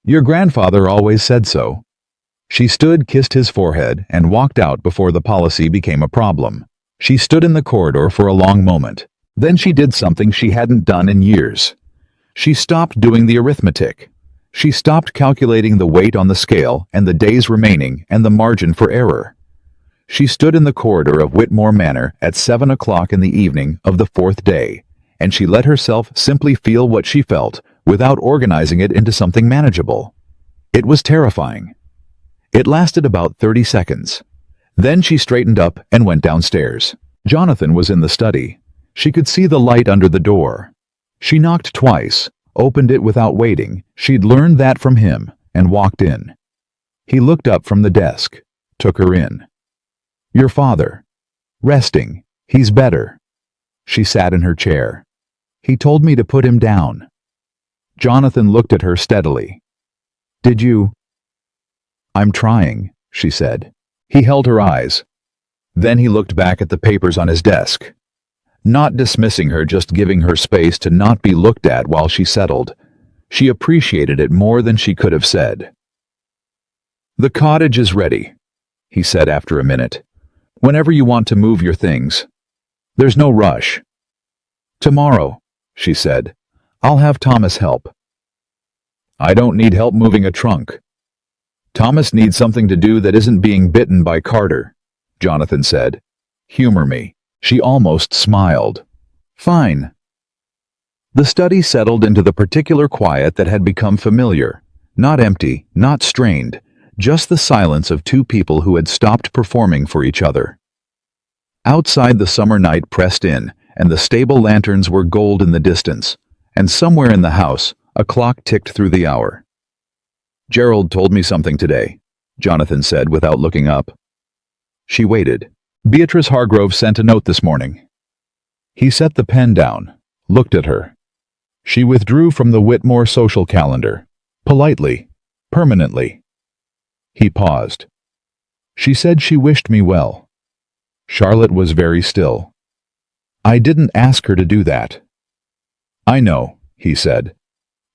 "Your grandfather always said so." She stood, kissed his forehead, and walked out before the policy became a problem. She stood in the corridor for a long moment. Then she did something she hadn't done in years. She stopped doing the arithmetic. She stopped calculating the weight on the scale and the days remaining and the margin for error. She stood in the corridor of Whitmore Manor at 7 o'clock in the evening of the 4th day, and she let herself simply feel what she felt without organizing it into something manageable. It was terrifying. It lasted about 30 seconds. Then she straightened up and went downstairs. Jonathan was in the study. She could see the light under the door. She knocked twice, opened it without waiting. She'd learned that from him, and walked in. He looked up from the desk, took her in. "Your father. Resting. He's better." She sat in her chair. "He told me to put him down." Jonathan looked at her steadily. "Did you?" "I'm trying," she said. He held her eyes. Then he looked back at the papers on his desk. Not dismissing her, just giving her space to not be looked at while she settled. She appreciated it more than she could have said. "The cottage is ready," he said after a minute. "Whenever you want to move your things. There's no rush." "Tomorrow," she said. "I'll have Thomas help." "I don't need help moving a trunk." "Thomas needs something to do that isn't being bitten by Carter," Jonathan said. "Humor me." She almost smiled. "Fine." The study settled into the particular quiet that had become familiar. Not empty, not strained, just the silence of two people who had stopped performing for each other. Outside, the summer night pressed in, and the stable lanterns were gold in the distance, and somewhere in the house, a clock ticked through the hour. "Gerald told me something today," Jonathan said without looking up. She waited. "Beatrice Hargrove sent a note this morning." He set the pen down, looked at her. She withdrew from the Whitmore social calendar, politely, permanently. He paused. "She said she wished me well." Charlotte was very still. "I didn't ask her to do that." "I know," he said.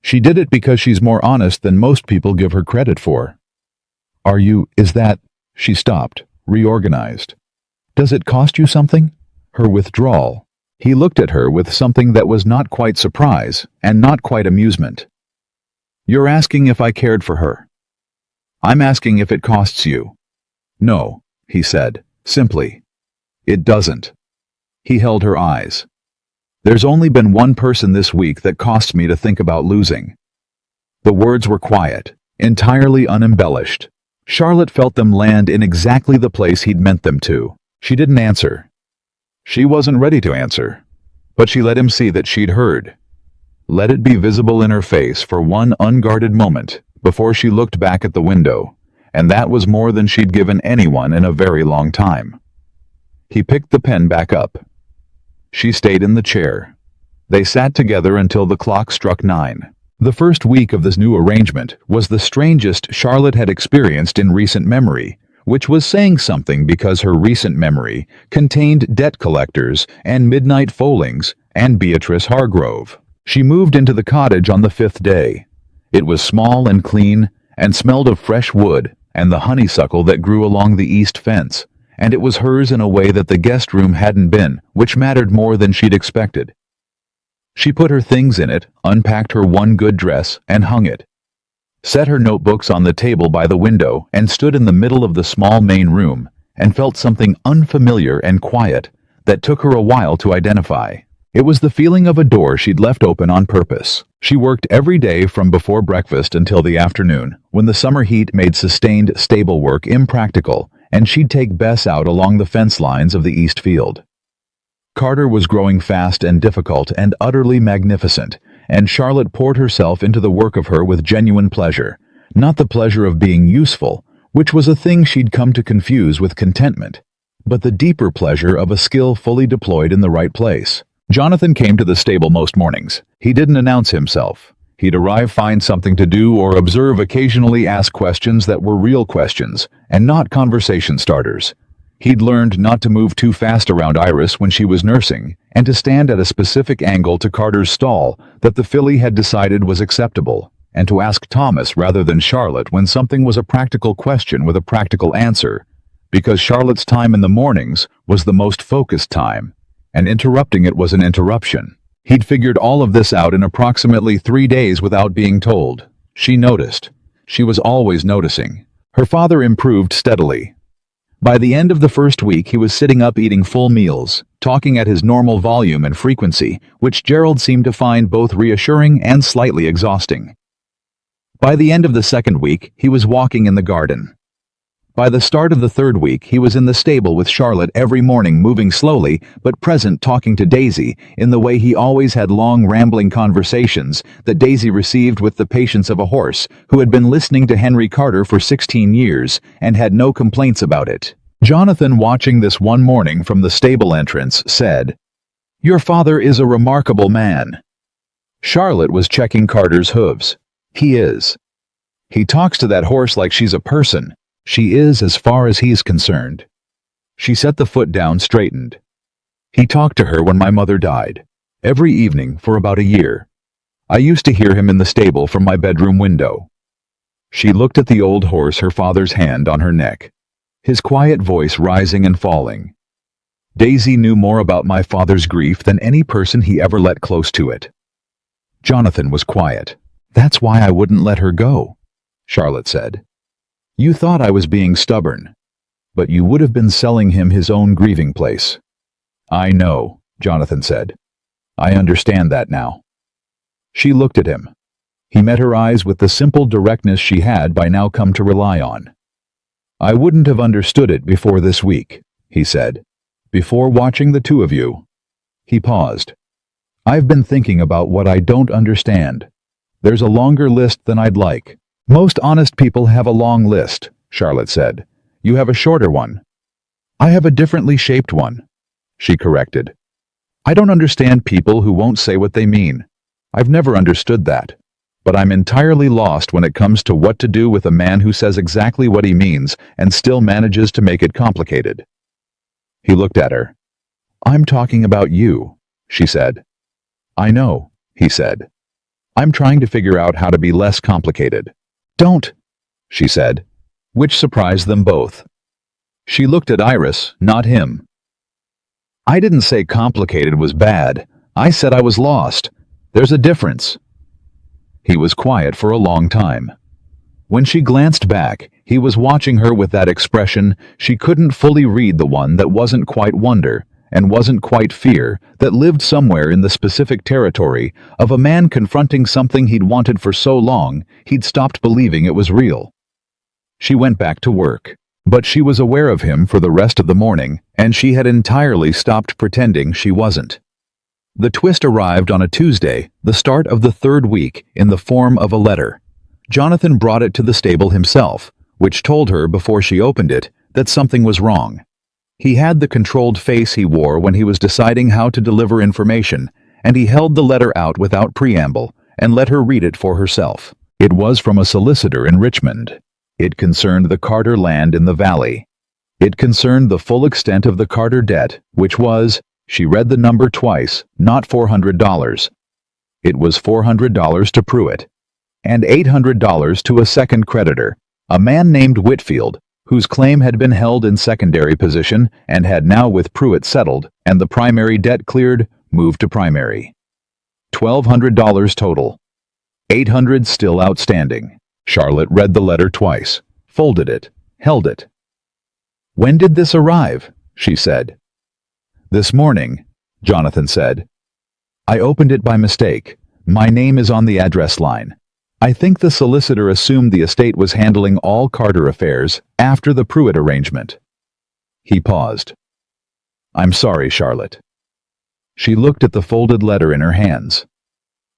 "She did it because she's more honest than most people give her credit for." Is that?" She stopped, reorganized. "Does it cost you something?" Her withdrawal. He looked at her with something that was not quite surprise and not quite amusement. "You're asking if I cared for her." "I'm asking if it costs you." "No," he said, simply. "It doesn't." He held her eyes. "There's only been one person this week that cost me to think about losing." The words were quiet, entirely unembellished. Charlotte felt them land in exactly the place he'd meant them to. She didn't answer. She wasn't ready to answer, but she let him see that she'd heard. Let it be visible in her face for one unguarded moment before she looked back at the window, and that was more than she'd given anyone in a very long time. He picked the pen back up. She stayed in the chair. They sat together until the clock struck 9. The first week of this new arrangement was the strangest Charlotte had experienced in recent memory, which was saying something because her recent memory contained debt collectors and midnight foalings and Beatrice Hargrove. She moved into the cottage on the 5th day. It was small and clean and smelled of fresh wood and the honeysuckle that grew along the east fence, and it was hers in a way that the guest room hadn't been, which mattered more than she'd expected. She put her things in it, unpacked her one good dress, and hung it. Set her notebooks on the table by the window and stood in the middle of the small main room and felt something unfamiliar and quiet that took her a while to identify. It was the feeling of a door she'd left open on purpose. She worked every day from before breakfast until the afternoon, when the summer heat made sustained, stable work impractical, and she'd take Bess out along the fence lines of the east field. Carter was growing fast and difficult and utterly magnificent, and Charlotte poured herself into the work of her with genuine pleasure, not the pleasure of being useful, which was a thing she'd come to confuse with contentment, but the deeper pleasure of a skill fully deployed in the right place. Jonathan came to the stable most mornings. He didn't announce himself. He'd arrive, find something to do, or observe, occasionally ask questions that were real questions, and not conversation starters. He'd learned not to move too fast around Iris when she was nursing, and to stand at a specific angle to Carter's stall that the filly had decided was acceptable, and to ask Thomas rather than Charlotte when something was a practical question with a practical answer, because Charlotte's time in the mornings was the most focused time, and interrupting it was an interruption. He'd figured all of this out in approximately 3 days without being told. She noticed. She was always noticing. Her father improved steadily. By the end of the first week, he was sitting up eating full meals, talking at his normal volume and frequency, which Gerald seemed to find both reassuring and slightly exhausting. By the end of the second week, he was walking in the garden. By the start of the third week, he was in the stable with Charlotte every morning, moving slowly but present, talking to Daisy in the way he always had, long rambling conversations that Daisy received with the patience of a horse who had been listening to Henry Carter for 16 years and had no complaints about it. Jonathan, watching this one morning from the stable entrance, said, "Your father is a remarkable man." Charlotte was checking Carter's hooves. "He is. He talks to that horse like she's a person. She is, as far as he's concerned." She set the foot down, straightened. "He talked to her when my mother died. Every evening for about a year. I used to hear him in the stable from my bedroom window." She looked at the old horse, her father's hand on her neck, his quiet voice rising and falling. "Daisy knew more about my father's grief than any person he ever let close to it." Jonathan was quiet. "That's why I wouldn't let her go," Charlotte said. "You thought I was being stubborn, but you would have been selling him his own grieving place." "I know," Jonathan said. "I understand that now." She looked at him. He met her eyes with the simple directness she had by now come to rely on. "I wouldn't have understood it before this week," he said. "Before watching the two of you." He paused. "I've been thinking about what I don't understand. There's a longer list than I'd like." "Most honest people have a long list," Charlotte said. "You have a shorter one." "I have a differently shaped one," she corrected. "I don't understand people who won't say what they mean. I've never understood that. But I'm entirely lost when it comes to what to do with a man who says exactly what he means and still manages to make it complicated." He looked at her. "I'm talking about you," she said. "I know," he said. "I'm trying to figure out how to be less complicated." "Don't," she said, which surprised them both. She looked at Iris, not him. "I didn't say complicated was bad. I said I was lost. There's a difference." He was quiet for a long time. When she glanced back, he was watching her with that expression she couldn't fully read, the one that wasn't quite wonder and wasn't quite fear, that lived somewhere in the specific territory of a man confronting something he'd wanted for so long he'd stopped believing it was real. She went back to work, but she was aware of him for the rest of the morning, and she had entirely stopped pretending she wasn't. The twist arrived on a Tuesday, the start of the third week, in the form of a letter. Jonathan brought it to the stable himself, which told her before she opened it that something was wrong. He had the controlled face he wore when he was deciding how to deliver information, and he held the letter out without preamble and let her read it for herself. It was from a solicitor in Richmond. It concerned the Carter land in the valley. It concerned the full extent of the Carter debt, which was, she read the number twice, not $400. It was $400 to Pruitt, and $800 to a second creditor, a man named Whitfield, whose claim had been held in secondary position and had now with Pruitt settled, and the primary debt cleared, moved to primary. $1,200 total. $800 still outstanding. Charlotte read the letter twice, folded it, held it. "When did this arrive?" she said. "This morning," Jonathan said. "I opened it by mistake. My name is on the address line. I think the solicitor assumed the estate was handling all Carter affairs after the Pruitt arrangement." He paused. "I'm sorry, Charlotte." She looked at the folded letter in her hands,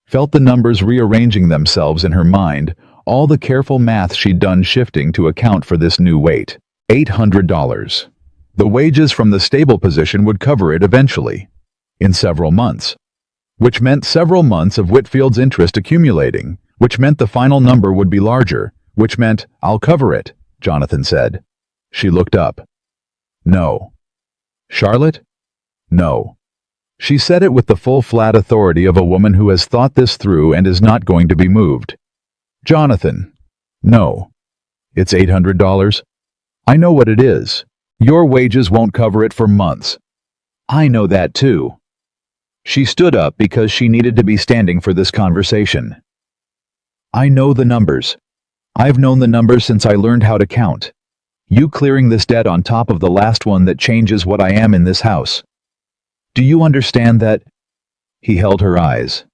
felt the numbers rearranging themselves in her mind, all the careful math she'd done shifting to account for this new weight. $800. The wages from the stable position would cover it eventually, in several months, which meant several months of Whitfield's interest accumulating, which meant the final number would be larger, which meant, "I'll cover it," Jonathan said. She looked up. "No." "Charlotte?" "No." She said it with the full flat authority of a woman who has thought this through and is not going to be moved. "Jonathan." "No." "It's $800? I know what it is. Your wages won't cover it for months." "I know that too." She stood up because she needed to be standing for this conversation. "I know the numbers. I've known the numbers since I learned how to count. You clearing this debt on top of the last one that changes what I am in this house. Do you understand that?" He held her eyes.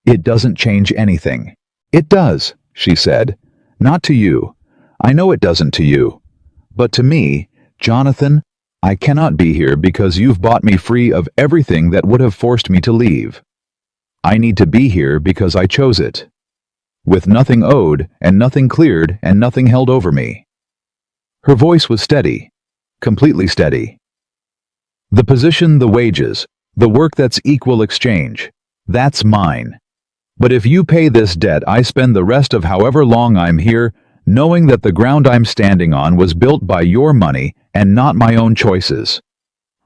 "It doesn't change anything." "It does," she said. "Not to you. I know it doesn't to you. But to me, Jonathan, I cannot be here because you've bought me free of everything that would have forced me to leave. I need to be here because I chose it. With nothing owed, and nothing cleared, and nothing held over me." Her voice was steady, completely steady. "The position, the wages, the work that's equal exchange, that's mine. But if you pay this debt, I spend the rest of however long I'm here knowing that the ground I'm standing on was built by your money and not my own choices.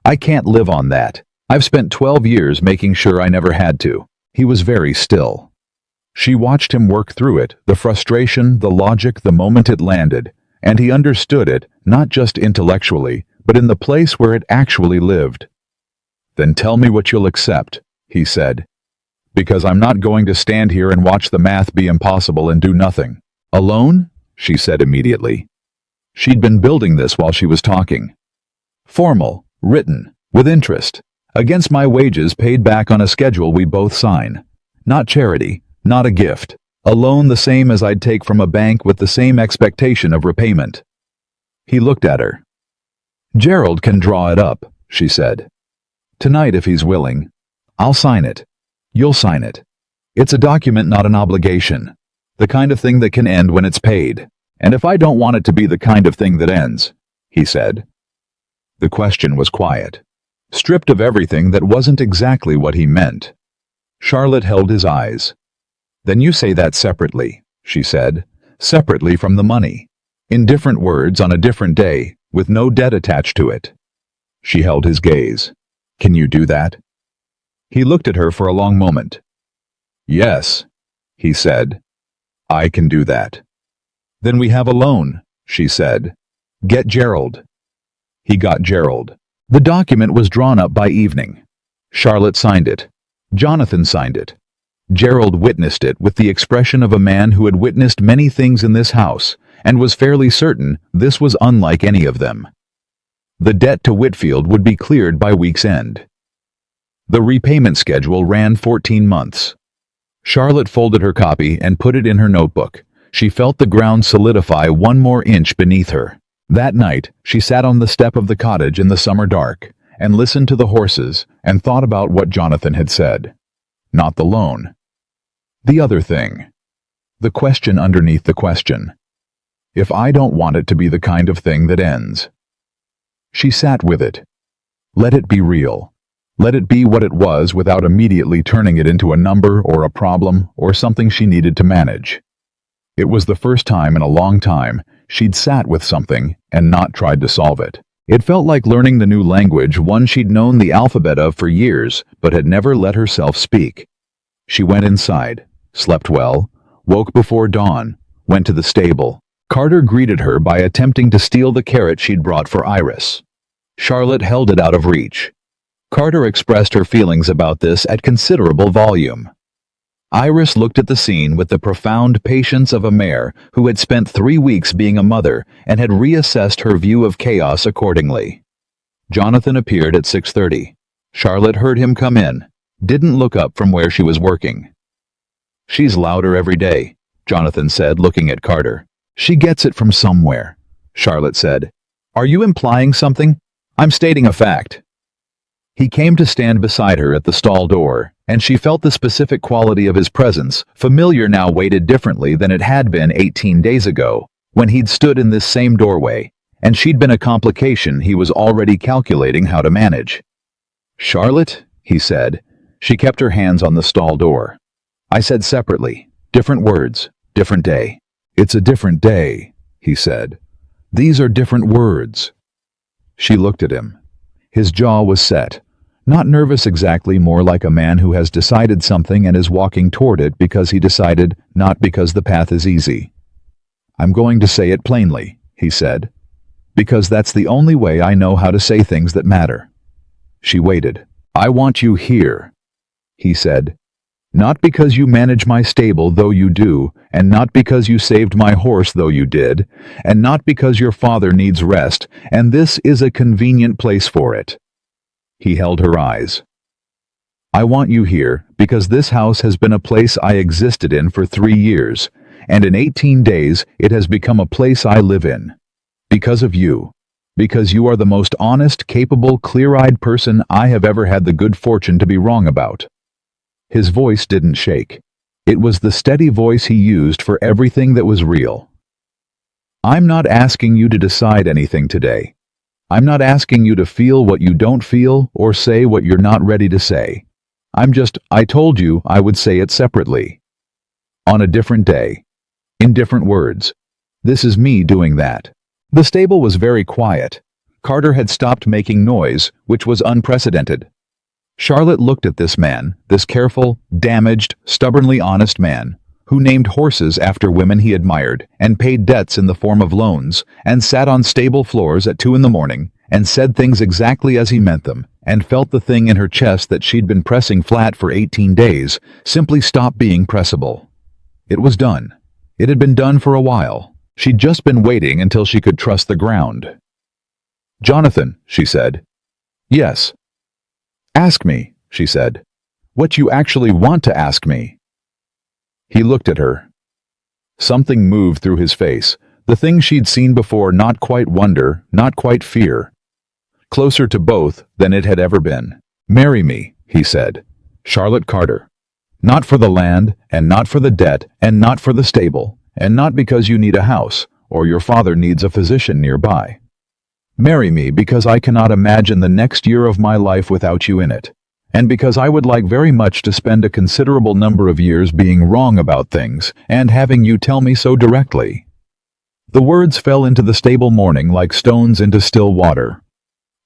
I can't live on that. I've spent 12 years making sure I never had to." He was very still. She watched him work through it, the frustration, the logic, the moment it landed, and he understood it, not just intellectually, but in the place where it actually lived. "Then tell me what you'll accept," he said. "Because I'm not going to stand here and watch the math be impossible and do nothing." "Alone?" she said immediately. She'd been building this while she was talking. "Formal, written, with interest, against my wages paid back on a schedule we both sign. Not charity, not a gift. A loan the same as I'd take from a bank with the same expectation of repayment." He looked at her. "Gerald can draw it up," she said. "Tonight if he's willing. I'll sign it. You'll sign it. It's a document, not an obligation. The kind of thing that can end when it's paid. And if I don't want it to be the kind of thing that ends," he said. The question was quiet, stripped of everything that wasn't exactly what he meant. Charlotte held his eyes. "Then you say that separately," she said, "separately from the money. In different words on a different day, with no debt attached to it." She held his gaze. "Can you do that?" He looked at her for a long moment. "Yes," he said. "I can do that." "Then we have a loan," she said. "Get Gerald." He got Gerald. The document was drawn up by evening. Charlotte signed it. Jonathan signed it. Gerald witnessed it with the expression of a man who had witnessed many things in this house and was fairly certain this was unlike any of them. The debt to Whitfield would be cleared by week's end. The repayment schedule ran 14 months. Charlotte folded her copy and put it in her notebook. She felt the ground solidify one more inch beneath her. That night, she sat on the step of the cottage in the summer dark and listened to the horses and thought about what Jonathan had said. Not the loan. The other thing. The question underneath the question. If I don't want it to be the kind of thing that ends. She sat with it. Let it be real. Let it be what it was without immediately turning it into a number or a problem or something she needed to manage. It was the first time in a long time she'd sat with something and not tried to solve it. It felt like learning the new language, one she'd known the alphabet of for years, but had never let herself speak. She went inside, slept well, woke before dawn, went to the stable. Carter greeted her by attempting to steal the carrot she'd brought for Iris. Charlotte held it out of reach. Carter expressed her feelings about this at considerable volume. Iris looked at the scene with the profound patience of a mare who had spent 3 weeks being a mother and had reassessed her view of chaos accordingly. Jonathan appeared at 6:30. Charlotte heard him come in, didn't look up from where she was working. "She's louder every day," Jonathan said, looking at Carter. "She gets it from somewhere," Charlotte said. "Are you implying something?" "I'm stating a fact." He came to stand beside her at the stall door, and she felt the specific quality of his presence, familiar now, weighted differently than it had been 18 days ago, when he'd stood in this same doorway, and she'd been a complication he was already calculating how to manage. "Charlotte," he said. She kept her hands on the stall door. "I said separately, different words, different day." "It's a different day," he said. "These are different words." She looked at him. His jaw was set. Not nervous exactly, more like a man who has decided something and is walking toward it because he decided, not because the path is easy. "I'm going to say it plainly," he said, "because that's the only way I know how to say things that matter." She waited. "I want you here," he said. "Not because you manage my stable, though you do, and not because you saved my horse, though you did, and not because your father needs rest, and this is a convenient place for it." He held her eyes. "I want you here because this house has been a place I existed in for 3 years, and in 18 days it has become a place I live in. Because of you. Because you are the most honest, capable, clear-eyed person I have ever had the good fortune to be wrong about." His voice didn't shake. It was the steady voice he used for everything that was real. "I'm not asking you to decide anything today. I'm not asking you to feel what you don't feel or say what you're not ready to say. I told you I would say it separately. On a different day. In different words. This is me doing that." The stable was very quiet. Carter had stopped making noise, which was unprecedented. Charlotte looked at this man, this careful, damaged, stubbornly honest man, who named horses after women he admired, and paid debts in the form of loans, and sat on stable floors at 2 in the morning, and said things exactly as he meant them, and felt the thing in her chest that she'd been pressing flat for 18 days, simply stop being pressable. It was done. It had been done for a while. She'd just been waiting until she could trust the ground. "Jonathan," she said. "Yes." "Ask me," she said. "What you actually want to ask me." He looked at her. Something moved through his face, the thing she'd seen before, not quite wonder, not quite fear. Closer to both than it had ever been. "Marry me," he said. "Charlotte Carter. Not for the land, and not for the debt, and not for the stable, and not because you need a house, or your father needs a physician nearby. Marry me because I cannot imagine the next year of my life without you in it. And because I would like very much to spend a considerable number of years being wrong about things, and having you tell me so directly." The words fell into the stable morning like stones into still water.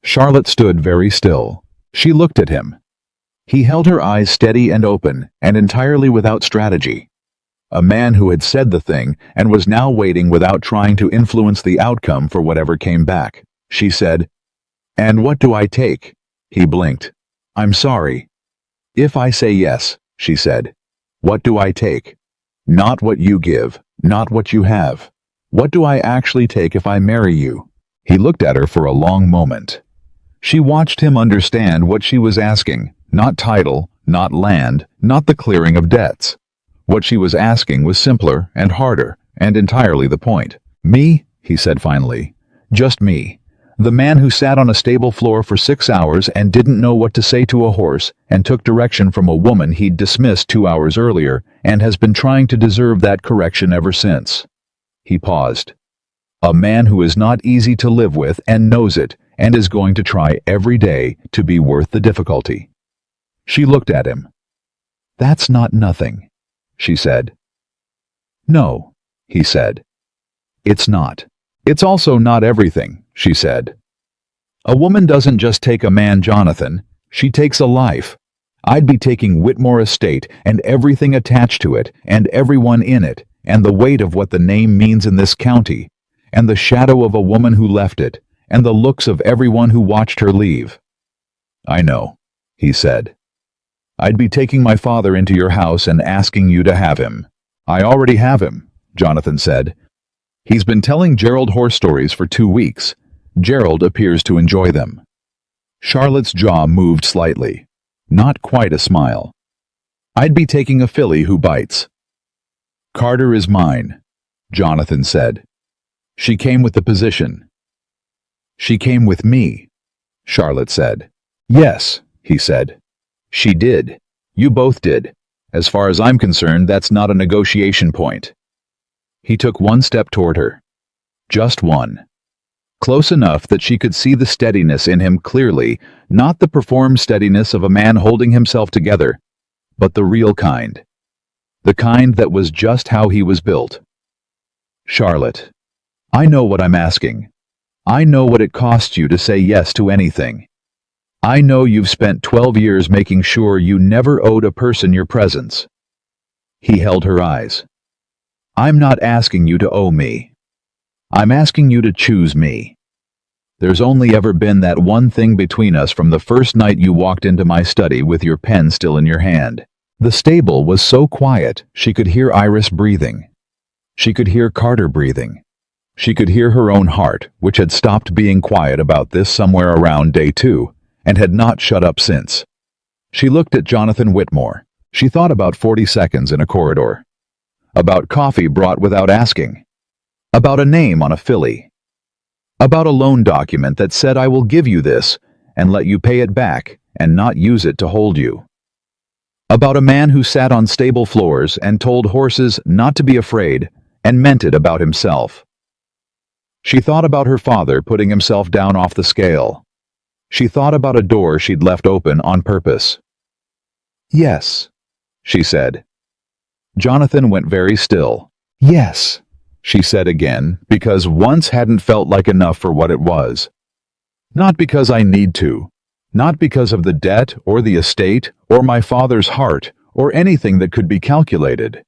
Charlotte stood very still. She looked at him. He held her eyes steady and open, and entirely without strategy. A man who had said the thing, and was now waiting without trying to influence the outcome for whatever came back. She said, "And what do I take?" He blinked. "I'm sorry." "If I say yes," she said, "what do I take? Not what you give, not what you have. What do I actually take if I marry you?" He looked at her for a long moment. She watched him understand what she was asking, not title, not land, not the clearing of debts. What she was asking was simpler and harder, and entirely the point. "Me," he said finally. "Just me. The man who sat on a stable floor for 6 hours and didn't know what to say to a horse, and took direction from a woman he'd dismissed 2 hours earlier, and has been trying to deserve that correction ever since." He paused. "A man who is not easy to live with and knows it, and is going to try every day to be worth the difficulty." She looked at him. "That's not nothing," she said. "No," he said. "It's not." It's also not everything, she said. A woman doesn't just take a man, Jonathan. She takes a life. I'd be taking Whitmore Estate and everything attached to it, and everyone in it, and the weight of what the name means in this county, and the shadow of a woman who left it, and the looks of everyone who watched her leave. I know, he said. I'd be taking my father into your house and asking you to have him. I already have him, Jonathan said. He's been telling Gerald horse stories for 2 weeks. Gerald appears to enjoy them. Charlotte's jaw moved slightly. Not quite a smile. I'd be taking a filly who bites. Carter is mine, Jonathan said. She came with the position. She came with me, Charlotte said. Yes, he said. She did. You both did. As far as I'm concerned, that's not a negotiation point. He took one step toward her. Just one. Close enough that she could see the steadiness in him clearly, not the performed steadiness of a man holding himself together, but the real kind. The kind that was just how he was built. Charlotte, I know what I'm asking. I know what it costs you to say yes to anything. I know you've spent 12 years making sure you never owed a person your presence. He held her eyes. I'm not asking you to owe me. I'm asking you to choose me. There's only ever been that one thing between us from the first night you walked into my study with your pen still in your hand. The stable was so quiet she could hear Iris breathing. She could hear Carter breathing. She could hear her own heart, which had stopped being quiet about this somewhere around day 2, and had not shut up since. She looked at Jonathan Whitmore. She thought about 40 seconds in a corridor. About coffee brought without asking. About a name on a filly. About a loan document that said I will give you this and let you pay it back and not use it to hold you. About a man who sat on stable floors and told horses not to be afraid and meant it about himself. She thought about her father putting himself down off the scale. She thought about a door she'd left open on purpose. Yes, she said. Jonathan went very still. Yes, she said again, because once hadn't felt like enough for what it was. Not because I need to. Not because of the debt or the estate or my father's heart or anything that could be calculated.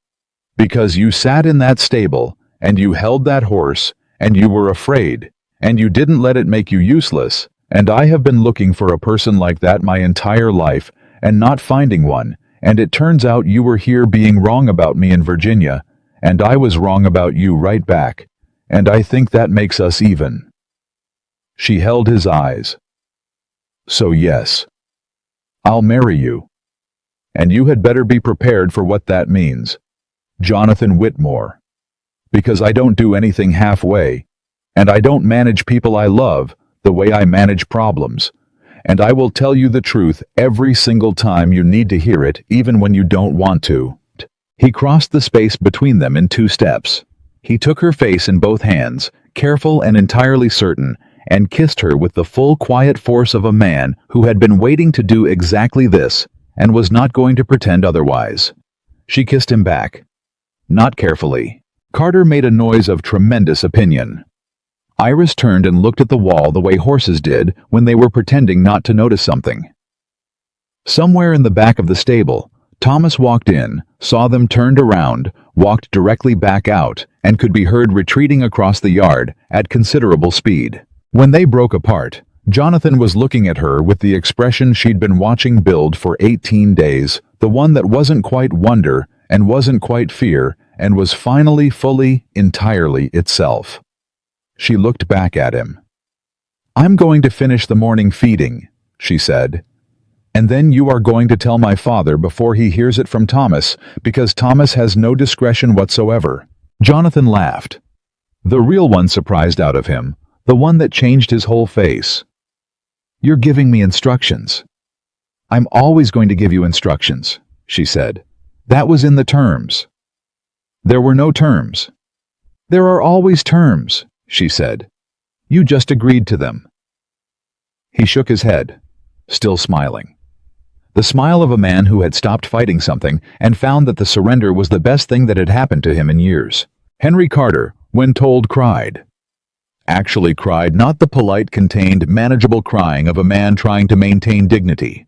Because you sat in that stable and you held that horse and you were afraid and you didn't let it make you useless, and I have been looking for a person like that my entire life and not finding one, and it turns out you were here being wrong about me in Virginia, and I was wrong about you right back, and I think that makes us even. She held his eyes. So yes, I'll marry you. And you had better be prepared for what that means. Jonathan Whitmore. Because I don't do anything halfway, and I don't manage people I love the way I manage problems, and I will tell you the truth every single time you need to hear it, even when you don't want to. He crossed the space between them in 2 steps. He took her face in both hands, careful and entirely certain, and kissed her with the full quiet force of a man who had been waiting to do exactly this and was not going to pretend otherwise. She kissed him back. Not carefully. Carter made a noise of tremendous opinion. Iris turned and looked at the wall the way horses did when they were pretending not to notice something. Somewhere in the back of the stable, Thomas walked in, saw them turned around, walked directly back out, and could be heard retreating across the yard at considerable speed. When they broke apart, Jonathan was looking at her with the expression she'd been watching build for 18 days, the one that wasn't quite wonder and wasn't quite fear and was finally, fully, entirely itself. She looked back at him. I'm going to finish the morning feeding, she said. And then you are going to tell my father before he hears it from Thomas, because Thomas has no discretion whatsoever. Jonathan laughed. The real one surprised out of him, the one that changed his whole face. You're giving me instructions. I'm always going to give you instructions, she said. That was in the terms. There were no terms. There are always terms, she said. You just agreed to them. He shook his head, still smiling. The smile of a man who had stopped fighting something and found that the surrender was the best thing that had happened to him in years. Henry Carter, when told, cried. actually cried not the polite, contained, manageable crying of a man trying to maintain dignity,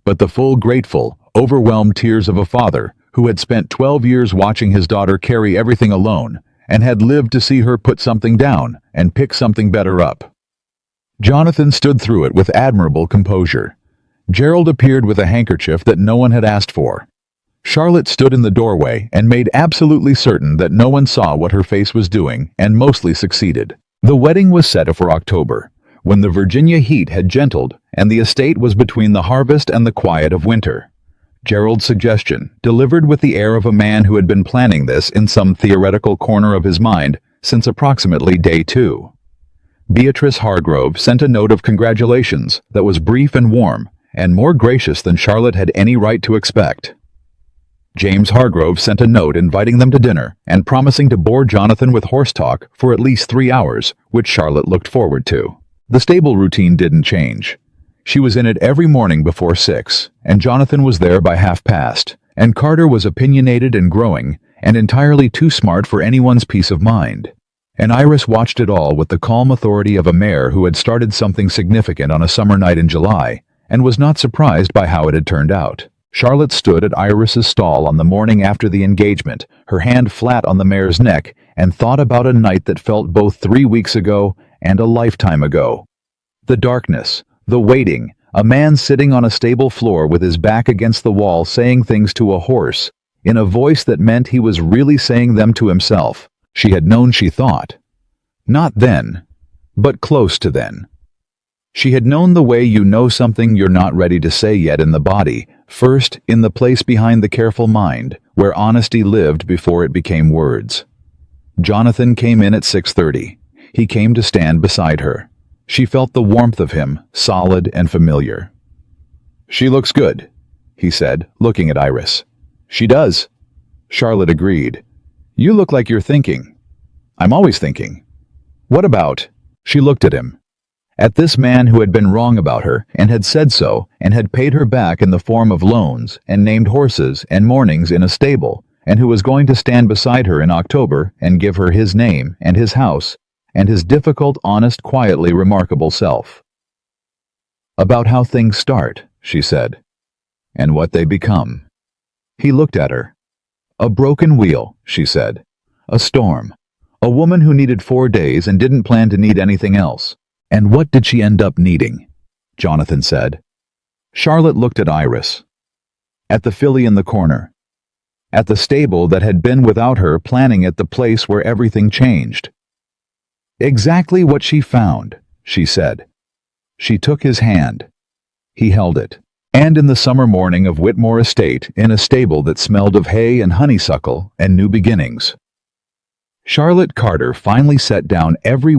but the full, grateful, overwhelmed tears of a father who had spent 12 years watching his daughter carry everything alone and had lived to see her put something down and pick something better up. Jonathan stood through it with admirable composure. Gerald appeared with a handkerchief that no one had asked for. Charlotte stood in the doorway and made absolutely certain that no one saw what her face was doing, and mostly succeeded. The wedding was set for October, when the Virginia heat had gentled and the estate was between the harvest and the quiet of winter. Gerald's suggestion, delivered with the air of a man who had been planning this in some theoretical corner of his mind since approximately day 2. Beatrice Hargrove sent a note of congratulations that was brief and warm, and more gracious than Charlotte had any right to expect. James Hargrove sent a note inviting them to dinner and promising to bore Jonathan with horse talk for at least 3 hours, which Charlotte looked forward to. The stable routine didn't change. She was in it every morning before 6, and Jonathan was there by past, and Carter was opinionated and growing, and entirely too smart for anyone's peace of mind. And Iris watched it all with the calm authority of a mare who had started something significant on a summer night in July, and was not surprised by how it had turned out. Charlotte stood at Iris's stall on the morning after the engagement, her hand flat on the mare's neck, and thought about a night that felt both 3 weeks ago and a lifetime ago. The darkness, the waiting, a man sitting on a stable floor with his back against the wall saying things to a horse, in a voice that meant he was really saying them to himself. She had known, she thought. Not then, but close to then. She had known the way you know something you're not ready to say yet in the body, first in the place behind the careful mind, where honesty lived before it became words. Jonathan came in at 6:30. He came to stand beside her. She felt the warmth of him, solid and familiar. "She looks good," he said, looking at Iris. "She does," Charlotte agreed. "You look like you're thinking." "I'm always thinking." "What about?" She looked at him. At this man who had been wrong about her, and had said so, and had paid her back in the form of loans, and named horses and mornings in a stable, and who was going to stand beside her in October and give her his name and his house, and his difficult, honest, quietly remarkable self. "About how things start," she said, "and what they become." He looked at her. "A broken wheel," she said. "A storm. A woman who needed 4 days and didn't plan to need anything else." "And what did she end up needing?" Jonathan said. Charlotte looked at Iris. At the filly in the corner. At the stable that had been without her planning at the place where everything changed. "Exactly what she found," she said. She took his hand. He held it. And in the summer morning of Whitmore Estate, in a stable that smelled of hay and honeysuckle and new beginnings. Charlotte Carter finally set down every